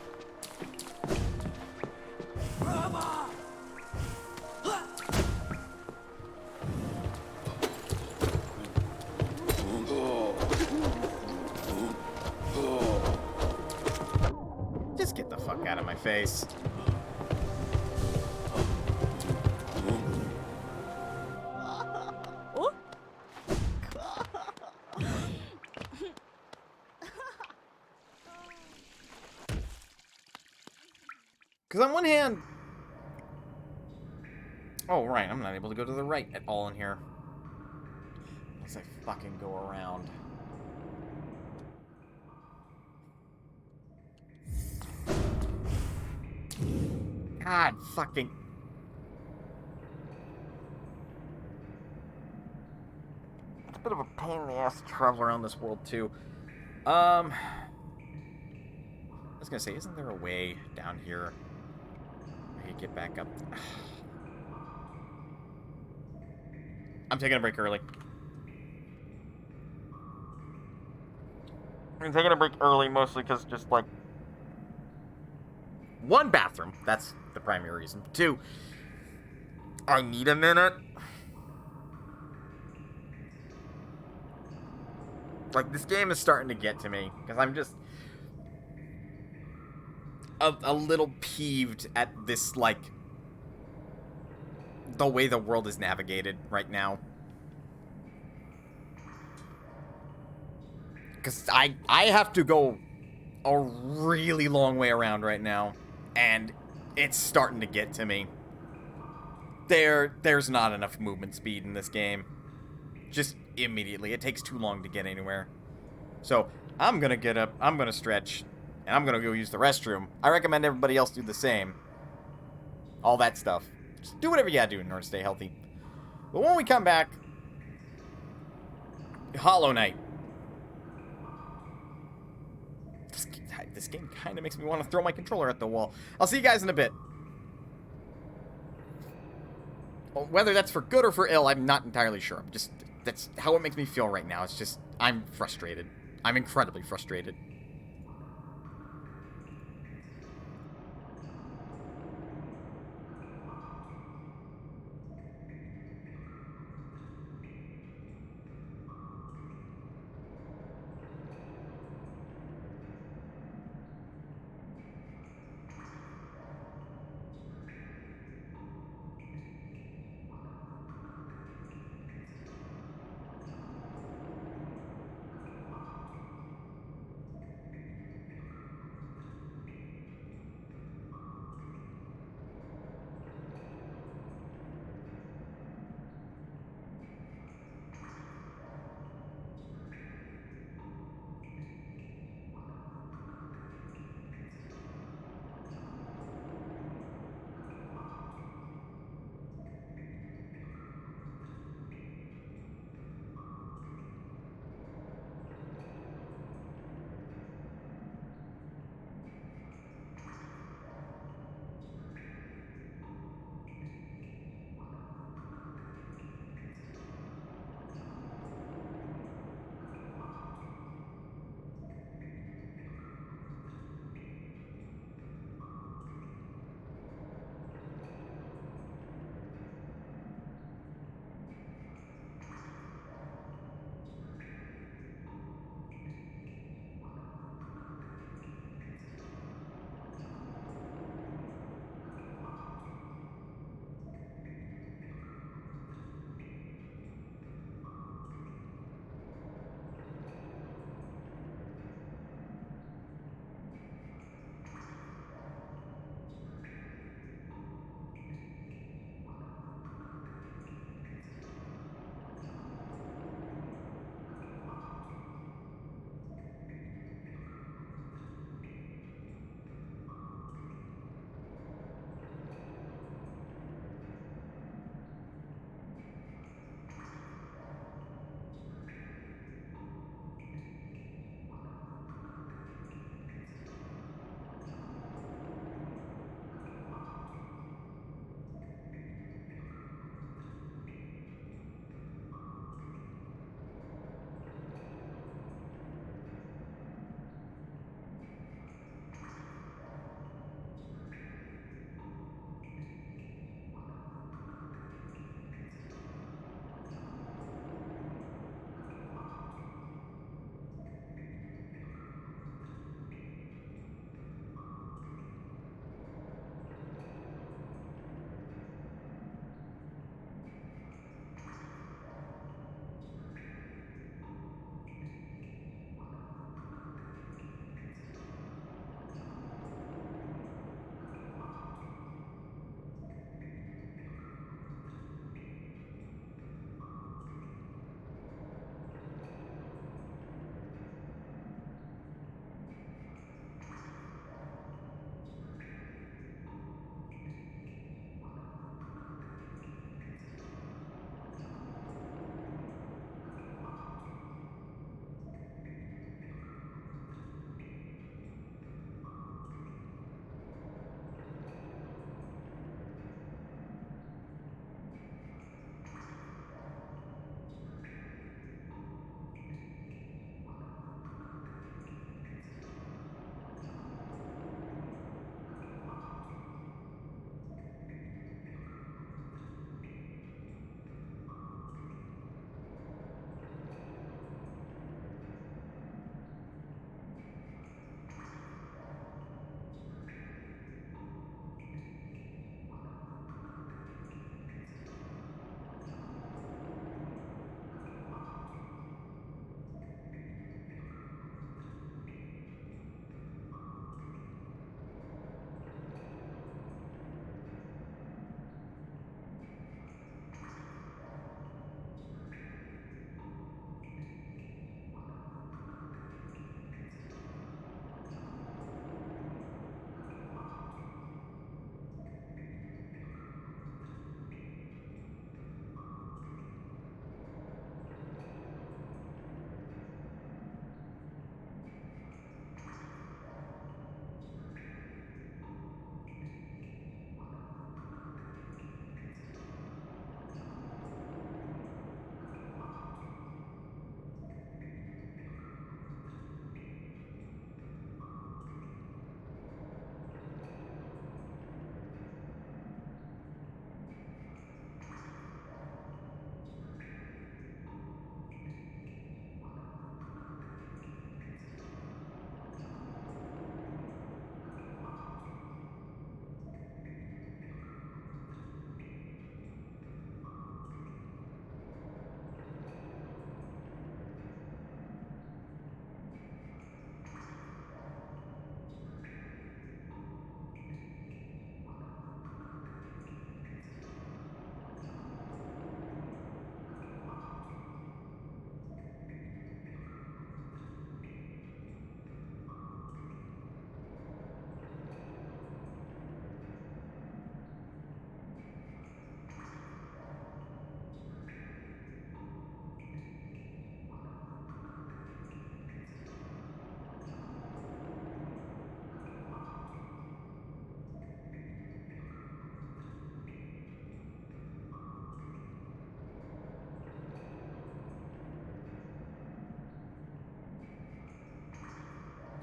Just get the fuck out of my face. Because on one hand... Oh, right, I'm not able to go to the right at all in here. Unless I fucking go around. God fucking... It's a bit of a pain in the ass to travel around this world, too. I was gonna say, isn't there a way down here I could get back up? I'm taking a break early. I'm taking a break early mostly because just like... One, bathroom. That's the primary reason. Two, I need a minute. Like, this game is starting to get to me because I'm just... a little peeved at this, like, the way the world is navigated right now. Because I have to go a really long way around right now, and it's starting to get to me. There's not enough movement speed in this game. Just immediately. It takes too long to get anywhere. So, I'm gonna get up, I'm gonna stretch, and I'm gonna go use the restroom. I recommend everybody else do the same. All that stuff. Just do whatever you gotta do in order to stay healthy. But when we come back... Hollow Knight. This game kind of makes me want to throw my controller at the wall. I'll see you guys in a bit. Whether that's for good or for ill, I'm not entirely sure. That's how it makes me feel right now. It's just, I'm frustrated. I'm incredibly frustrated.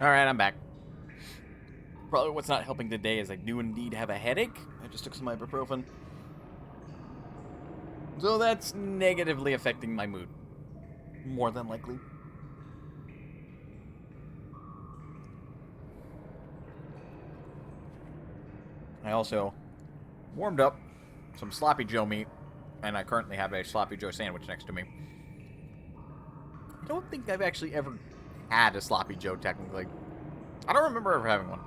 Alright, I'm back. Probably what's not helping today is I do indeed have a headache. I just took some ibuprofen. So that's negatively affecting my mood. More than likely. I also warmed up some Sloppy Joe meat, and I currently have a Sloppy Joe sandwich next to me. I don't think I've actually ever had a Sloppy Joe, technically. I don't remember ever having one.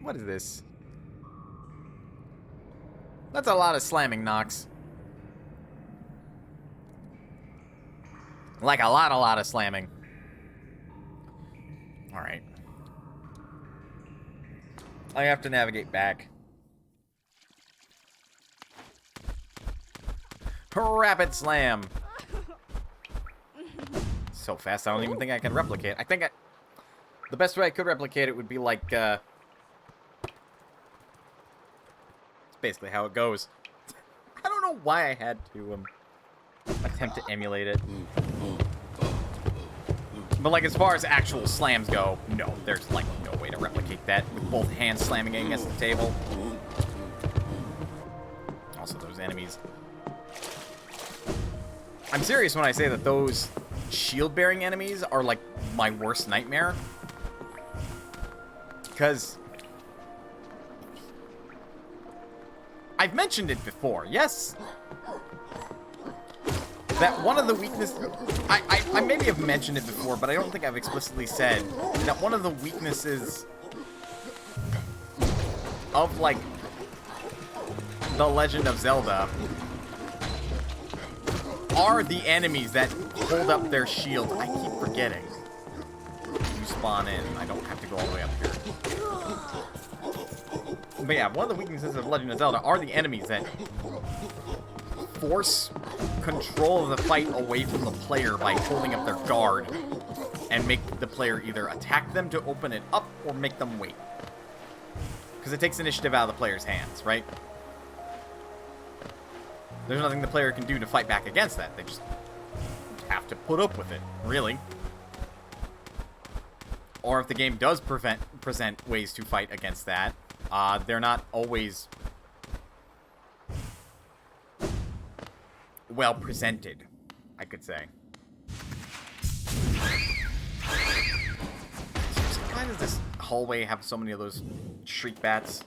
What is this? That's a lot of slamming, Nox. Like a lot of slamming. Alright. I have to navigate back. Rapid slam. So fast, I don't even think I can replicate. I think the best way I could replicate it would be like, it's basically how it goes. I don't know why I had to, attempt to emulate it. But, like, as far as actual slams go, no, there's, like, no way to replicate that with both hands slamming against the table. Also, those enemies. I'm serious when I say that those shield-bearing enemies are, like, my worst nightmare. Because I've mentioned it before, yes? That one of the weaknesses... I maybe have mentioned it before, but I don't think I've explicitly said that one of the weaknesses of, like, The Legend of Zelda are the enemies that hold up their shield. I keep forgetting. You spawn in. I don't have to go all the way up here. But yeah, one of the weaknesses of Legend of Zelda are the enemies that force control of the fight away from the player by holding up their guard and make the player either attack them to open it up or make them wait. Because it takes initiative out of the player's hands, right? There's nothing the player can do to fight back against that. They just have to put up with it, really. Or if the game does present ways to fight against that, they're not always well presented, I could say. Why does this hallway have so many of those shriek bats?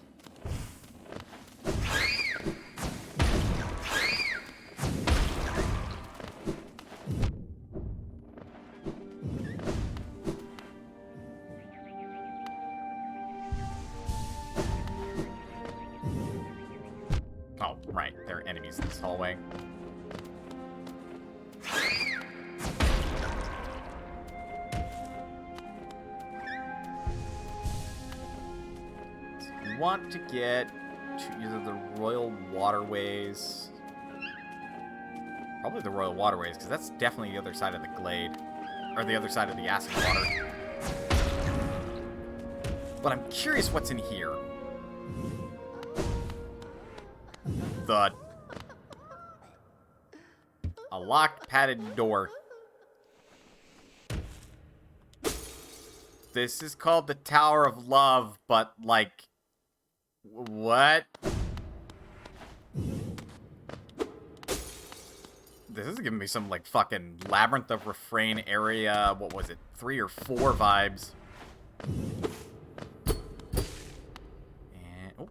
Oh, right. There are enemies in this hallway. Want to get to either the Royal Waterways, probably the Royal Waterways, because that's definitely the other side of the glade, or the other side of the acid water. But I'm curious what's in here. A locked, padded door. This is called the Tower of Love, but, like... What? This is giving me some, like, fucking Labyrinth of Refrain area, what was it, 3 or 4 vibes. And, oh.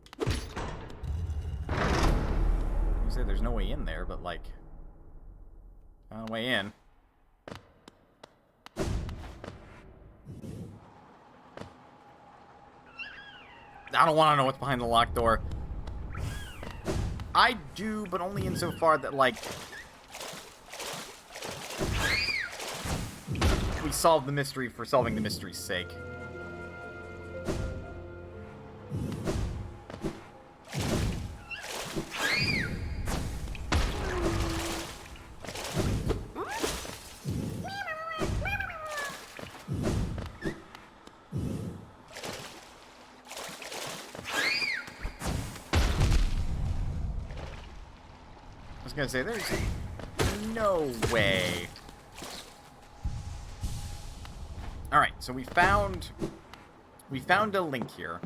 You said there's no way in there, but, like, found a way in. I don't want to know what's behind the locked door. I do, but only insofar that, like, we solve the mystery for solving the mystery's sake. I was gonna say, there's no way Alright, so we found a link here.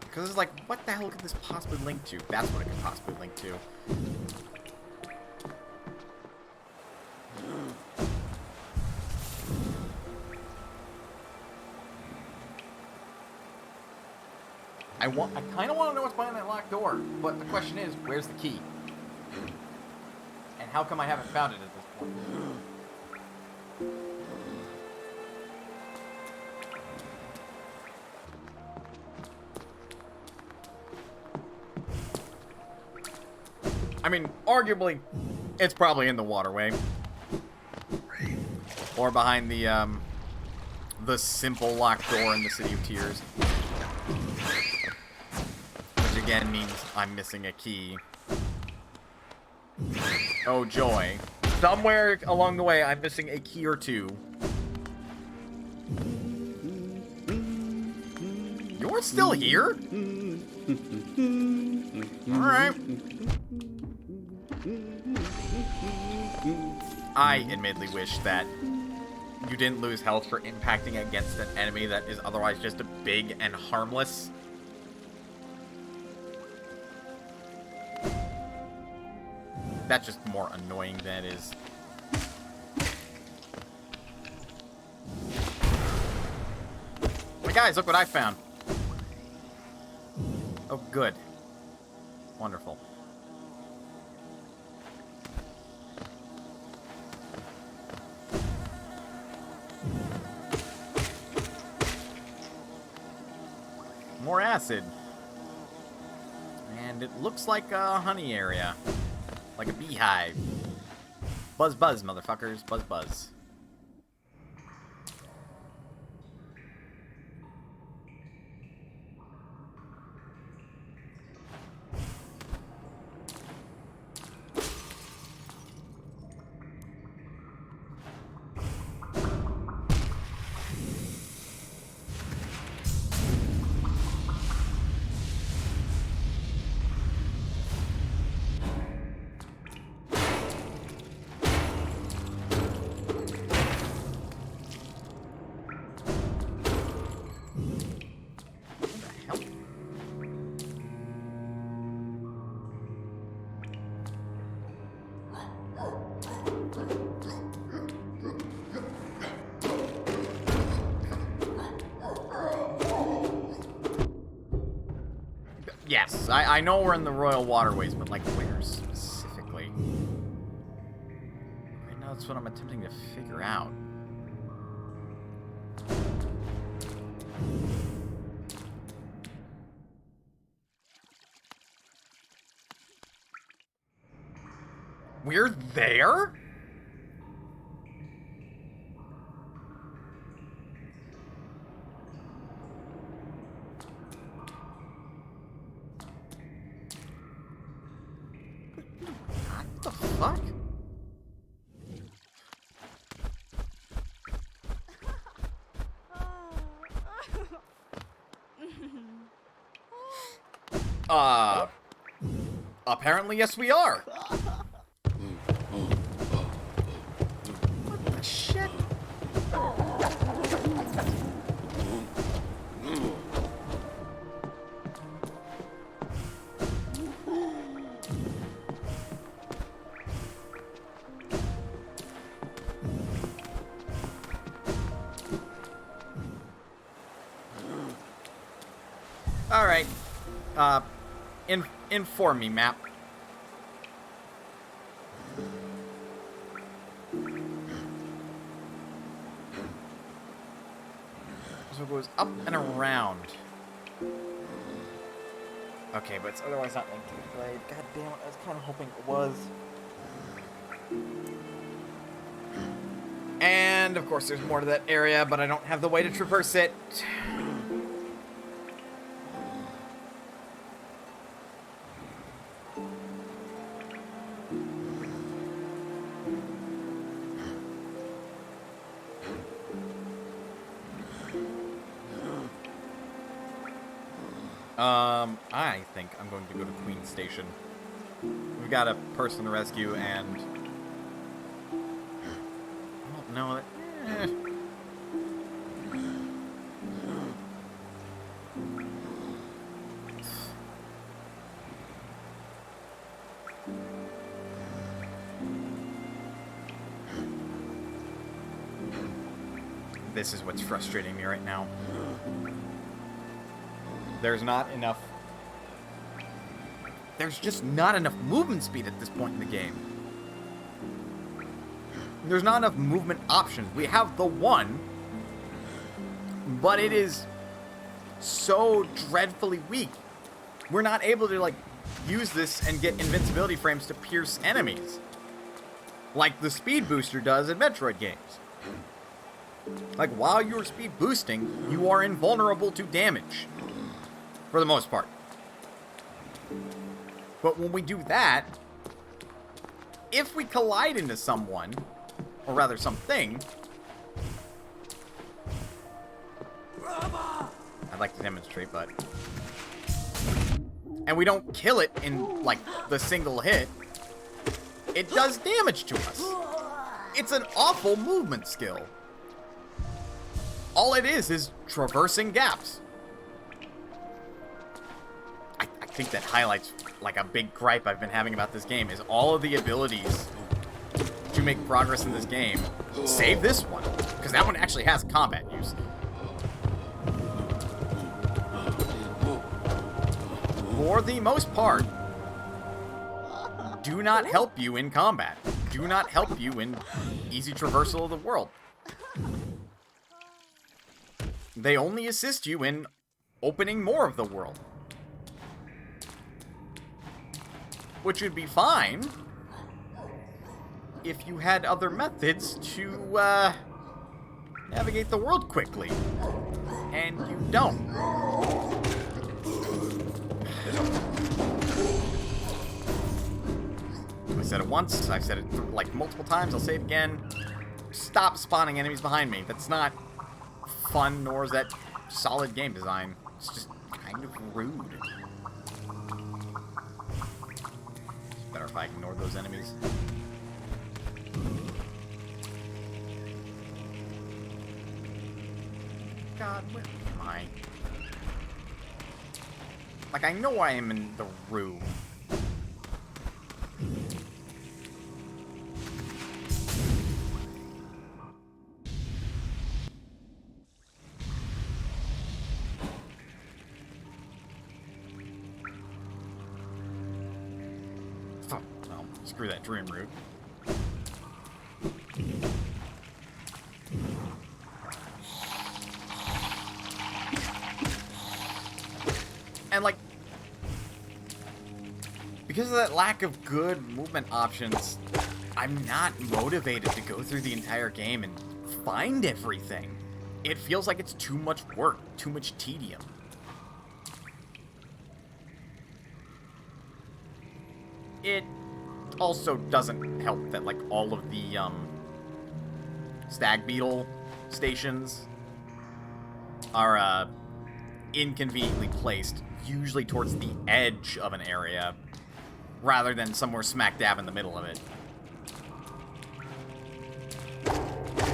Because it's like, what the hell could this possibly link to? That's what it could possibly link to. I kind of want to know what's behind that locked door, but the question is, where's the key? And how come I haven't found it at this point? I mean, arguably, it's probably in the waterway. Or behind the simple locked door in the City of Tears. Which again means I'm missing a key. Oh joy. Somewhere along the way, I'm missing a key or two. You're still here? Alright. I admittedly wish that you didn't lose health for impacting against an enemy that is otherwise just big and harmless. That's just more annoying than it is. But guys, look what I found. Oh, good. Wonderful. More acid. And it looks like a honey area. Like a beehive. Buzz buzz, motherfuckers. Buzz buzz. Yes, I know we're in the Royal Waterways, but like where specifically? Right now that's what I'm attempting to figure out. We're there? What the fuck? Apparently yes we are. What the shit? Alright. Inform me, map. So it goes up and around. Okay, but it's otherwise not linked to the blade. God damn it, I was kind of hoping it was. And, of course, there's more to that area, but I don't have the way to traverse it. I think I'm going to go to Queen Station. We've got a person to rescue, and... I don't know. This is what's frustrating me right now. There's not enough... There's just not enough movement speed at this point in the game. There's not enough movement options. We have the one, but it is so dreadfully weak. We're not able to, like, use this and get invincibility frames to pierce enemies, like the speed booster does in Metroid games. Like, while you're speed boosting, you are invulnerable to damage. For the most part. But when we do that, if we collide into someone, or rather something... I'd like to demonstrate, but... And we don't kill it in, like, the single hit, it does damage to us. It's an awful movement skill. All it is traversing gaps. I think that highlights, like, a big gripe I've been having about this game, is all of the abilities to make progress in this game, save this one, because that one actually has combat use. For the most part, do not help you in combat. Do not help you in easy traversal of the world. They only assist you in opening more of the world. Which would be fine if you had other methods to navigate the world quickly. And you don't. I said it once, I've said it like multiple times, I'll say it again. Stop spawning enemies behind me. That's not fun, nor is that solid game design. It's just kind of rude. It's better if I ignore those enemies. God, where am I? Like, I know I am in the room. Oh, well, screw that dream route. And, like, because of that lack of good movement options, I'm not motivated to go through the entire game and find everything. It feels like it's too much work, too much tedium. It also doesn't help that, like, all of the, stag beetle stations are, inconveniently placed, usually towards the edge of an area, rather than somewhere smack dab in the middle of it.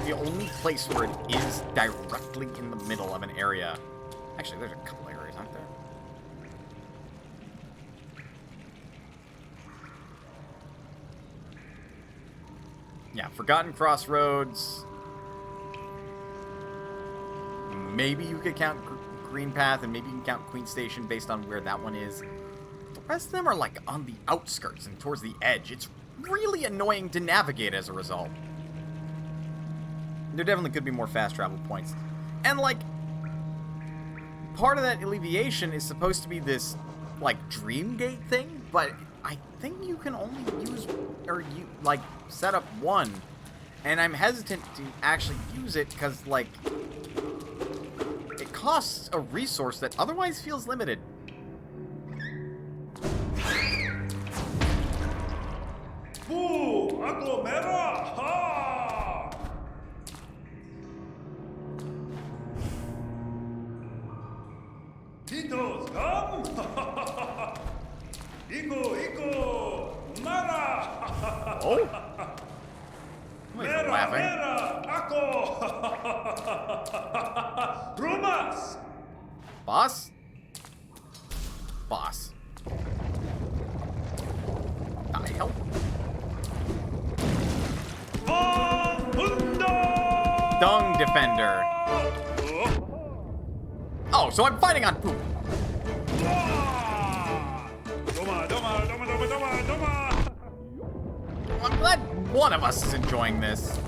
The only place where it is directly in the middle of an area... Actually, there's a couple areas, aren't there? Yeah, Forgotten Crossroads. Maybe you could count Green Path, and maybe you can count Queen Station based on where that one is. The rest of them are, like, on the outskirts and towards the edge. It's really annoying to navigate as a result. There definitely could be more fast travel points. And, like, part of that alleviation is supposed to be this, like, dream gate thing, but I think you can only use, or, like, set up one. And I'm hesitant to actually use it because, like, it costs a resource that otherwise feels limited. Tito's come! Iko, Mara! Oh? Somebody's laughing. Ako! Rumas! Boss? Boss. The hell? Dung Defender. Oh, so I'm fighting on poop. I'm glad one of us is enjoying this.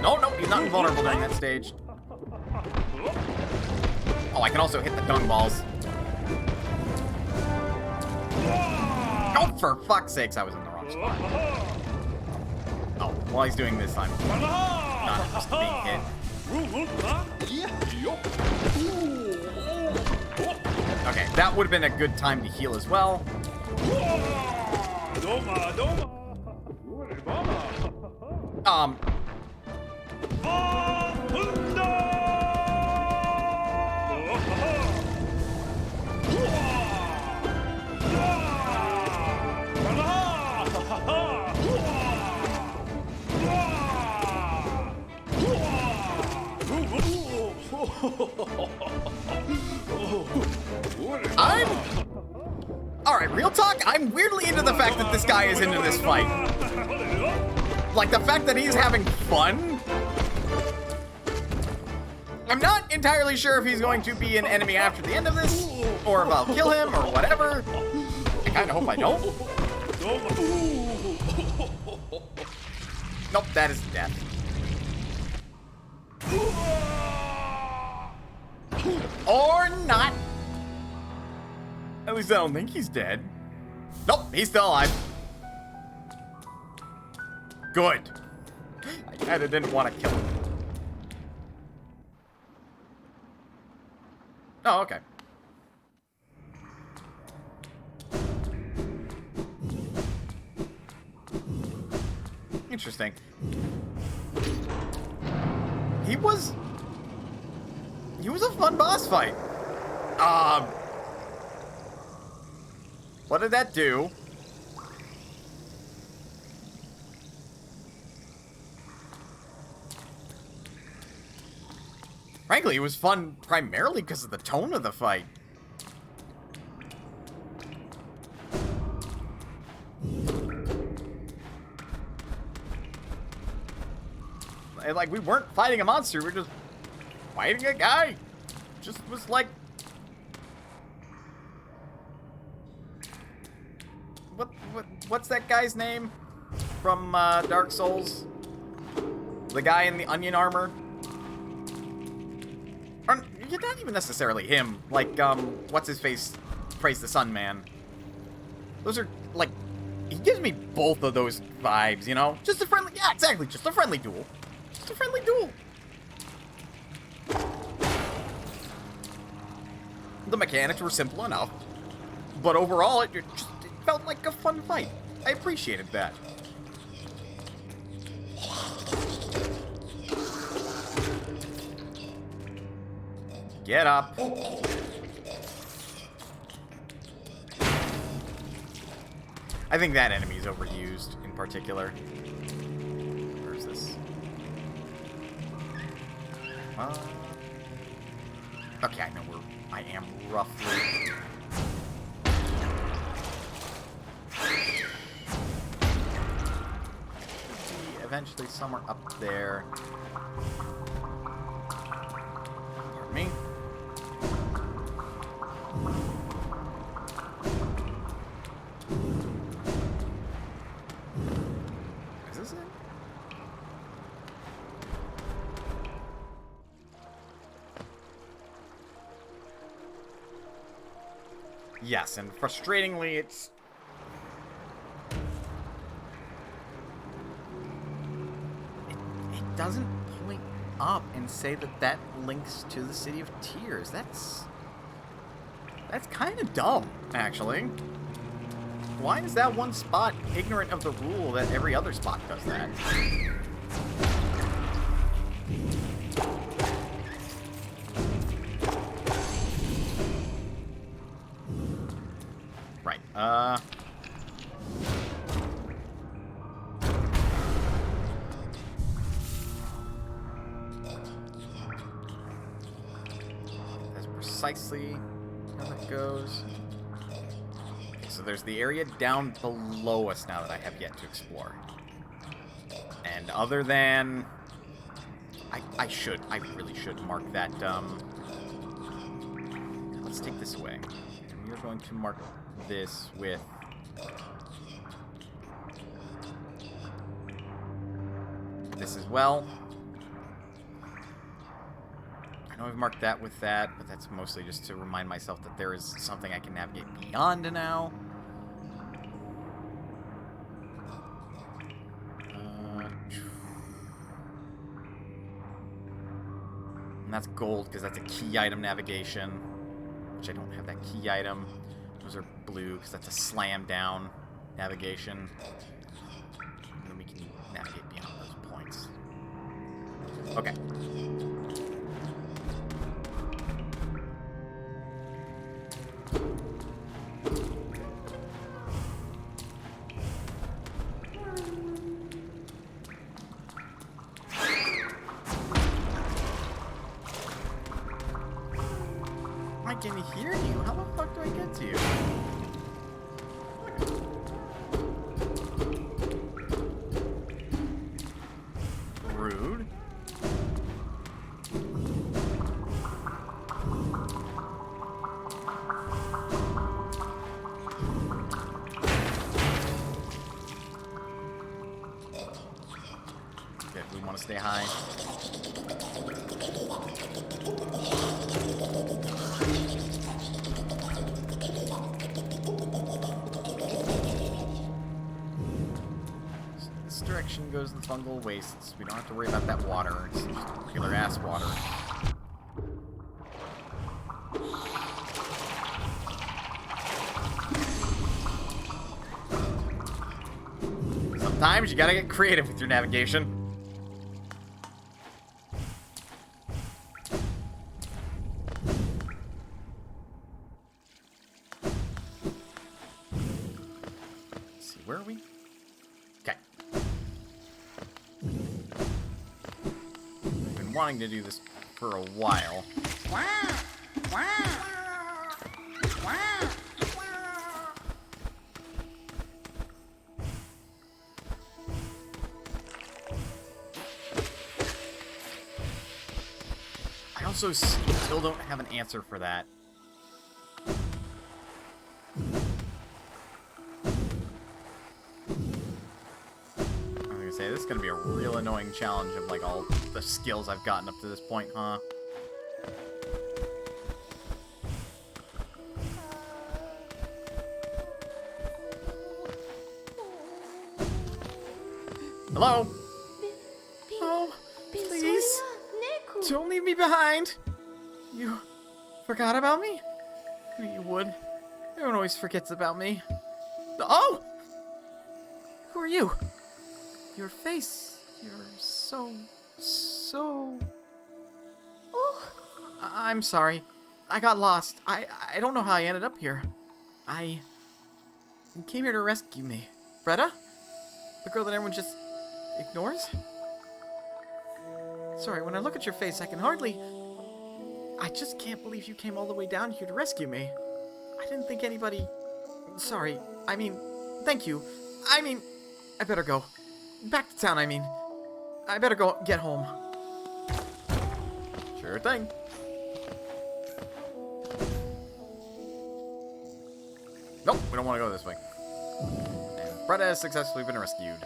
No, he's not invulnerable during that stage. Oh, I can also hit the dung balls. Oh, for fuck's sakes, I was in the wrong spot. Oh, while he's doing this, I'm not interested in being hit. Okay, that would have been a good time to heal as well. Alright, real talk, I'm weirdly into the fact that this guy is into this fight. Like, the fact that he's having fun. I'm not entirely sure if he's going to be an enemy after the end of this, or if I'll kill him, or whatever. I kinda hope I don't. Nope, that is death. Or not. At least I don't think he's dead. Nope, he's still alive. Good. I kinda didn't want to kill him. Oh, okay. Interesting. He was a fun boss fight. What did that do? Frankly, it was fun primarily because of the tone of the fight. And, like, we weren't fighting a monster, we were just fighting a guy. Just was like... What's that guy's name from Dark Souls? The guy in the onion armor? Or, not even necessarily him. Like, what's his face? Praise the Sun Man. Those are, like, he gives me both of those vibes, you know? Just a friendly, yeah, exactly, just a friendly duel. Just a friendly duel. The mechanics were simple enough, but overall, it felt like a fun fight. I appreciated that. Get up. I think that enemy is overused in particular. Where's this? Okay, I know where I am roughly. Eventually somewhere up there. Pardon me. Is this it? Yes, and frustratingly, it's... It doesn't point up and say that that links to the City of Tears. That's kind of dumb, actually. Why is that one spot ignorant of the rule that every other spot does that? precisely how that goes. Okay, so there's the area down below us now that I have yet to explore. And other than... I really should mark that, let's take this away. And we are going to mark this with... this as well. I know I've marked that with that, but that's mostly just to remind myself that there is something I can navigate beyond now. And that's gold, because that's a key item navigation, which I don't have that key item. Those are blue, because that's a slam down navigation. And then we can navigate beyond those points. Okay. I can hear you. How the fuck do I get to you? Rude. Okay, we want to stay high. This direction goes in fungal wastes. We don't have to worry about that water. It's just regular ass water. Sometimes you gotta get creative with your navigation. Let's see, where are we? Okay. I've been wanting to do this for a while. I also still don't have an answer for that. I was gonna say, this is gonna be a real annoying challenge of like all the skills I've gotten up to this point, huh? Hello? Oh, please. Don't leave me behind. You forgot about me? I knew you would. Everyone always forgets about me. Oh! Who are you? Your face. You're so... Oh. I'm sorry. I got lost. I don't know how I ended up here. You came here to rescue me. Bretta? The girl that everyone just ignores? Sorry, when I look at your face, I can hardly... I just can't believe you came all the way down here to rescue me. I didn't think anybody... Sorry, I mean, thank you. I mean, I better go. Back to town, I mean. I better go get home. Sure thing. Nope, we don't want to go this way. And Bretta has successfully been rescued.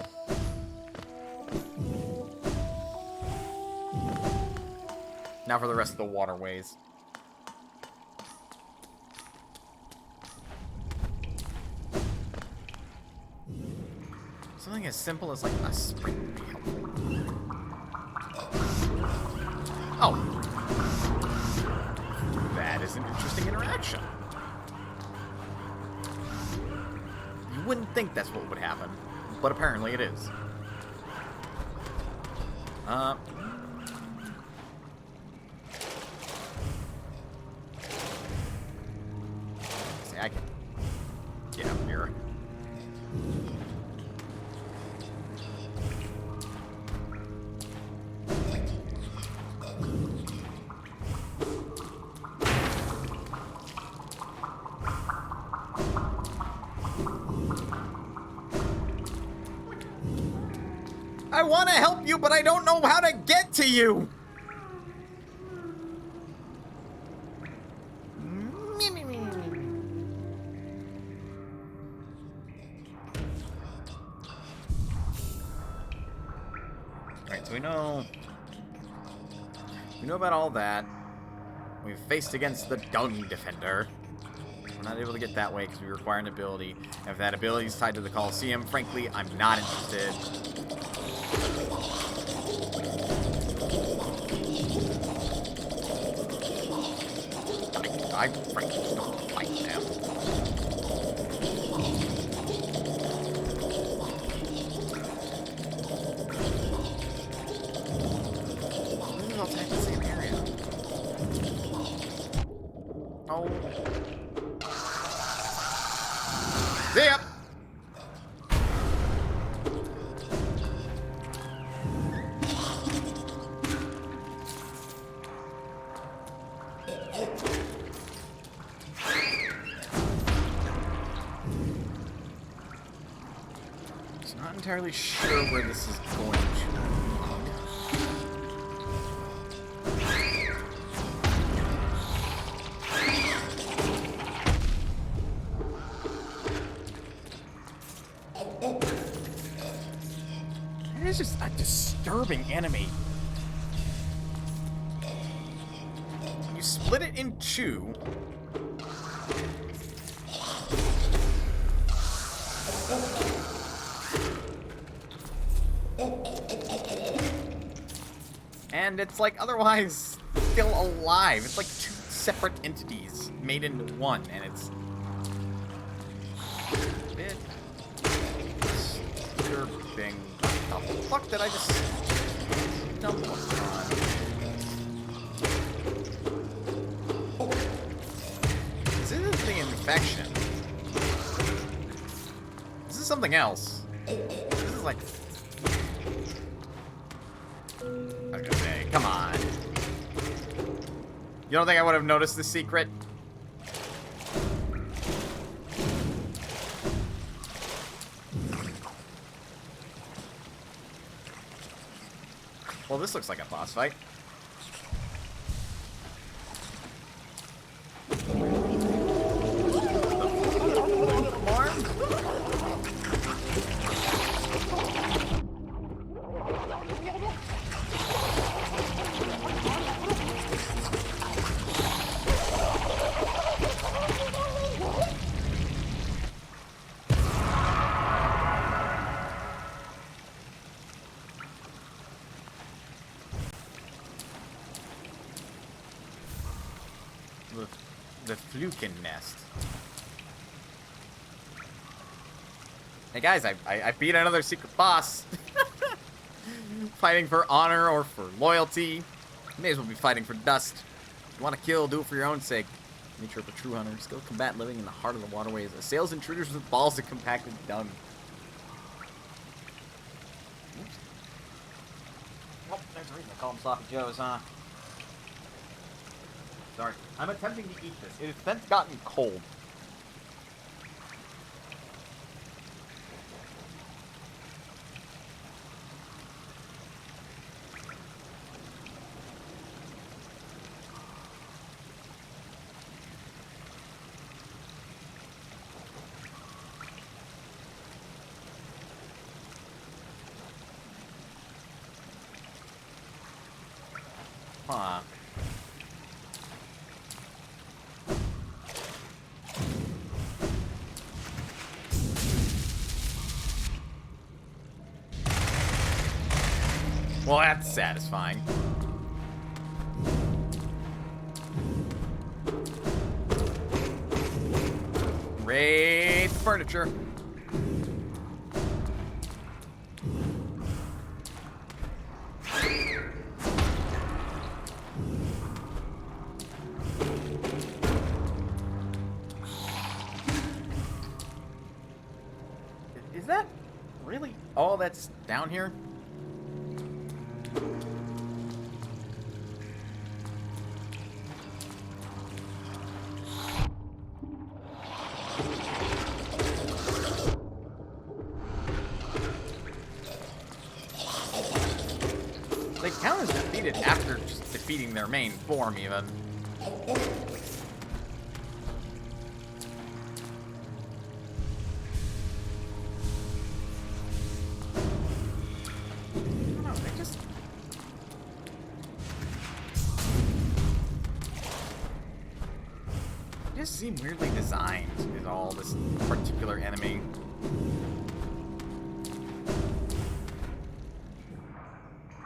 Now for the rest of the waterways. Something as simple as like a spring would be helpful. Oh. That is an interesting interaction. You wouldn't think that's what would happen, but apparently it is. I can get up here. want to help you, but I don't know how to get to you. Alright, so we know about all that. We've faced against the Dung Defender. We're not able to get that way because we require an ability. And if that ability is tied to the Colosseum, frankly, I'm not interested. I frankly just don't want to fight them. These all attack the same area. Oh. See ya! So not entirely sure where this is going to. It's just a disturbing enemy. You split it in two. And it's like otherwise still alive. It's like two separate entities made into one, and it's a bit disturbing. What the fuck did I just stumble upon? This isn't the infection. This is something else. This is like... I was gonna say, come on. You don't think I would have noticed this secret? Well, this looks like a boss fight. The Fluken Nest. Hey guys, I beat another secret boss. Fighting for honor or for loyalty. May as well be fighting for dust. If you want to kill, do it for your own sake. Nature of a true hunter. Skilled combat living in the heart of the waterways. Assails intruders with balls of compacted dung. Oops. Oh, there's a reason I call them Sloppy Joes, huh? Sorry. I'm attempting to eat this. It has since gotten cold. Huh. Well, that's satisfying. Raid the furniture. Is that really all that's down here? after just defeating their main form, even. Just seem weirdly designed, is all this particular enemy.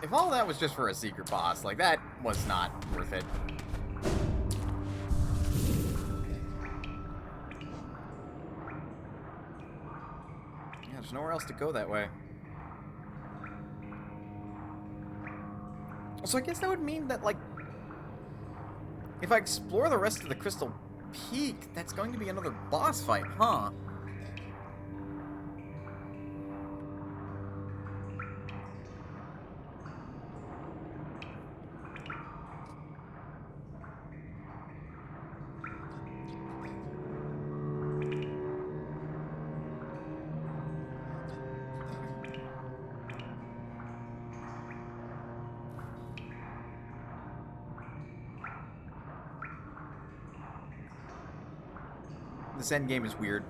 If all that was just for a secret boss, like, that was not worth it. Yeah, there's nowhere else to go that way. So I guess that would mean that, like, if I explore the rest of the Crystal Peak, that's going to be another boss fight, huh? This endgame is weird.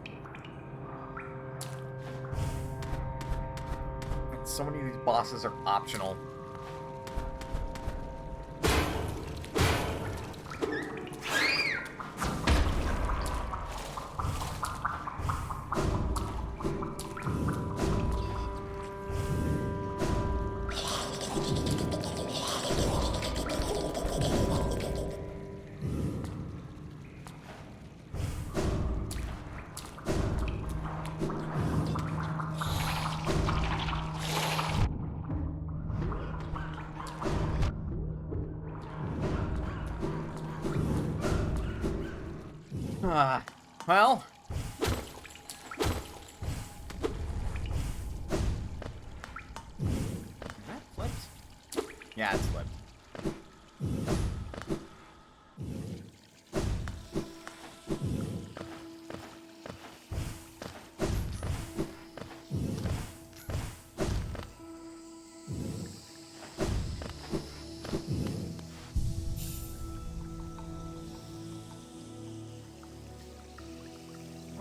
So many of these bosses are optional. Well. Is that flipped? Yeah, it's flipped.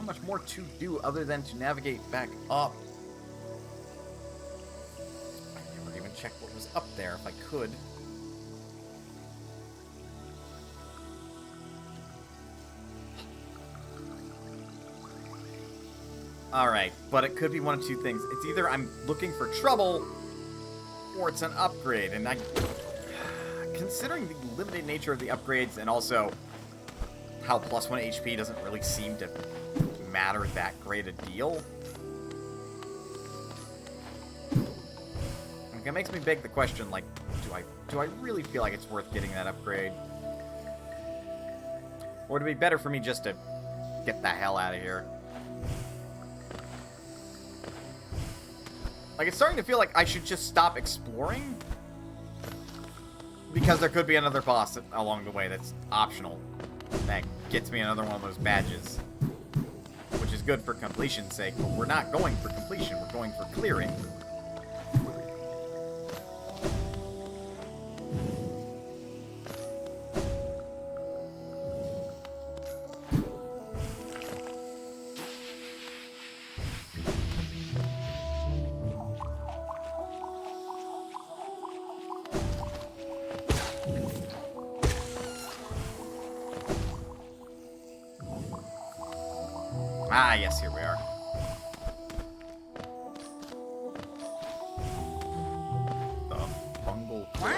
Much more to do other than to navigate back up. I never even checked what was up there if I could. Alright, but it could be one of two things. It's either I'm looking for trouble, or it's an upgrade, and considering the limited nature of the upgrades, and also how +1 HP doesn't really seem to matter that great a deal. Like, it makes me beg the question, like, do I really feel like it's worth getting that upgrade? Or would it be better for me just to get the hell out of here? Like, it's starting to feel like I should just stop exploring, because there could be another boss along the way that's optional that gets me another one of those badges. Which is good for completion's sake, but we're not going for completion, we're going for clearing. Ah, yes, here we are. The fungal cord.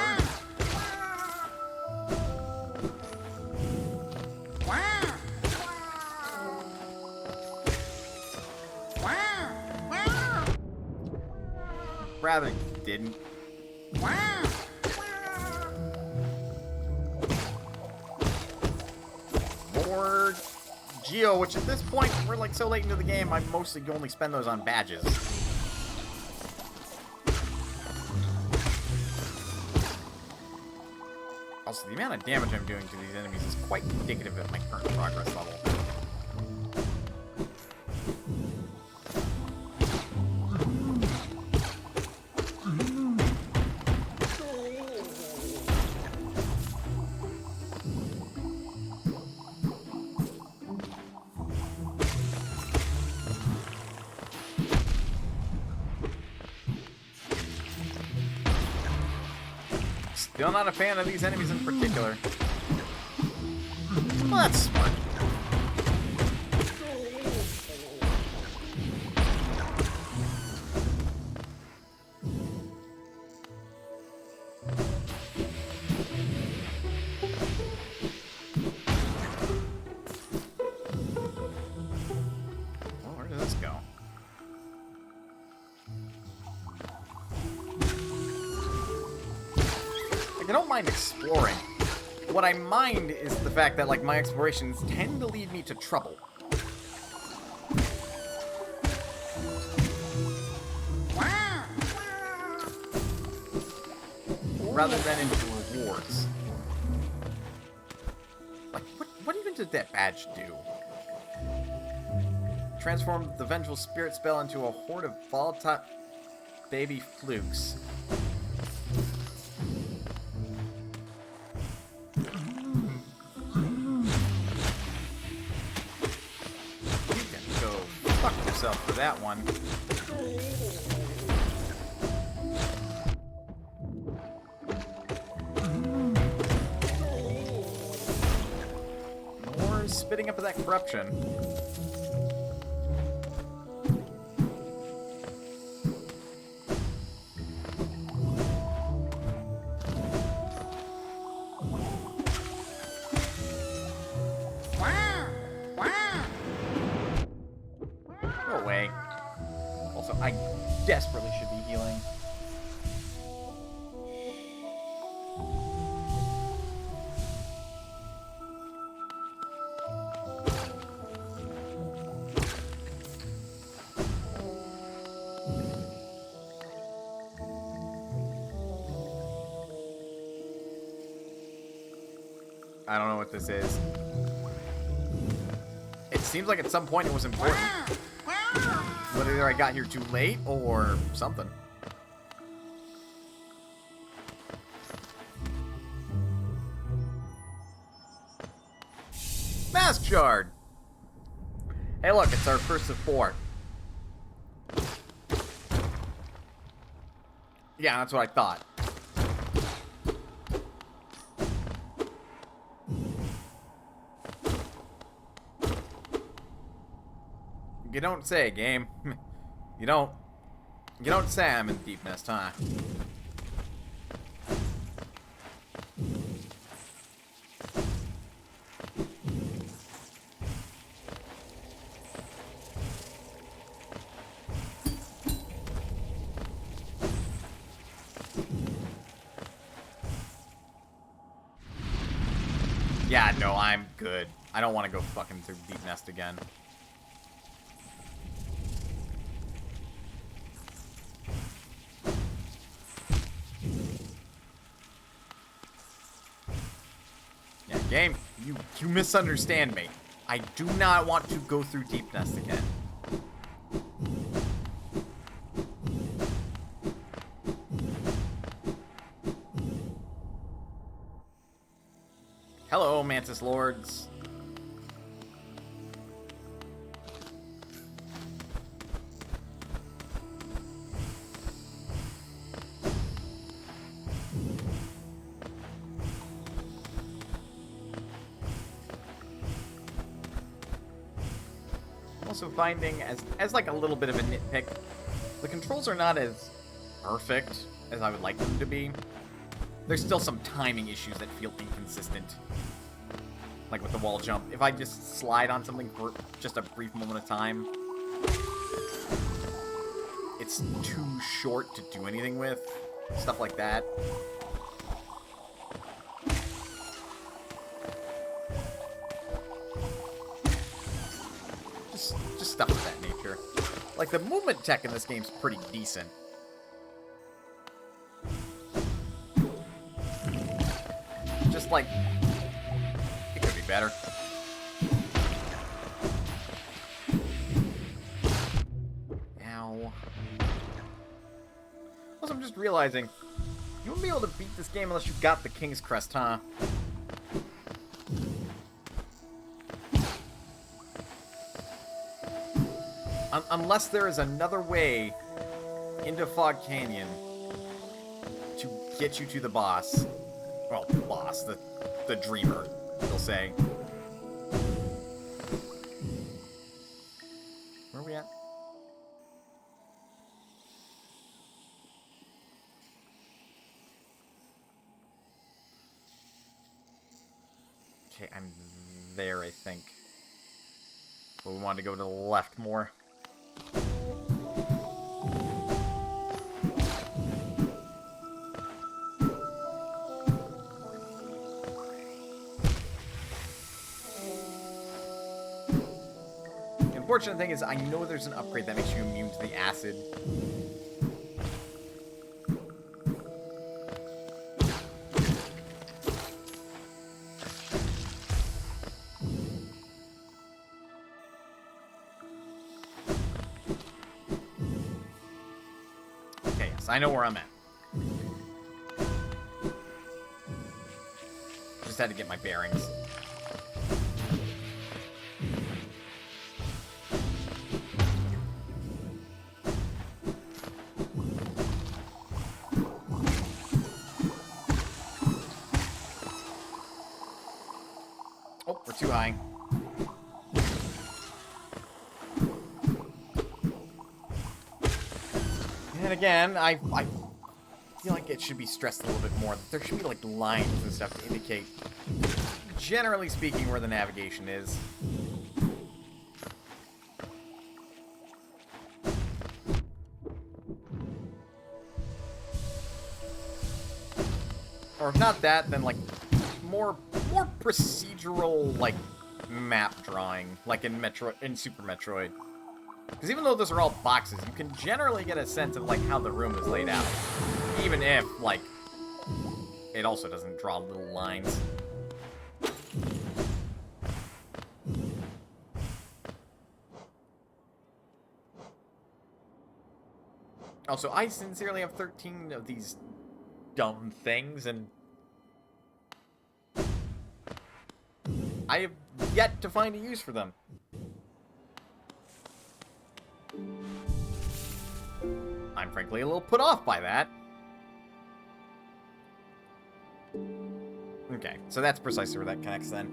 Rather didn't. More Geo, which at this point, we're like so late into the game, I mostly only spend those on badges. Also, the amount of damage I'm doing to these enemies is quite indicative of my current progress level. Still not a fan of these enemies in particular. Well, that's smart. Well, where did this go? Like, I don't mind exploring. What I mind is the fact that, like, my explorations tend to lead me to trouble. Rather than into rewards. Like, what even did that badge do? Transformed the Vengeful Spirit spell into a horde of volatile baby flukes. For that one. More spitting up of that corruption. I desperately should be healing. I don't know what this is. It seems like at some point it was important. Whether I got here too late or something. Mask Shard! Hey look, it's our first of 4. Yeah, that's what I thought. You don't say, game. You don't say I'm in Deep Nest, huh? Yeah, no, I'm good. I don't want to go fucking through Deep Nest again. Game, you misunderstand me. I do not want to go through Deep Nest again. Hello, Mantis Lords. Also finding, as like a little bit of a nitpick, the controls are not as perfect as I would like them to be. There's still some timing issues that feel inconsistent. Like with the wall jump. If I just slide on something for just a brief moment of time, it's too short to do anything with. Stuff like that. Just stuff of that nature. Like, the movement tech in this game's pretty decent. Just like, it could be better. Ow. Plus, I'm just realizing, you won't be able to beat this game unless you got the King's Crest, huh? Unless there is another way into Fog Canyon to get you to the boss. well, boss, the dreamer, they'll say. Where are we at? Okay, I'm there, I think. But we wanted to go to the left more. The unfortunate thing is I know there's an upgrade that makes you immune to the acid. I know where I'm at. Just had to get my bearings. Oh, we're too high. And again, I feel like it should be stressed a little bit more. There should be like lines and stuff to indicate, generally speaking, where the navigation is. Or if not that, then like more procedural like map drawing, like in Super Metroid. Because even though those are all boxes, you can generally get a sense of, like, how the room is laid out. Even if, like, it also doesn't draw little lines. Also, I sincerely have 13 of these dumb things, and I have yet to find a use for them. I'm frankly a little put off by that. Okay, so that's precisely where that connects then.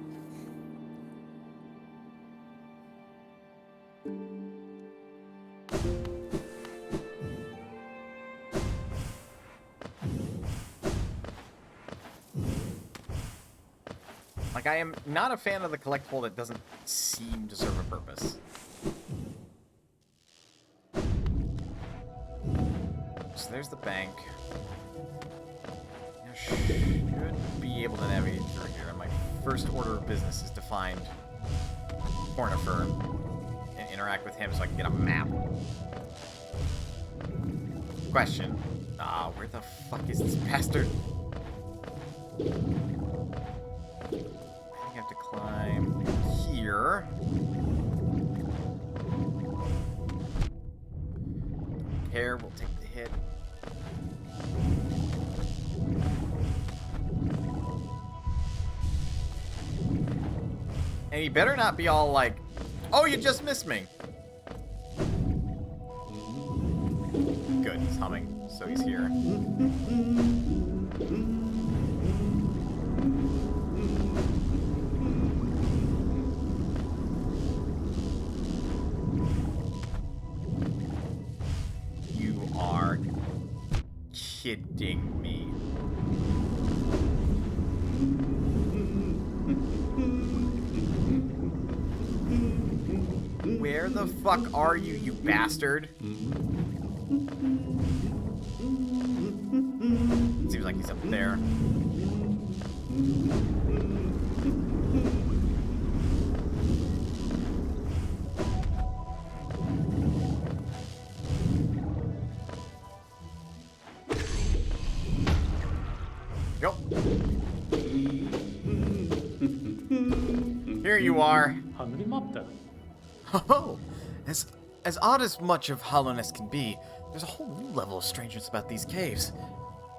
Like, I am not a fan of the collectible that doesn't seem to serve a purpose. So there's the bank. I should be able to navigate through here. And my first order of business is to find Cornifer and interact with him so I can get a map. Question. Where the fuck is this bastard? I think I have to climb here. Here, we'll take the hit. And he better not be all like, oh, you just missed me. Good, he's humming, so he's here. You are kidding me. Where the fuck are you, you bastard? Seems like he's up there. Go. Here you are. Oh, as odd as much of hollowness can be, there's a whole new level of strangeness about these caves.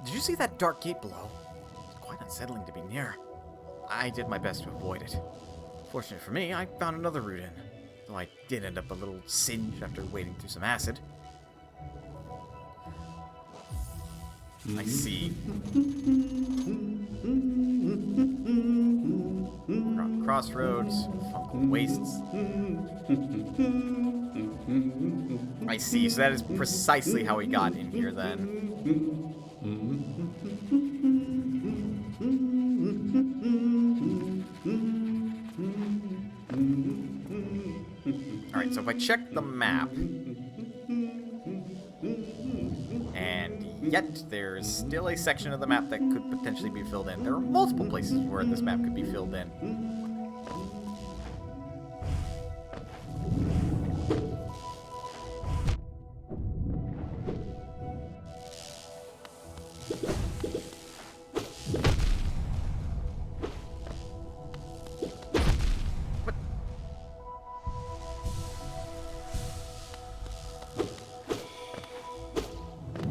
Did you see that dark gate below? It's quite unsettling to be near. I did my best to avoid it. Fortunately for me, I found another route in, though I did end up a little singed after wading through some acid. I see. Forgotten Crossroads, Fungal Wastes. I see, so that is precisely how he got in here then. Alright, so if I check the map, and yet there's still a section of the map that could potentially be filled in. There are multiple places where this map could be filled in.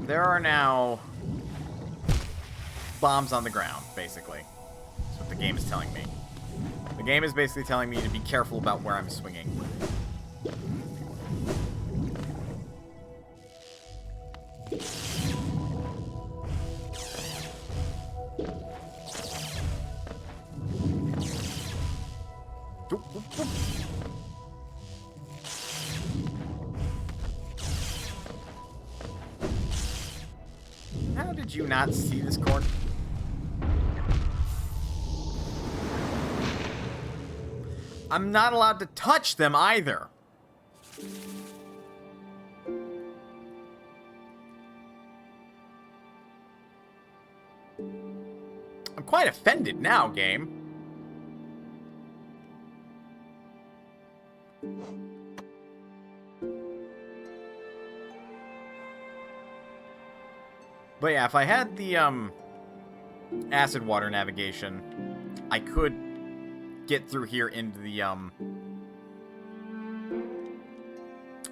There are now bombs on the ground, basically. That's what the game is telling me. The game is basically telling me to be careful about where I'm swinging. How did you not see this corn? I'm not allowed to touch them either. I'm quite offended now, game. But yeah, if I had the acid water navigation, I could get through here into the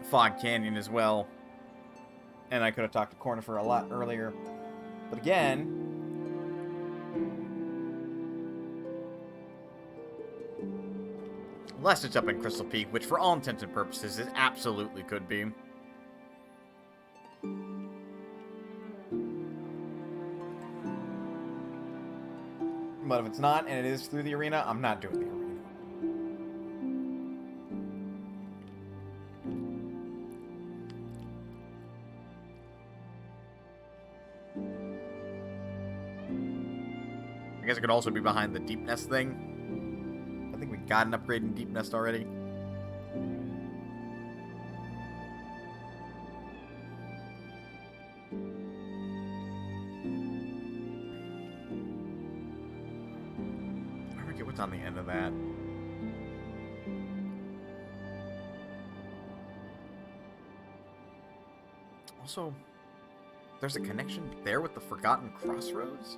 Fog Canyon as well. And I could have talked to Cornifer a lot earlier. But again, unless it's up in Crystal Peak, which for all intents and purposes it absolutely could be. But if it's not, and it is through the arena, I'm not doing the arena. I guess it could also be behind the Deep Nest thing. I think we got an upgrade in Deep Nest already. What's on the end of that? Also, there's a connection there with the Forgotten Crossroads?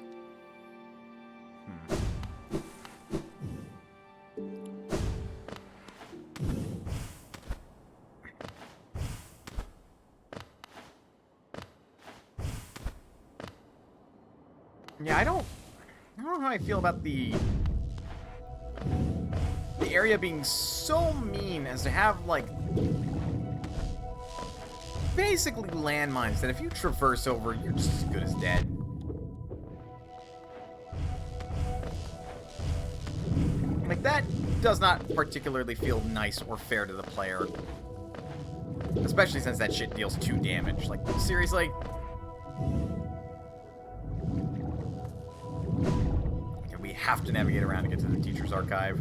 Yeah, I don't know how I feel about the area being so mean as to have, like, basically landmines that if you traverse over, you're just as good as dead. Like, that does not particularly feel nice or fair to the player. Especially since that shit deals 2 damage. Like, seriously? Okay, we have to navigate around to get to the teacher's archive.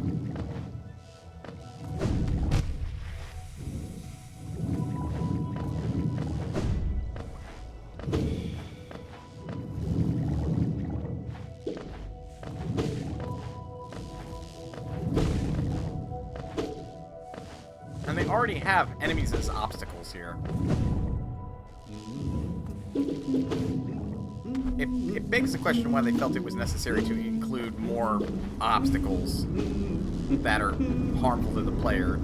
And they already have enemies as obstacles here. It begs the question why they felt it was necessary to include more obstacles that are harmful to the player.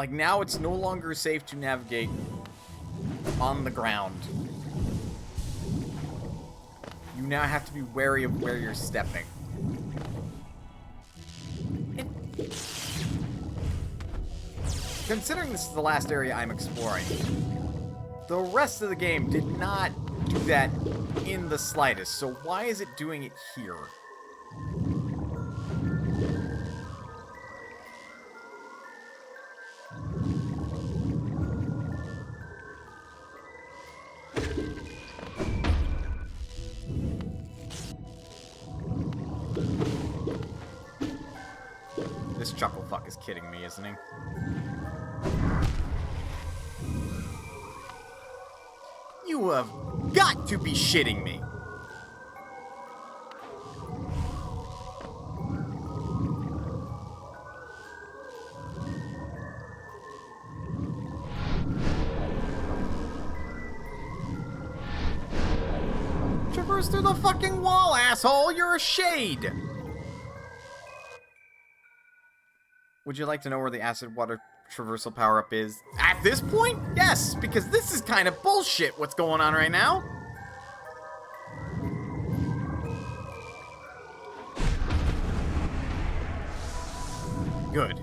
Like, now it's no longer safe to navigate on the ground. You now have to be wary of where you're stepping. Considering this is the last area I'm exploring, the rest of the game did not do that in the slightest, so why is it doing it here? This chuckle fuck is kidding me, isn't he? You have got to be shitting me! Traverse through the fucking wall, asshole! You're a shade! Would you like to know where the acid water traversal power-up is? At this point? Yes, because this is kind of bullshit what's going on right now. Good.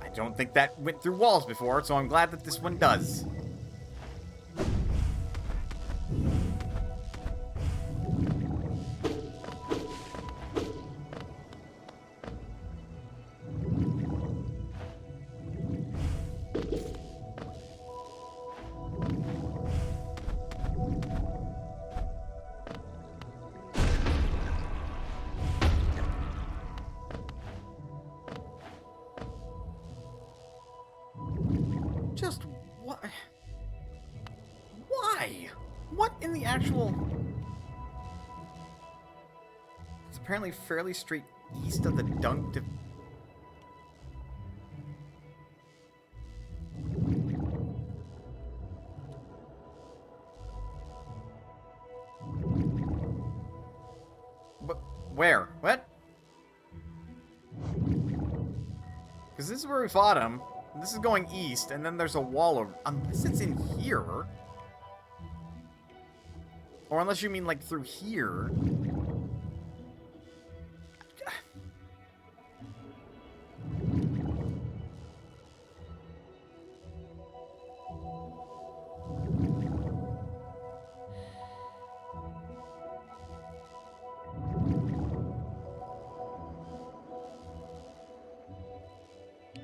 I don't think that went through walls before, so I'm glad that this one does. Just what? Why? What in the actual... It's apparently fairly straight east of the dunk to... Where? What? Because this is where we fought him. This is going east, and then there's a wall over... Unless it's in here. Or unless you mean, like, through here.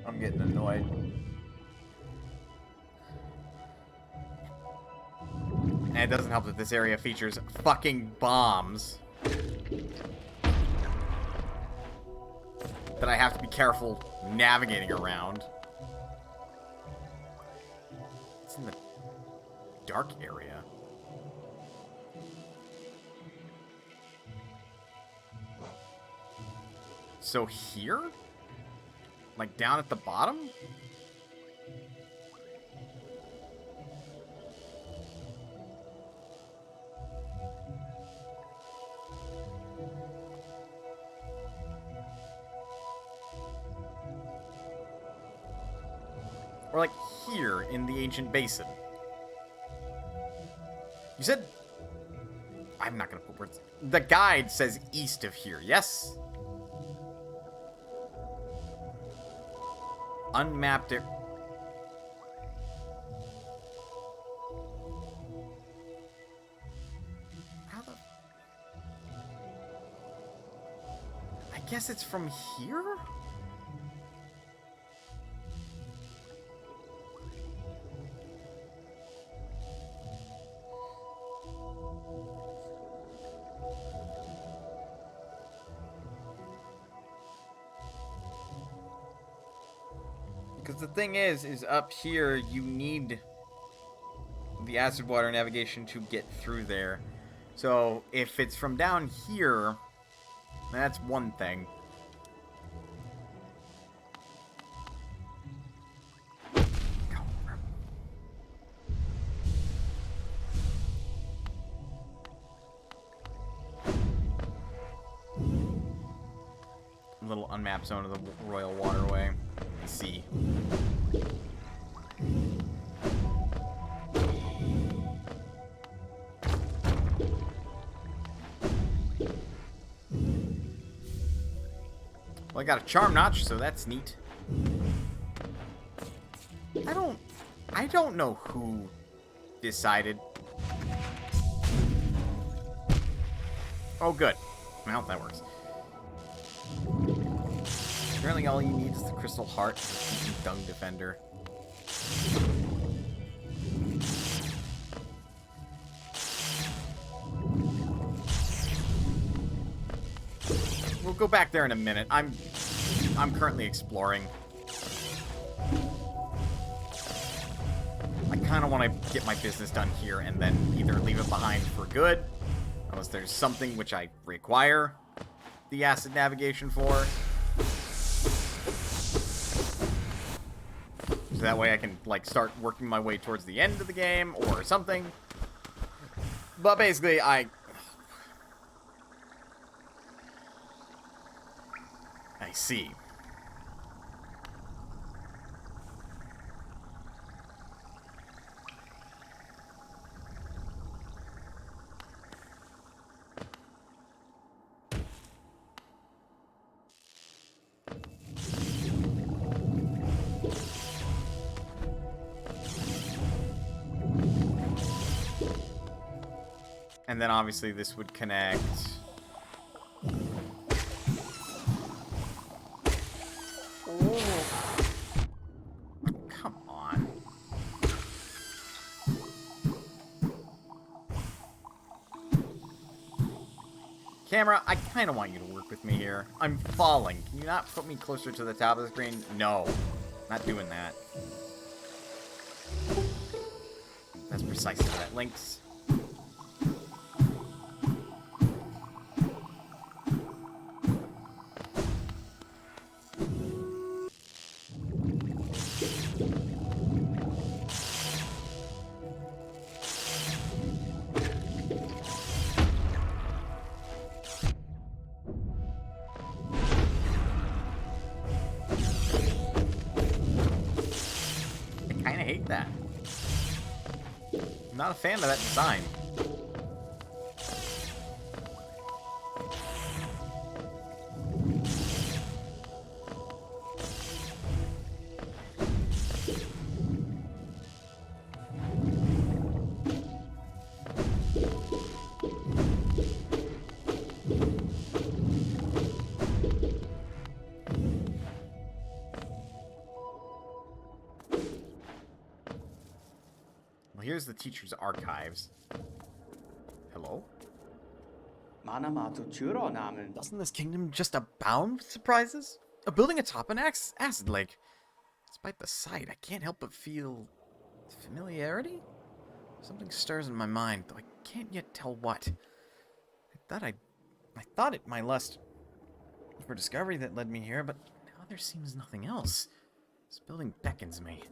I'm getting annoyed. And it doesn't help that this area features fucking bombs. That I have to be careful navigating around. It's in the dark area. So here? Like down at the bottom? Or like here in the ancient basin. You said... I'm not gonna put words... The guide says east of here, yes? Unmapped it. How the... I guess it's from here? Because the thing is up here, you need the acid water navigation to get through there. So, if it's from down here, that's one thing. Little unmapped zone of the Royal Waterway. Let's see. Well, I got a charm notch, so that's neat. I don't know who decided. Oh, good. Well, that works. Apparently all you need is the crystal heart and the dung defender. We'll go back there in a minute. I'm currently exploring. I kind of want to get my business done here and then either leave it behind for good, unless there's something which I require the acid navigation for. So that way I can, like, start working my way towards the end of the game or something. But basically, I see. And then obviously this would connect. Oh. Come on. Camera, I kind of want you to work with me here. I'm falling. Can you not put me closer to the top of the screen? No. Not doing that. That's precisely where that links. Not a fan of that design. Here's the teacher's archives. Hello? Doesn't this kingdom just abound with surprises? A building atop an acid lake. Despite the sight, I can't help but feel familiarity? Something stirs in my mind, though I can't yet tell what. I thought it my lust for discovery that led me here, but now there seems nothing else. This building beckons me.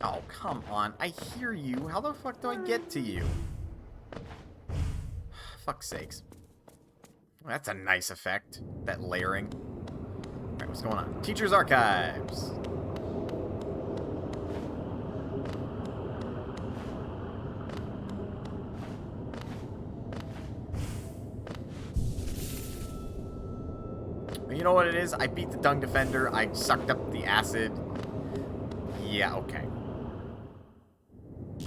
Oh, come on. I hear you. How the fuck do I get to you? Fuck's sakes. That's a nice effect. That layering. Alright, what's going on? Teacher's archives. You know what it is? I beat the dung defender. I sucked up the acid. Yeah, okay.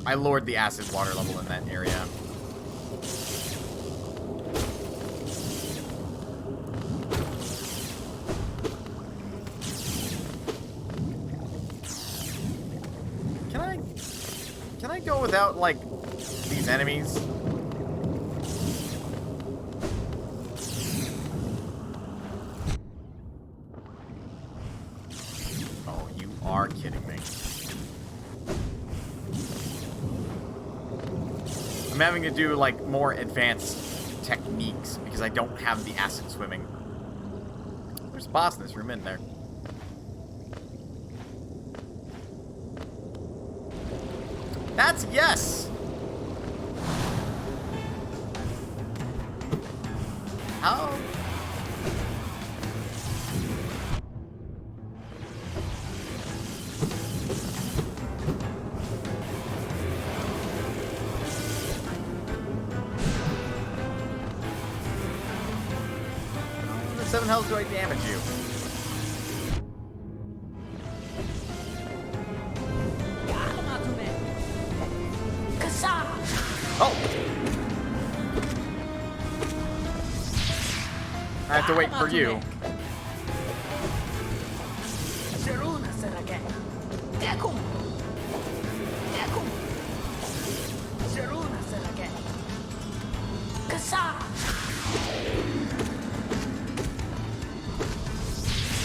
I lowered the acid water level in that area. Can I go without, like, these enemies? Oh, you are kidding me. I'm having to do, like, more advanced techniques because I don't have the acid swimming. There's a boss in this room, in there. That's a yes! How? 7 health do I damage you? Oh! I have to wait for you.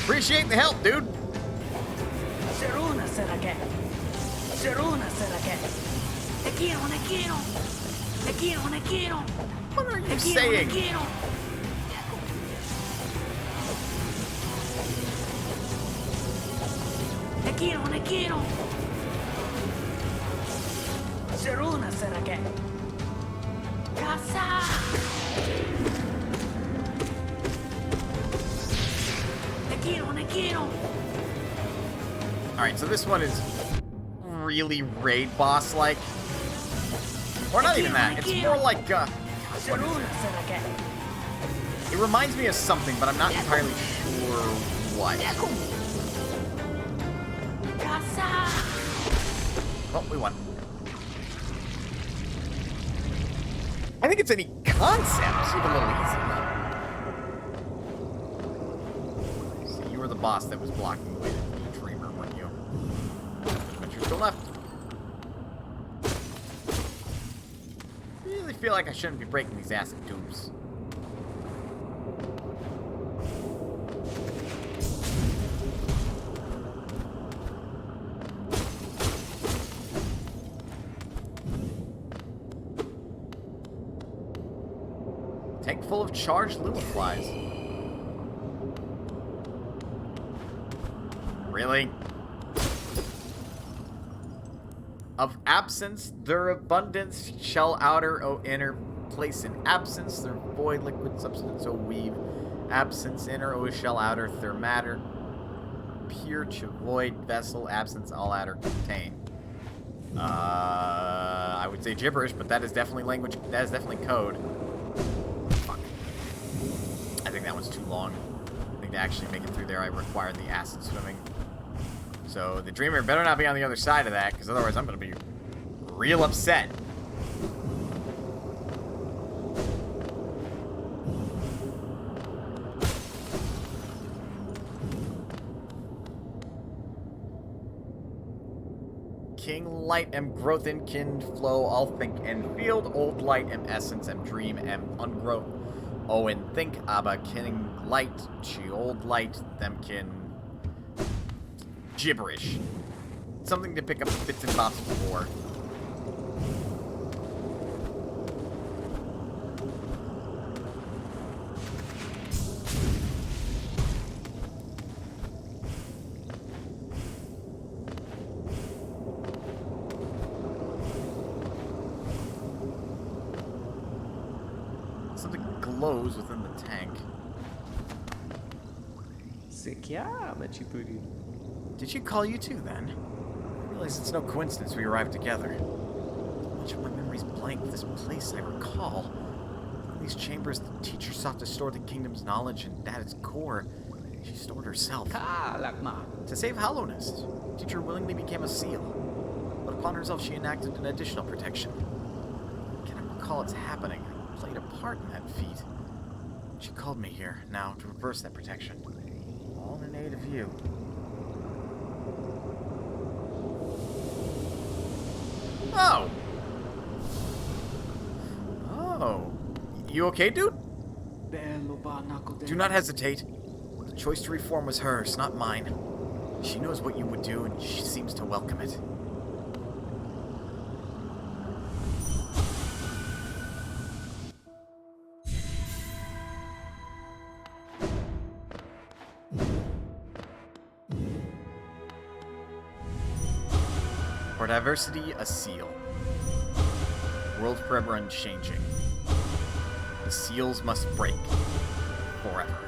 Appreciate the help, dude. What are you saying? Alright, so this one is really raid boss like. Or not even that. It's more like what is it? It reminds me of something, but I'm not entirely sure what. Well, we won. I think it's any concept, even a little easy. See, you were the boss that was blocking the way to the Dreamer, weren't you? Adventure to the left. I really feel like I shouldn't be breaking these acid tubes. Tank full of charged luma flies. Really? Of absence, their abundance shall outer, O inner, place in absence, their void liquid substance, O weave, absence inner, O shall outer, their matter, pure to void vessel, absence all outer contain. I would say gibberish, but that is definitely language, that is definitely code. Fuck. I think that one's too long. I think to actually make it through there, I require the acid swimming. So the Dreamer better not be on the other side of that, because otherwise I'm going to be real upset. King light am growth in kind flow, all think and field, old light am essence am dream am ungrowth. Oh and think aber king light, she old light, them kin gibberish. Something to pick up bits and bobs for. Something glows within the tank. Did she call you too, then? I realize it's no coincidence we arrived together. Much of my memory's blank. This place I recall. In these chambers, the teacher sought to store the kingdom's knowledge, and at its core, she stored herself. To save hollowness, the teacher willingly became a seal. But upon herself, she enacted an additional protection. I cannot recall its happening. I played a part in that feat. She called me here, now, to reverse that protection. All in aid of you. Oh. Oh. You okay, dude? Do not hesitate. The choice to reform was hers, not mine. She knows what you would do, and she seems to welcome it. For diversity, a seal. World forever unchanging. The seals must break. Forever.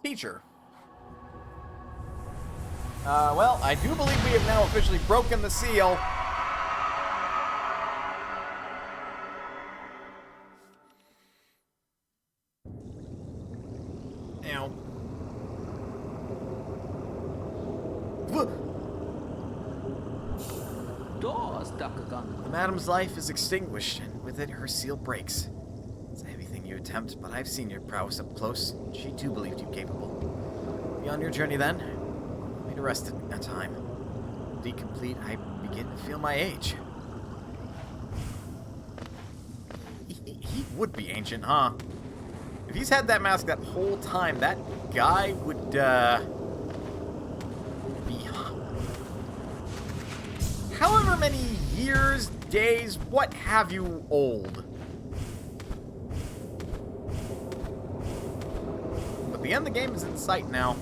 Teacher. Well, I do believe we have now officially broken the seal. Ow. Doors, Dakagan. The madam's life is extinguished, and with it, her seal breaks. It's a heavy thing you attempt, but I've seen your prowess up close. She too believed you capable. Be on your journey then. Be rested a time. Be complete, I begin to feel my age. He would be ancient, huh? If he's had that mask that whole time, that guy would, be however many years, days, what have you old. But the end of the game is in sight now.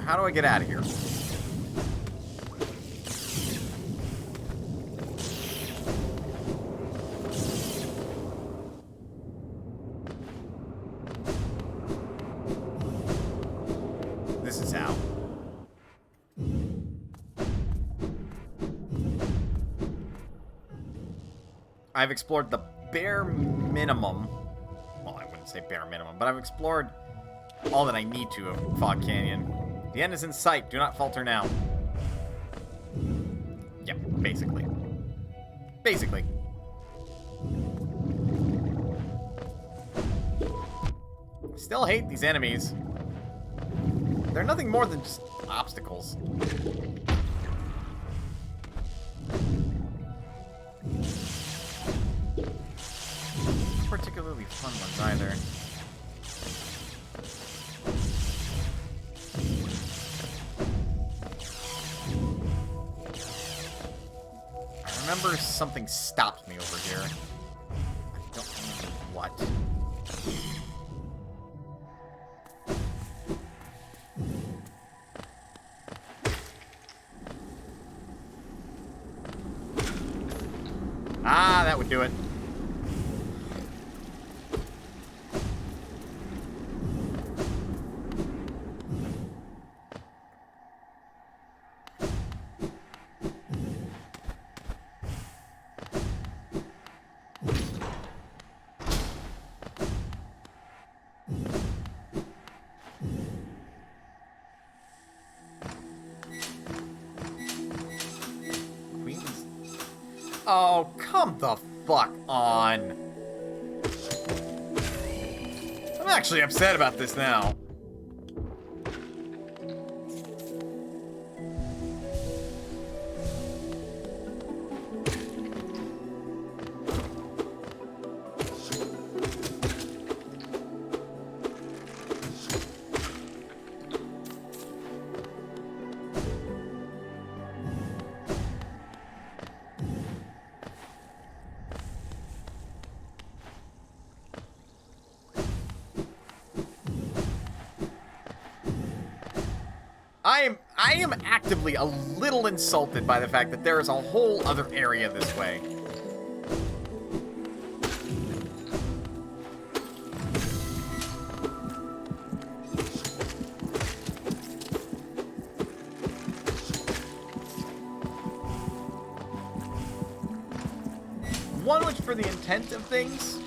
How do I get out of here? This is how. I've explored the bare minimum. Well, I wouldn't say bare minimum, but I've explored all that I need to of Fog Canyon. The end is in sight. Do not falter now. Yep, basically. Basically. Still hate these enemies. They're nothing more than just obstacles. Not particularly fun ones either. I remember something stopped me over here. I don't remember what. Ah, that would do it. Oh, come the fuck on. I'm actually upset about this now. I am actively a little insulted by the fact that there is a whole other area this way. One which, for the intent of things,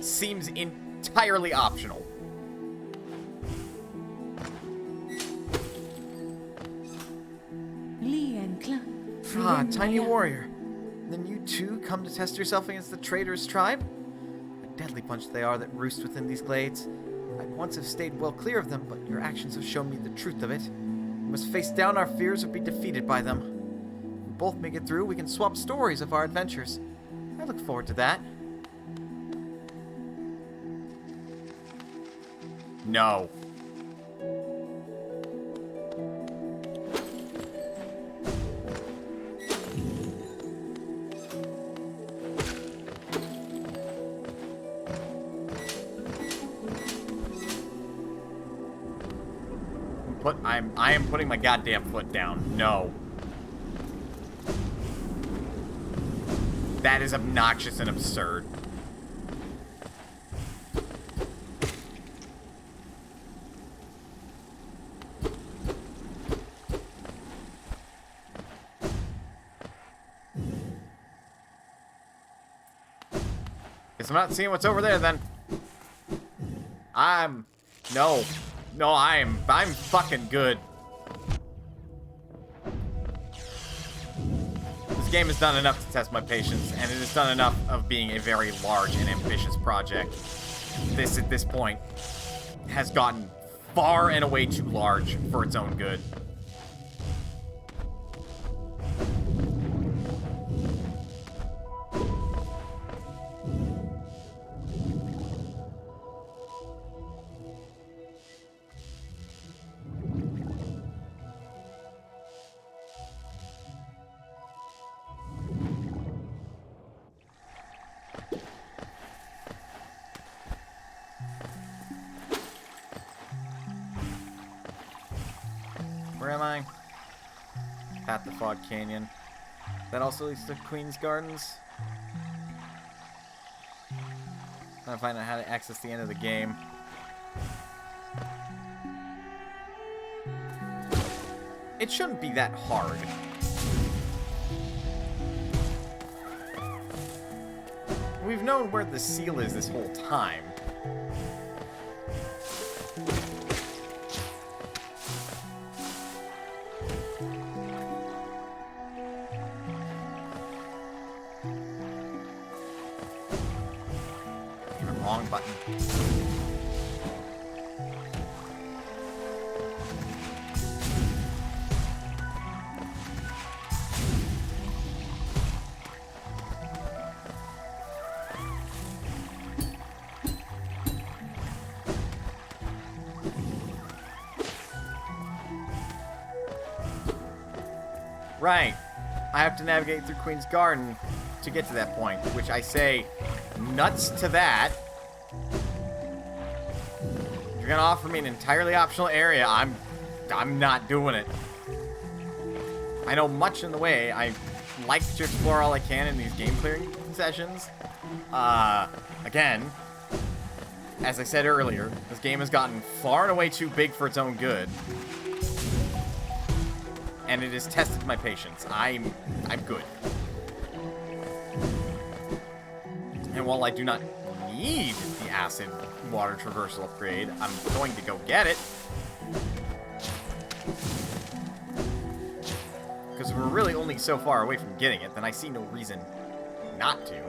seems entirely optional. Ah, tiny warrior. Then you too come to test yourself against the traitorous tribe? A deadly bunch they are that roost within these glades. I'd once have stayed well clear of them, but your actions have shown me the truth of it. We must face down our fears or be defeated by them. If we both make it through, we can swap stories of our adventures. I look forward to that. No. I am putting my goddamn foot down. No. That is obnoxious and absurd. Guess I'm not seeing what's over there then. No, I'm fucking good. This game has done enough to test my patience, and it has done enough of being a very large and ambitious project. This, at this point, has gotten far and away too large for its own good. Where am I? At the Fog Canyon. That also leads to Queen's Gardens. Trying to find out how to access the end of the game. It shouldn't be that hard. We've known where the seal is this whole time. Wrong button. Right. I have to navigate through Queen's Garden to get to that point, which I say nuts to that. You're gonna offer me an entirely optional area, I'm not doing it. I know much in the way. I like to explore all I can in these game clearing sessions. Again, as I said earlier, this game has gotten far and away too big for its own good. And it has tested my patience. I'm good. And while I do not need the acid water traversal upgrade, I'm going to go get it. Because if we're really only so far away from getting it, then I see no reason not to.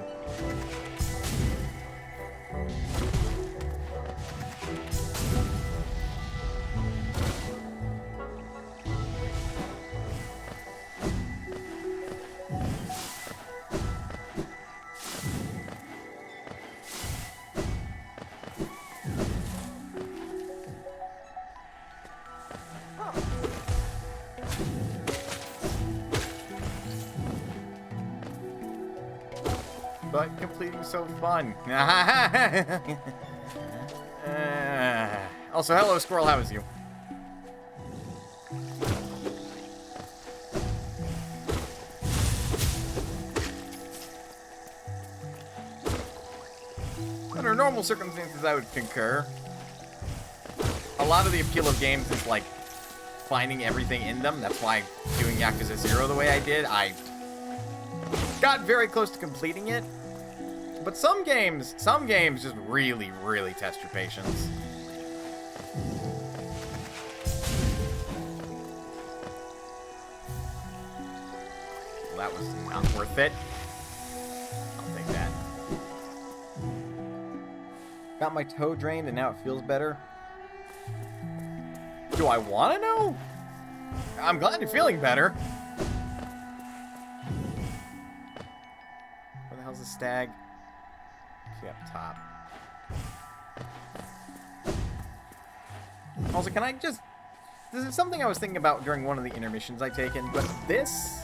But completing's so fun. Also, hello, Squirrel. How is you? Under normal circumstances, I would concur. A lot of the appeal of games is, like, finding everything in them. That's why doing Yakuza 0 the way I did, I got very close to completing it. But some games just really, really test your patience. Well, that was not worth it. I'll take that. Got my toe drained and now it feels better. Do I want to know? I'm glad you're feeling better. Where the hell's the stag? Okay, up top. Also, can I just... This is something I was thinking about during one of the intermissions I've taken, but this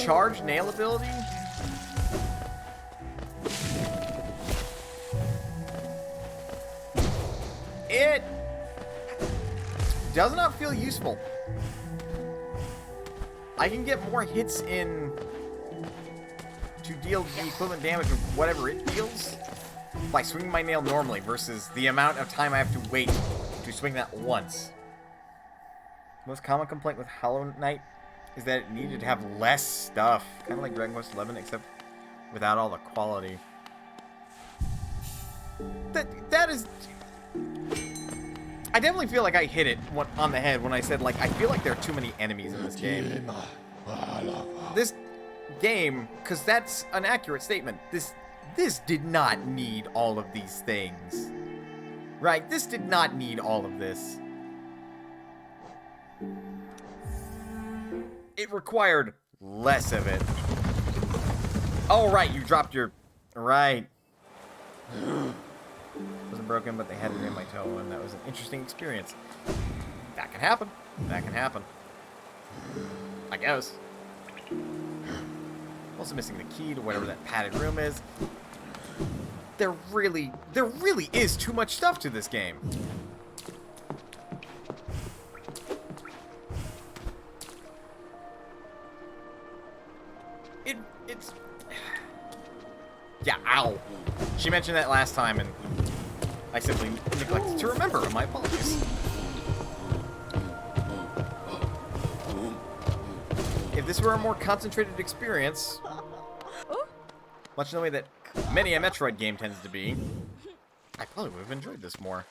charged nail ability... does not feel useful. I can get more hits in to deal the equivalent damage of whatever it deals by swinging my nail normally versus the amount of time I have to wait to swing that once. Most common complaint with Hollow Knight is that it needed to have less stuff. Kind of like Dragon Quest XI, except without all the quality. That is... I definitely feel like I hit it on the head when I said, like, I feel like there are too many enemies in this game. This game, because that's an accurate statement, this did not need all of these things. Right? This did not need all of this. It required less of it. Oh, right, you dropped your... Right. Wasn't broken, but they had it in my toe, and that was an interesting experience. That can happen. That can happen. I guess. Also missing the key to whatever that padded room is. There really is too much stuff to this game. It's... Yeah, ow. She mentioned that last time, and I simply neglected to remember. My apologies. If this were a more concentrated experience, much in the way that many a Metroid game tends to be, I probably would have enjoyed this more.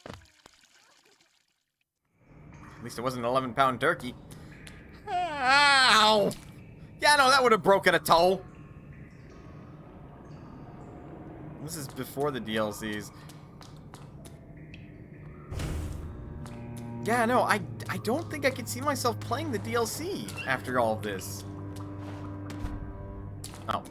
At least it wasn't an 11-pound turkey. Ow! Yeah, no, that would have broken a toe. This is before the DLCs. Yeah, no, I don't think I could see myself playing the DLC after all of this. Oh.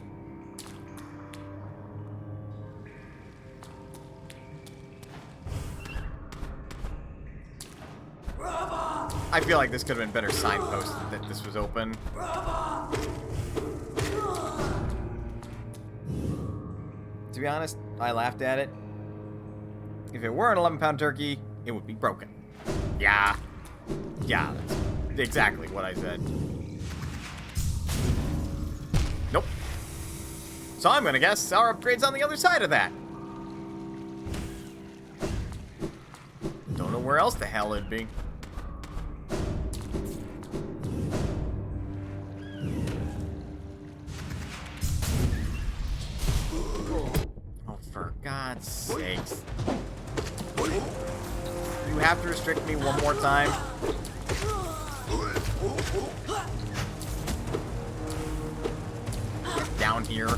I feel like this could have been better signposted that this was open. To be honest, I laughed at it. If it were an 11-pound turkey, it would be broken. Yeah. Yeah, that's exactly what I said. Nope. So I'm gonna guess our upgrade's on the other side of that. Don't know where else the hell it'd be. For God's sakes. You have to restrict me one more time. Get down here.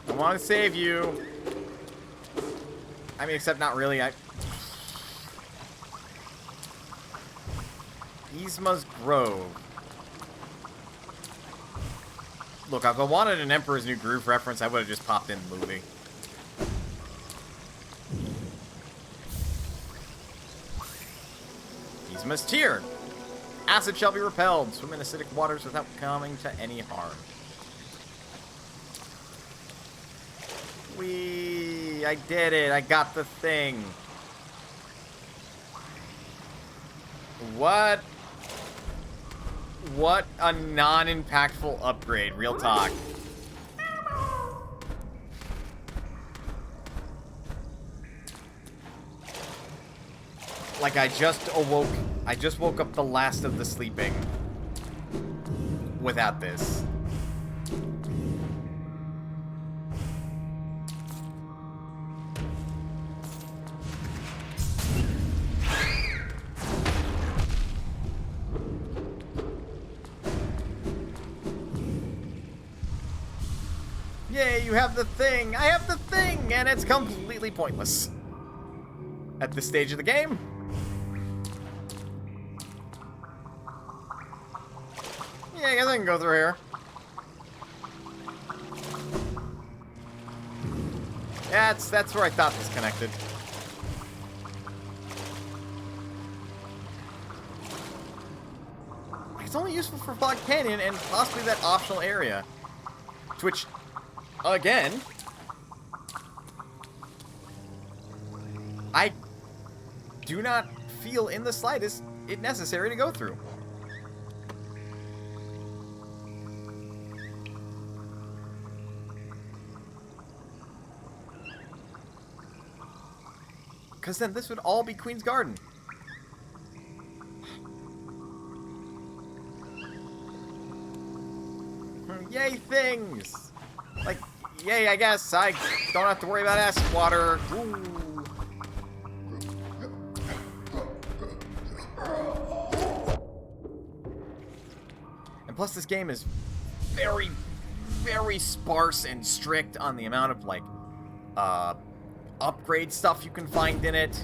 I want to save you. I mean, except not really. Yzma's Grove. Look, if I wanted an Emperor's New Groove reference, I would have just popped in the movie. Yzma's Tear. Acid shall be repelled. Swim in acidic waters without coming to any harm. Whee! I did it. I got the thing. What? What a non-impactful upgrade. Real talk. Like I just woke up the last of the sleeping without this. Yay, you have the thing! I have the thing! And it's completely pointless. At this stage of the game. Yeah, I guess I can go through here. Yeah, that's where I thought this connected. It's only useful for Fog Canyon and possibly that optional area. To which, again, I do not feel in the slightest it necessary to go through. Because then this would all be Queen's Garden. Yay, things! Like, yay, I guess. I don't have to worry about acid water. Ooh. And plus, this game is very, very sparse and strict on the amount of, like, upgrade stuff you can find in it.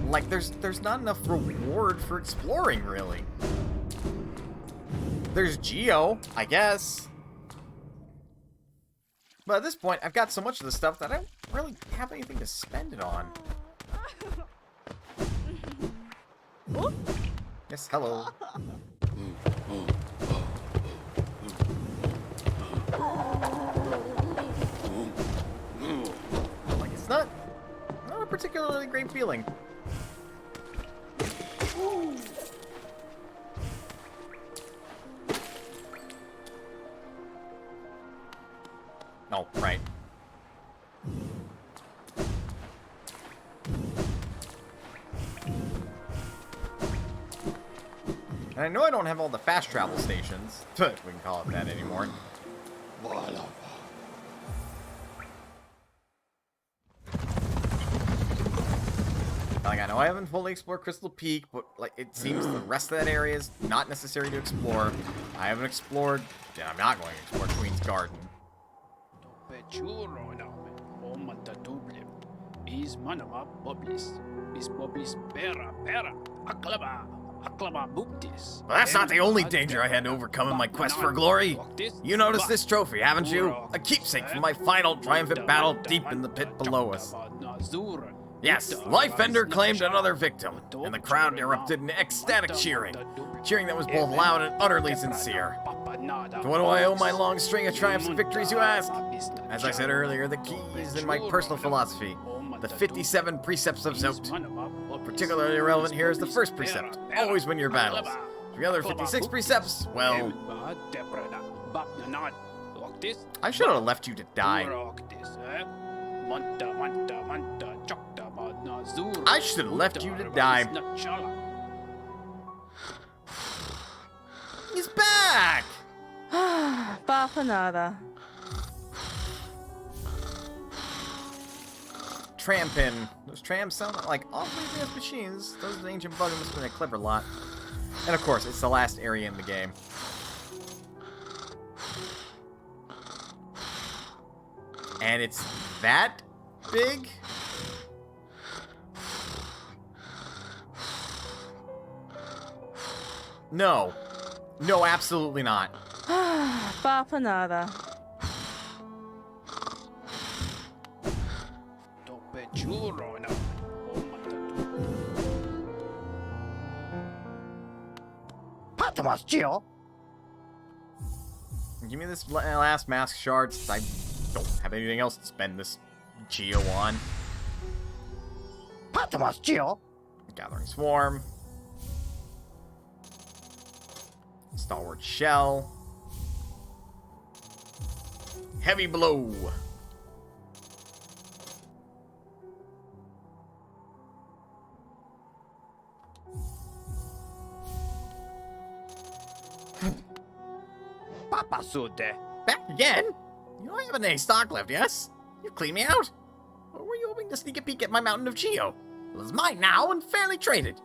Like, there's not enough reward for exploring, really. There's Geo, I guess. But at this point, I've got so much of this stuff that I don't really have anything to spend it on. Yes, hello. Like, it's not a particularly great feeling. Oh, right. And I know I don't have all the fast travel stations, if we can call it that anymore. Like, I know I haven't fully explored Crystal Peak, but like it seems the rest of that area is not necessary to explore. I haven't explored, and I'm not going to explore Queen's Garden. But that's not the only danger I had to overcome in my quest for glory. You noticed this trophy, haven't you? A keepsake from my final triumphant battle deep in the pit below us. Yes, Lifebender claimed another victim, and the crowd erupted in ecstatic cheering. Cheering that was both loud and utterly sincere. To what do I owe my long string of triumphs and victories, you ask? As I said earlier, the key is in my personal philosophy, the 57 precepts of Zot. Particularly relevant here is the first precept, always win your battles. The other 56 precepts, well... I should have left you to die. I should have left you to die. He's back! Bafanada. Trampin. Those trams sound like awfully advanced machines. Those ancient buggers must have been a clever lot. And of course, it's the last area in the game. And it's that big? No. No, absolutely not. Bafanada. Give me this last mask shards. I don't have anything else to spend this Geo on. Gathering Swarm. Stalwart Shell. Heavy Blow. Back again? You don't have any stock left, yes? You cleaned me out? Or were you hoping to sneak a peek at my mountain of Geo? Well, it's mine now and fairly traded.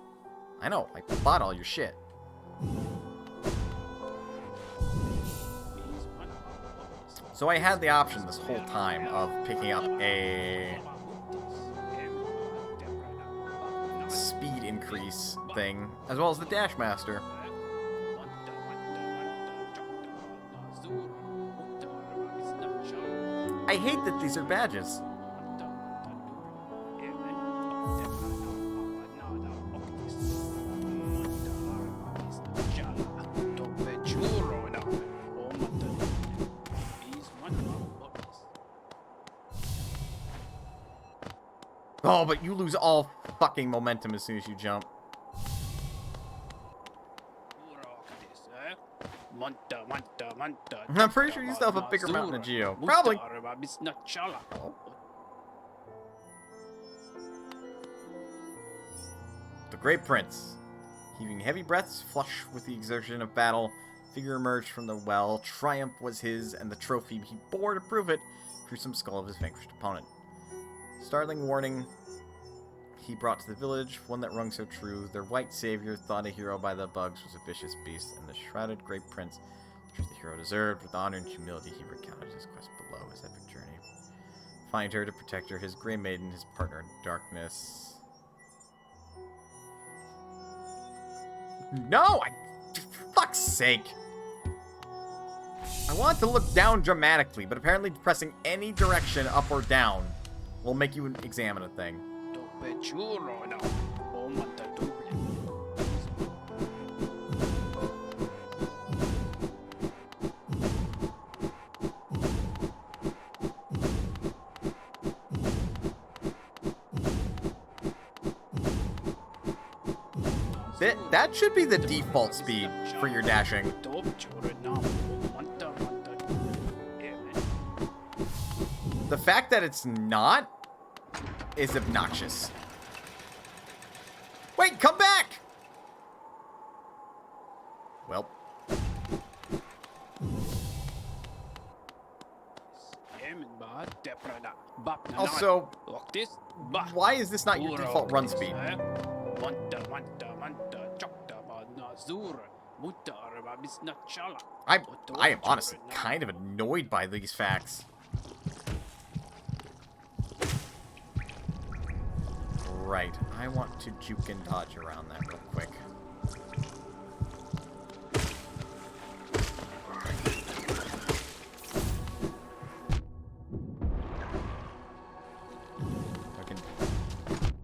I know, I bought all your shit. So I had the option this whole time of picking up a speed increase thing, as well as the Dash Master. I hate that these are badges. Oh, but you lose all fucking momentum as soon as you jump. I'm pretty sure you still have a bigger mountain than Geo. Probably. Oh. The Great Prince. Heaving heavy breaths, flush with the exertion of battle, figure emerged from the well. Triumph was his, and the trophy he bore to prove it, gruesome skull of his vanquished opponent. Startling warning he brought to the village, one that rung so true. Their white savior, thought a hero by the bugs, was a vicious beast, and the shrouded Great Prince, which the hero deserved, with honor and humility he recounted his quest below his epic journey. Find her to protect her, his grey maiden, his partner in darkness. No! For fuck's sake! I want to look down dramatically, but apparently pressing any direction up or down will make you examine a thing. That should be the default speed for your dashing. The fact that it's not is obnoxious. Wait, come back! Well. Also, why is this not your default run speed? I am honestly kind of annoyed by these facts. Right, I want to juke and dodge around that real quick.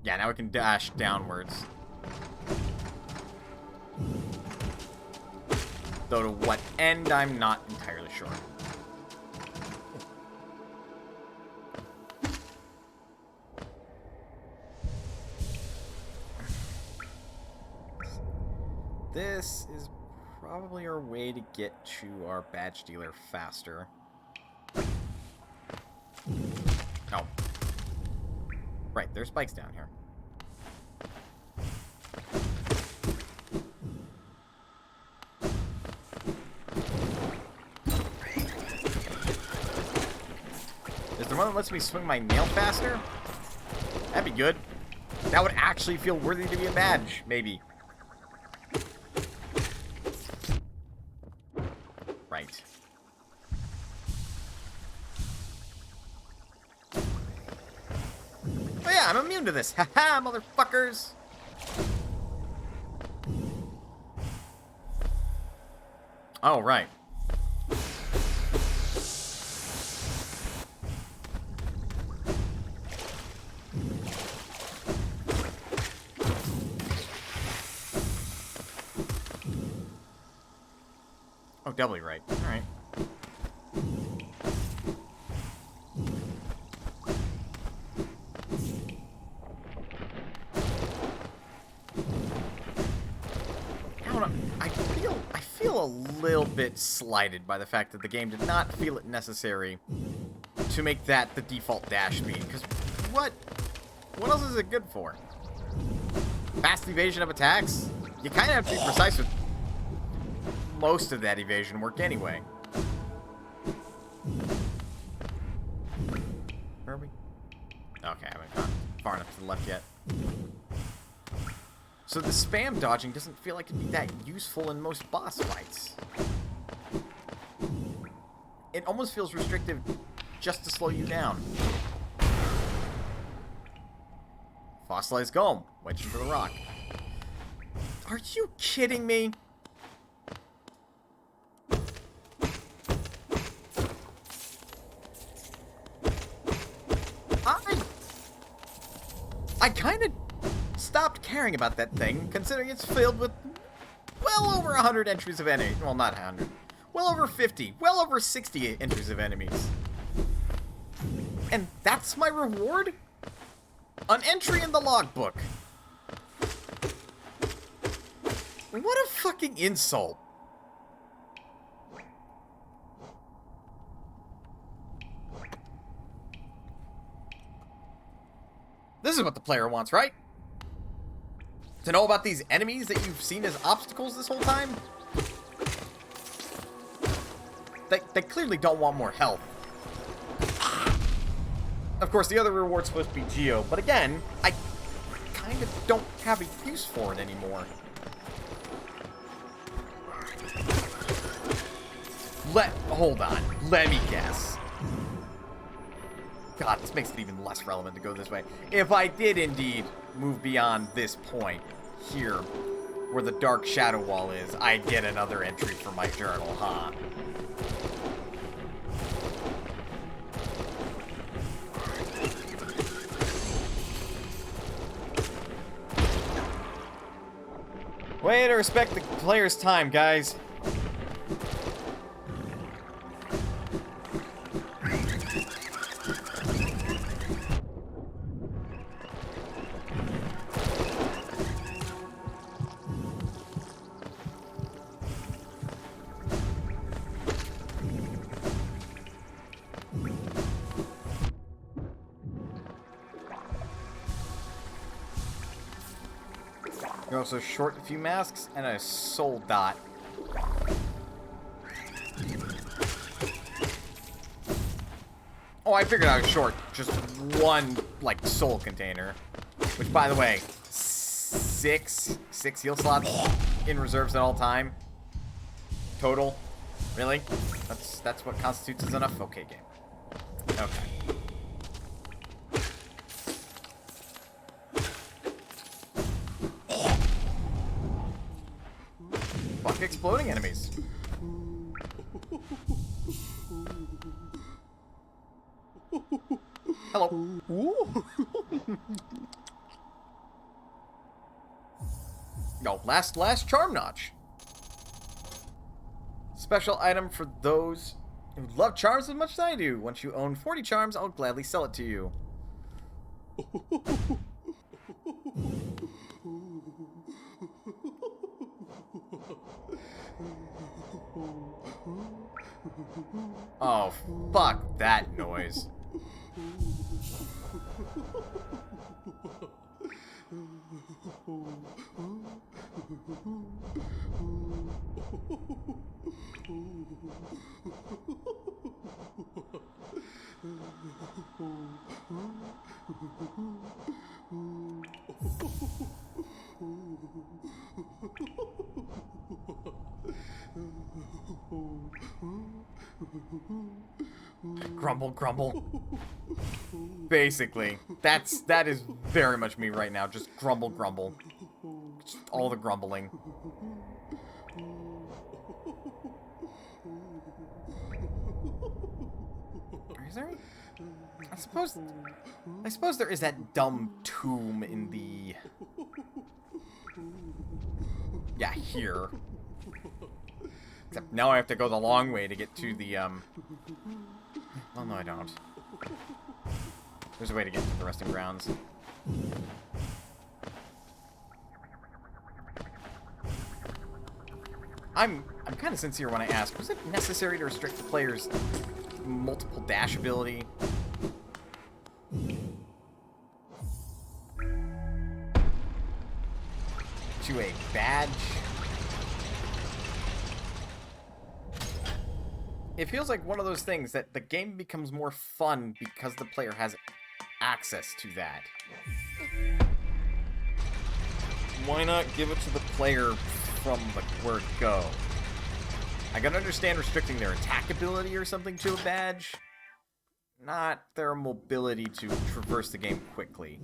Yeah, now we can dash downwards. Though to what end, I'm not entirely sure. This is probably our way to get to our badge dealer faster. Oh. Right, there's bikes down here. Is there one that lets me swing my nail faster? That'd be good. That would actually feel worthy to be a badge, maybe. Right. Oh yeah, I'm immune to this. Haha, motherfuckers. Oh, right. Oh, doubly right. All right. I feel a little bit slighted by the fact that the game did not feel it necessary to make that the default dash speed. Because what else is it good for? Fast evasion of attacks? You kind of have to be precise with most of that evasion work anyway. Where are we? Okay, I haven't gone far enough to the left yet. So the spam dodging doesn't feel like it'd be that useful in most boss fights. It almost feels restrictive just to slow you down. Fossilized Golem, wedged into the rock. Are you kidding me? I kind of stopped caring about that thing, considering it's filled with well over 100 entries of enemies. Well, not 100. Well over 50. Well over 60 entries of enemies. And that's my reward? An entry in the logbook. What a fucking insult. This is what the player wants, right? To know about these enemies that you've seen as obstacles this whole time? They clearly don't want more health. Of course, the other reward's supposed to be Geo, but again, I kind of don't have a use for it anymore. Hold on. Let me guess. God, this makes it even less relevant to go this way. If I did indeed move beyond this point, here, where the dark shadow wall is, I'd get another entry for my journal, huh? Way to respect the player's time, guys. You also short a few masks and a soul dot. Oh, I figured I was short just one, like, soul container. Which, by the way, six heal slots in reserves at all time. Total. Really? That's what constitutes as enough? Okay, game. Okay. Fuck exploding enemies. Hello. No, last charm notch. Special item for those who love charms as much as I do. Once you own 40 charms, I'll gladly sell it to you. Oh, fuck that noise. Grumble, grumble. Basically, that is very much me right now. Just grumble, grumble. Just all the grumbling. Is there? I suppose there is that dumb tomb in the. Yeah, here. Except now I have to go the long way to get to the, Well, no, I don't. There's a way to get to the resting grounds. I'm kind of sincere when I ask, was it necessary to restrict the player's multiple dash ability? To a badge? It feels like one of those things that the game becomes more fun because the player has access to that. Why not give it to the player from the word go? I can understand restricting their attack ability or something to a badge, not their mobility to traverse the game quickly.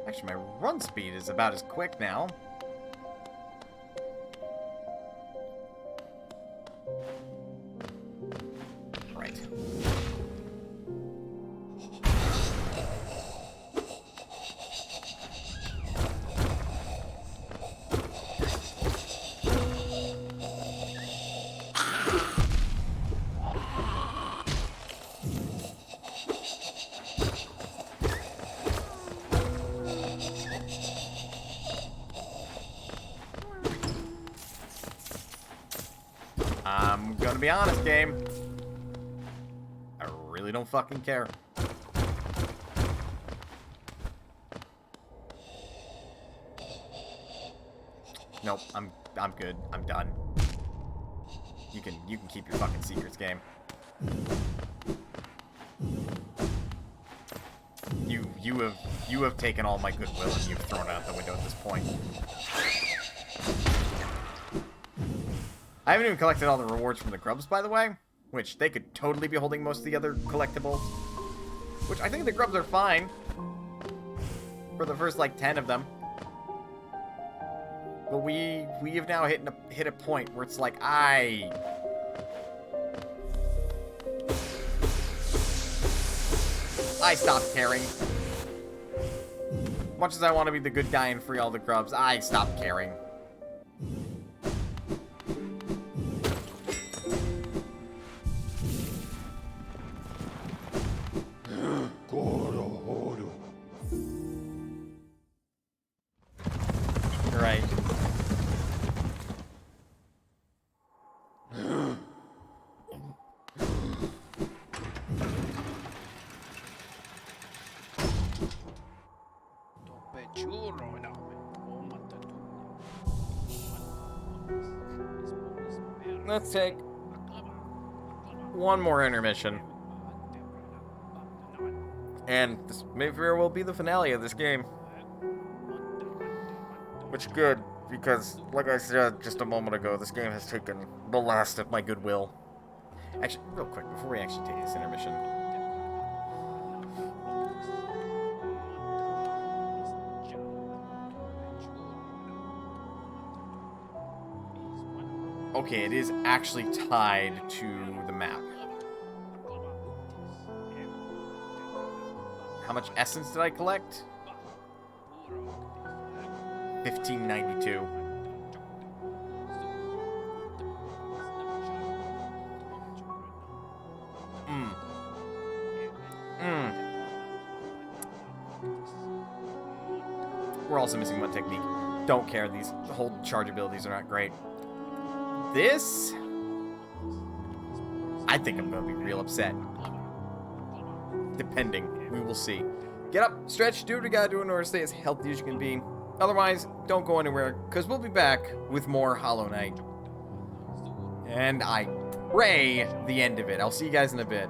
Actually, my run speed is about as quick now. Right. gonna be honest, game. I really don't fucking care. Nope, I'm good. I'm done. You can keep your fucking secrets, game. You have taken all my goodwill and you've thrown it out the window at this point. I haven't even collected all the rewards from the grubs, by the way, which they could totally be holding most of the other collectibles. Which I think the grubs are fine for the first like 10 of them. But we have now hit a point where it's like I stopped caring. Much as I want to be the good guy and free all the grubs, I stopped caring. Right. Let's take one more intermission. And this may very well be the finale of this game. Which good, because like I said just a moment ago, this game has taken the last of my goodwill. Actually, real quick, before we actually take this intermission. Okay, it is actually tied to the map. How much essence did I collect? 1592. We're also missing one technique. Don't care, these hold charge abilities are not great. This, I think I'm gonna be real upset. Depending, we will see. Get up, stretch, do what you gotta do in order to stay as healthy as you can be. Otherwise, don't go anywhere, because we'll be back with more Hollow Knight. And I pray the end of it. I'll see you guys in a bit.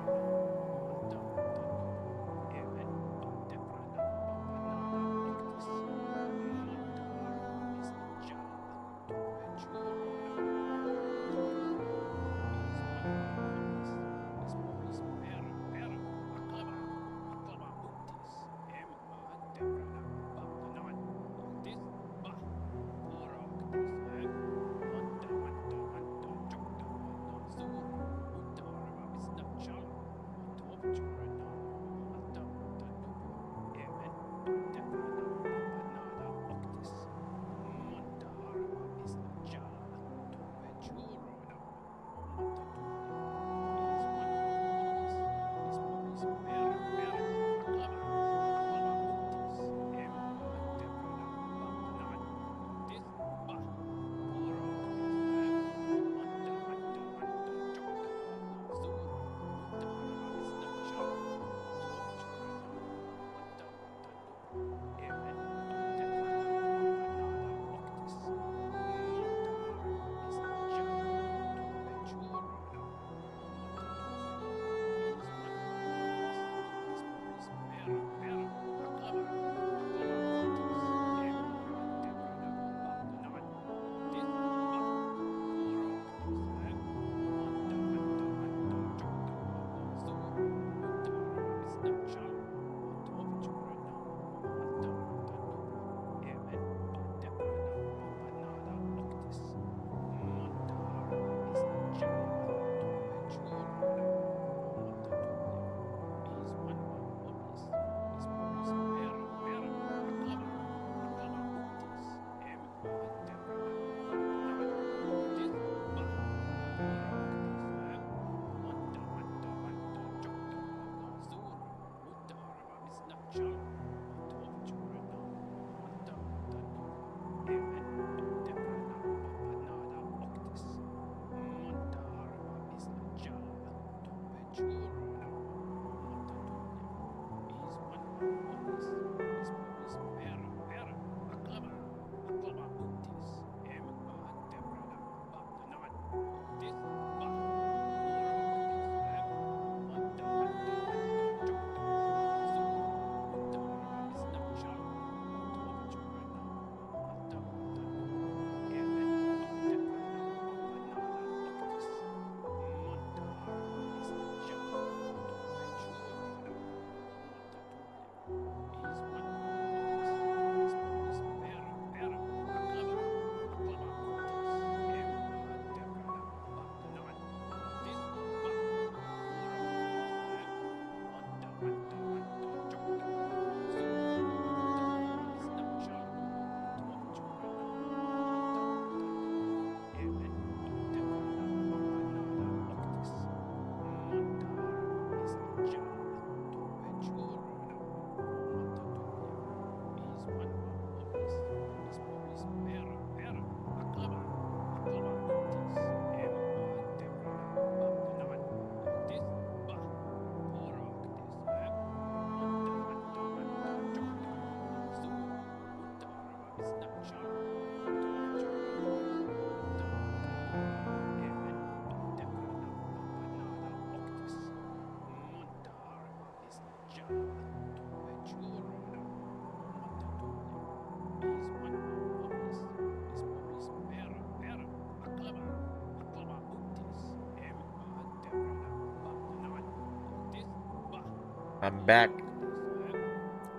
I'm back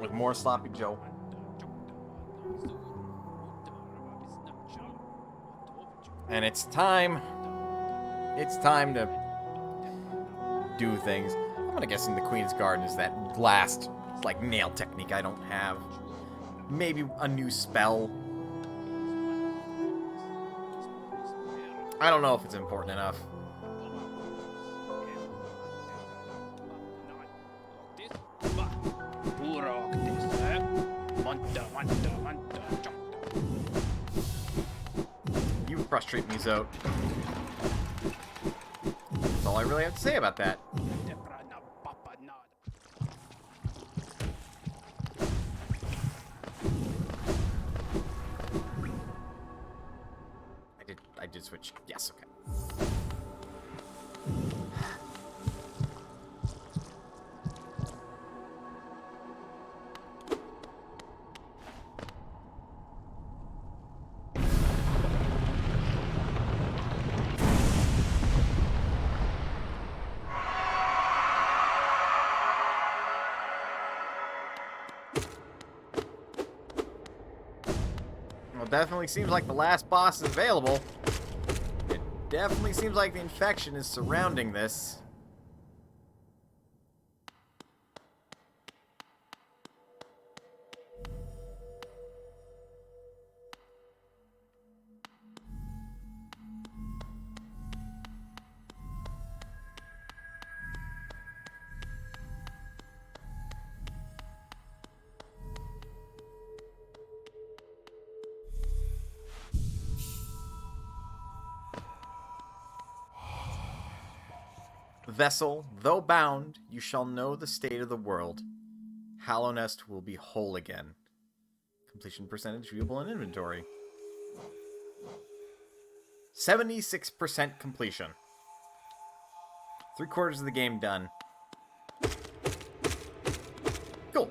with more Sloppy Joe. And it's time. It's time to do things. I'm gonna guess in the Queen's Garden is that last, like, nail technique I don't have. Maybe a new spell. I don't know if it's important enough. You frustrate me, Zote. That's all I really have to say about that. I did switch. Yes, okay. Well, definitely seems like the last boss is available. It definitely seems like the infection is surrounding this. Vessel, though bound, you shall know the state of the world. Hallownest will be whole again. Completion percentage viewable in inventory. 76% completion. 3/4 of the game done. Cool.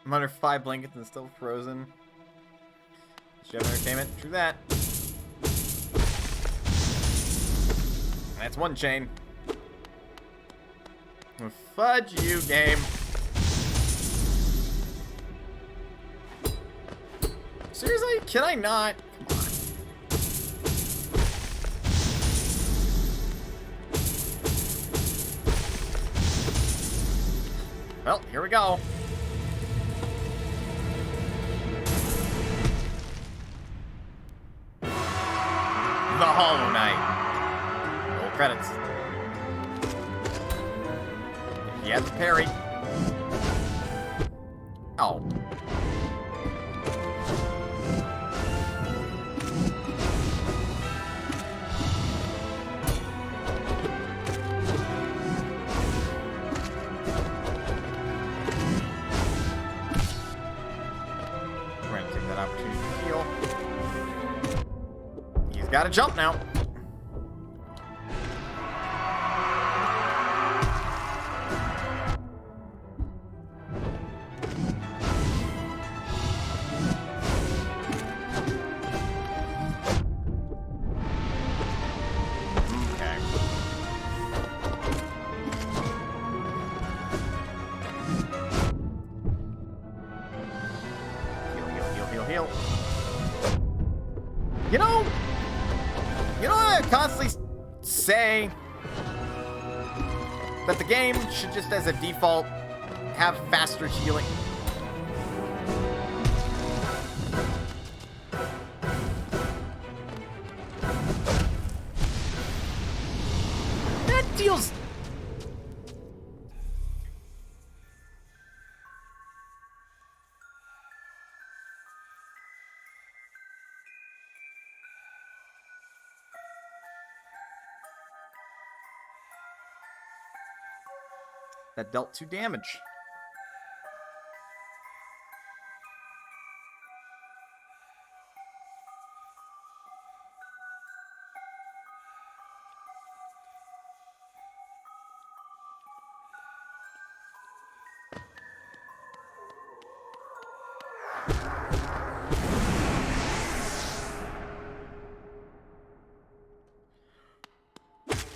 I'm under 5 blankets and still frozen. Chef entertainment, true that. That's one chain. Fudge you, game. Seriously? Can I not? Come on. Well, here we go. The Hollow Knight. Roll credits. He has a parry. Oh. opportunity to heal. He's got to jump now. Heal. You know I constantly say that the game should just, as a default, have faster healing. That deals... That dealt 2 damage.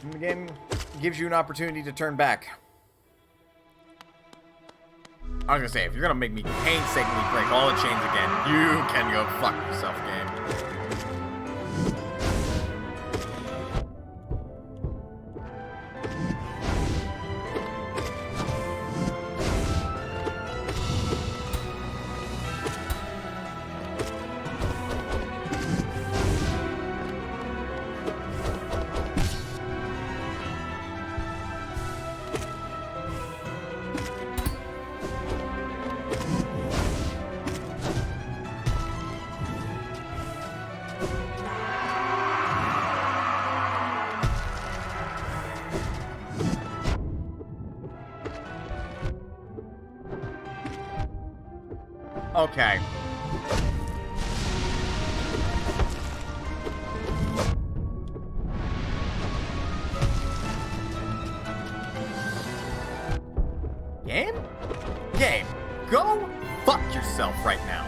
And the game gives you an opportunity to turn back. I was gonna say, if you're gonna make me painstakingly break all the chains again, you can go fuck yourself, game. Okay. Game, go fuck yourself right now.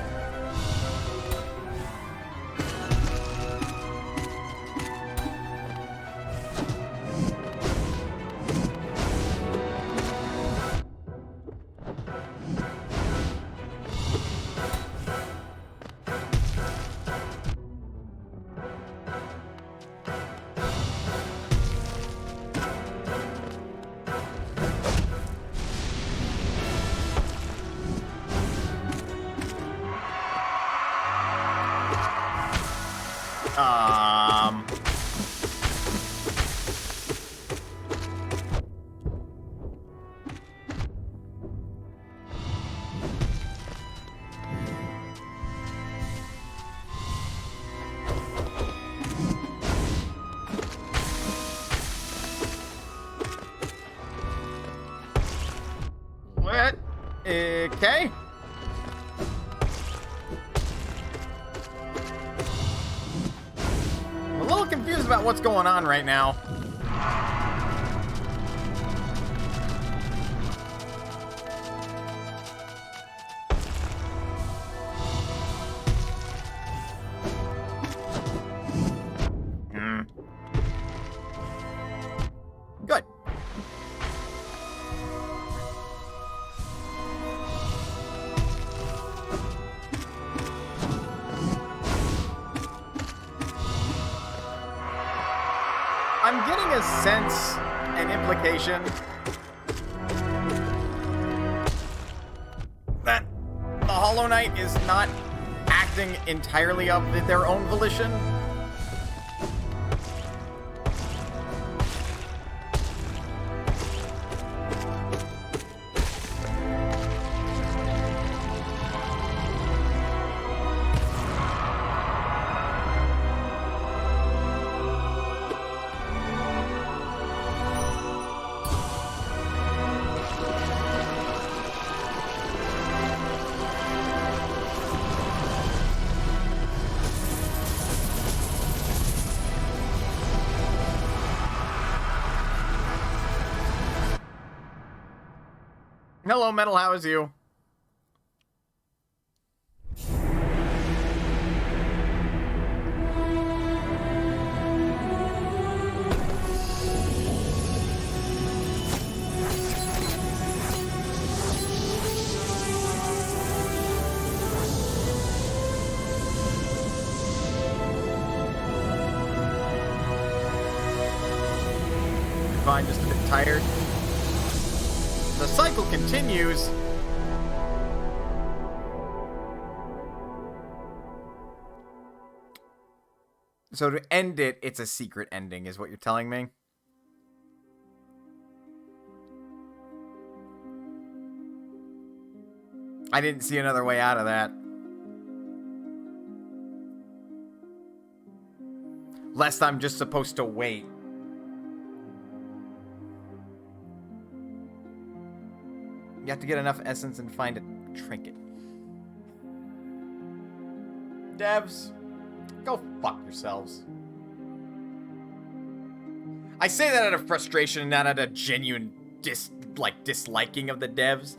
What? Okay. I'm a little confused about what's going on right now. Good. I'm getting a sense, an implication, that the Hollow Knight is not acting entirely of their own volition. Hello, Metal, how is you? Fine, just a bit tired. The cycle continues. So to end it, it's a secret ending, is what you're telling me? I didn't see another way out of that. Lest I'm just supposed to wait. You have to get enough essence and find a trinket. Devs, go fuck yourselves. I say that out of frustration, not out of genuine disliking of the devs.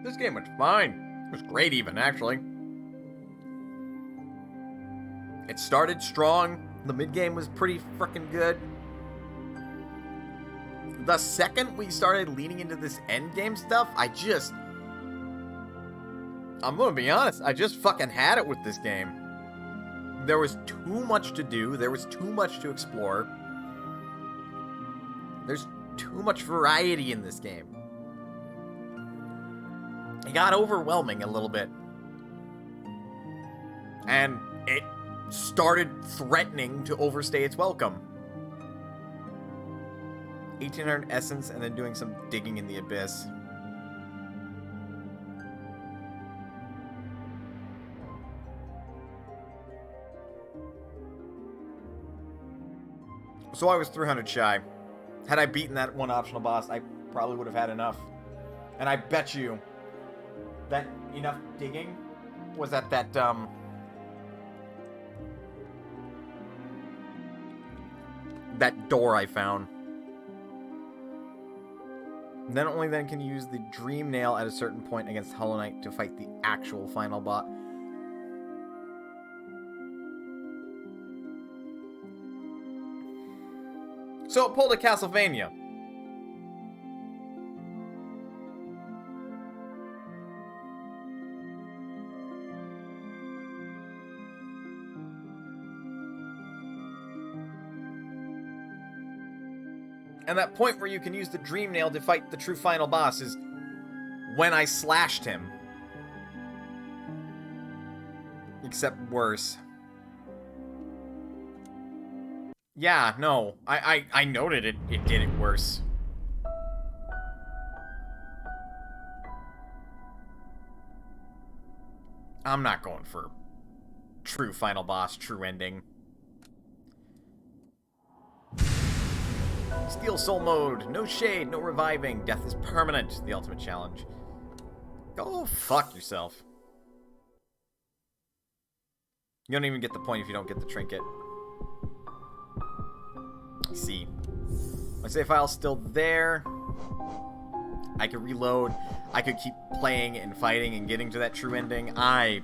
This game was fine. It was great even, actually. It started strong. The mid-game was pretty freaking good. The second we started leaning into this end-game stuff, I'm gonna be honest, I just fucking had it with this game. There was too much to do. There was too much to explore. There's too much variety in this game. It got overwhelming a little bit. And it started threatening to overstay its welcome. 1800 essence and then doing some digging in the abyss. So I was 300 shy. Had I beaten that one optional boss, I probably would have had enough. And I bet you that enough digging was at that, that door I found. Then only then can you use the Dream Nail at a certain point against Hollow Knight to fight the actual final boss. So it pulled a Castlevania. And that point where you can use the Dream Nail to fight the true final boss is when I slashed him. Except worse. Yeah, no. I noted it did it worse. I'm not going for true final boss, true ending. Steel Soul mode. No shade, no reviving. Death is permanent. The ultimate challenge. Go fuck yourself. You don't even get the point if you don't get the trinket. See. My save file's still there. I could reload. I could keep playing and fighting and getting to that true ending. No.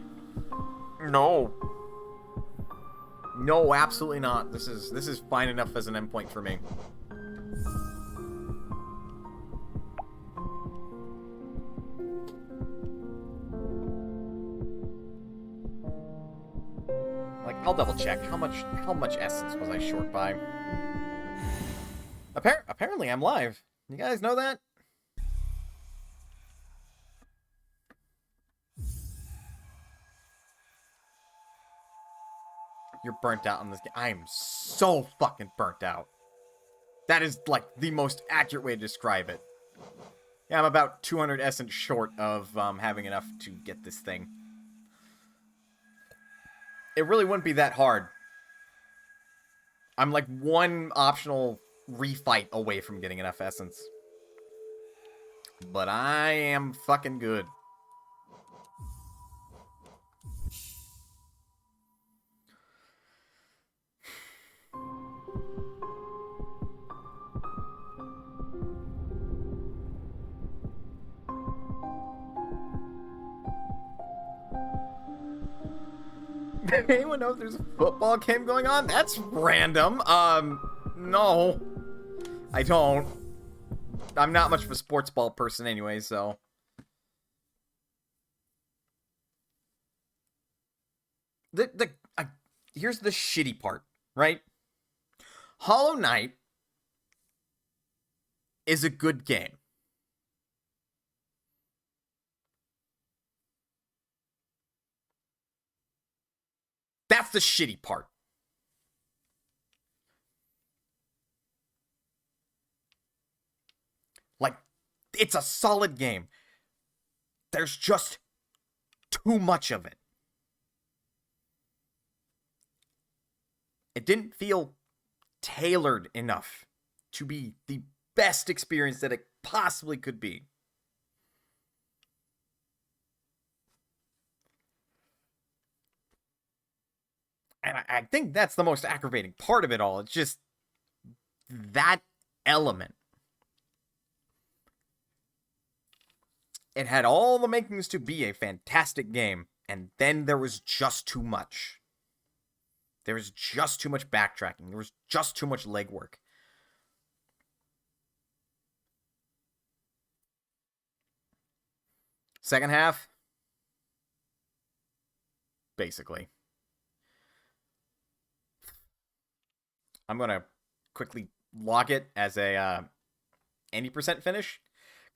No, absolutely not. This is fine enough as an endpoint for me. Like, I'll double check. How much essence was I short by? Apparently I'm live. You guys know that? You're burnt out on this game. I am so fucking burnt out. That is, like, the most accurate way to describe it. Yeah, I'm about 200 essence short of having enough to get this thing. It really wouldn't be that hard. I'm like one optional refight away from getting enough essence. But I am fucking good. Anyone know if there's a football game going on? That's random. No. I don't. I'm not much of a sports ball person anyway, so. Here's the shitty part, right? Hollow Knight is a good game. That's the shitty part. Like, it's a solid game. There's just too much of it. It didn't feel tailored enough to be the best experience that it possibly could be. And I think that's the most aggravating part of it all. It's just that element. It had all the makings to be a fantastic game, and then there was just too much. There was just too much backtracking. There was just too much legwork. Second half, basically. I'm going to quickly log it as a 80% finish,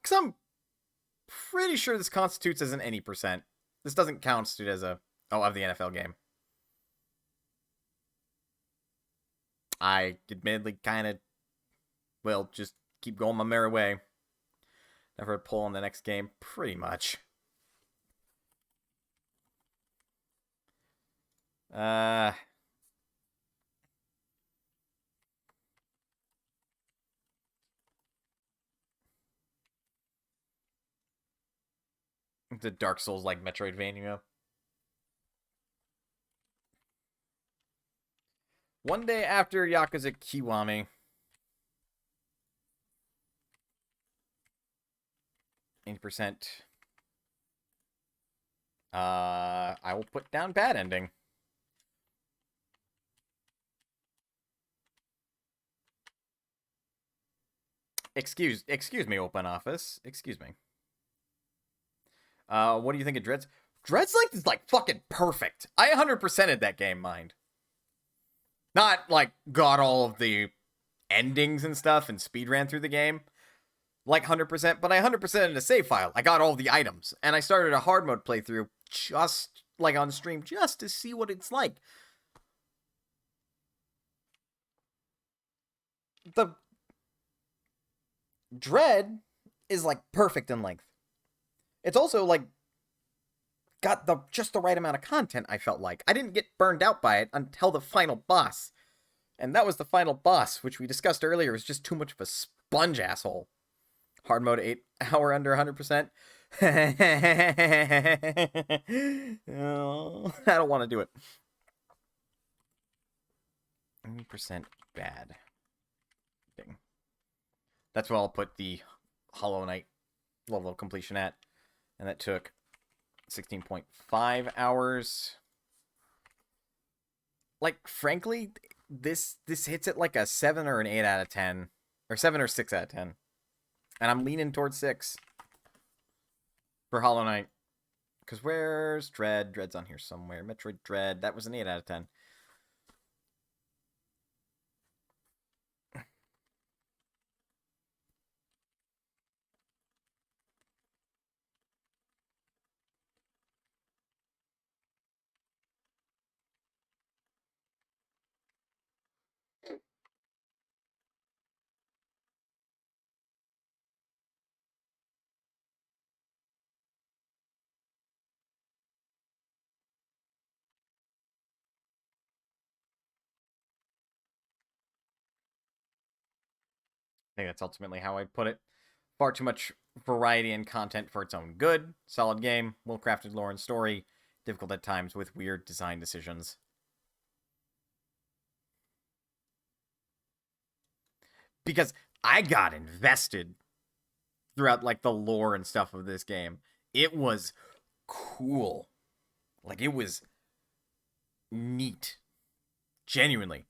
because I'm pretty sure this constitutes as an 80%. This doesn't constitute as a, of the NFL game. I admittedly kind of will just keep going my merry way. Never pull on the next game, pretty much. The Dark Souls like Metroidvania. One day after Yakuza Kiwami. 80%. I will put down bad ending. Excuse me, Open Office. Excuse me. What do you think of Dreads? Dreads Length is like fucking perfect. I 100%ed that game, mind. Not like got all of the endings and stuff and speed ran through the game. Like 100%, but I 100% in a save file. I got all the items. And I started a hard mode playthrough just like on stream just to see what it's like. The Dread is like perfect in length. It's also like got just the right amount of content, I felt like. I didn't get burned out by it until the final boss. And that was the final boss, which we discussed earlier was just too much of a sponge asshole. Hard mode 8 hour under 100%. Oh, I don't want to do it. 100% bad. Ding. That's what I'll put the Hollow Knight level of completion at. And that took 16.5 hours. Like, frankly, this hits it like a 7 or an 8 out of 10. Or 7 or 6 out of 10. And I'm leaning towards 6 for Hollow Knight. Because where's Dread? Dread's on here somewhere. Metroid Dread. That was an 8 out of 10. think that's ultimately how I'd put it. Far too much variety and content for its own good. Solid game, well-crafted lore and story, difficult at times with weird design decisions. Because I got invested throughout, like, the lore and stuff of this game. It was cool. Like, it was neat. Genuinely.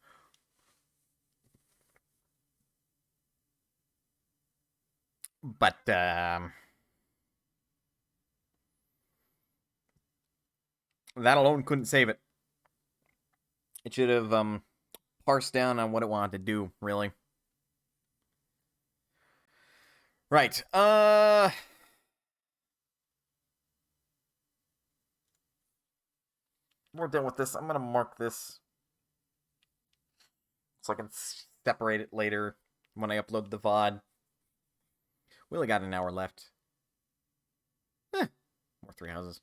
But, that alone couldn't save it. It should have, parsed down on what it wanted to do, really. Right, we're done with this. I'm gonna mark this so I can separate it later when I upload the VOD. We only got an hour left. More Three Houses.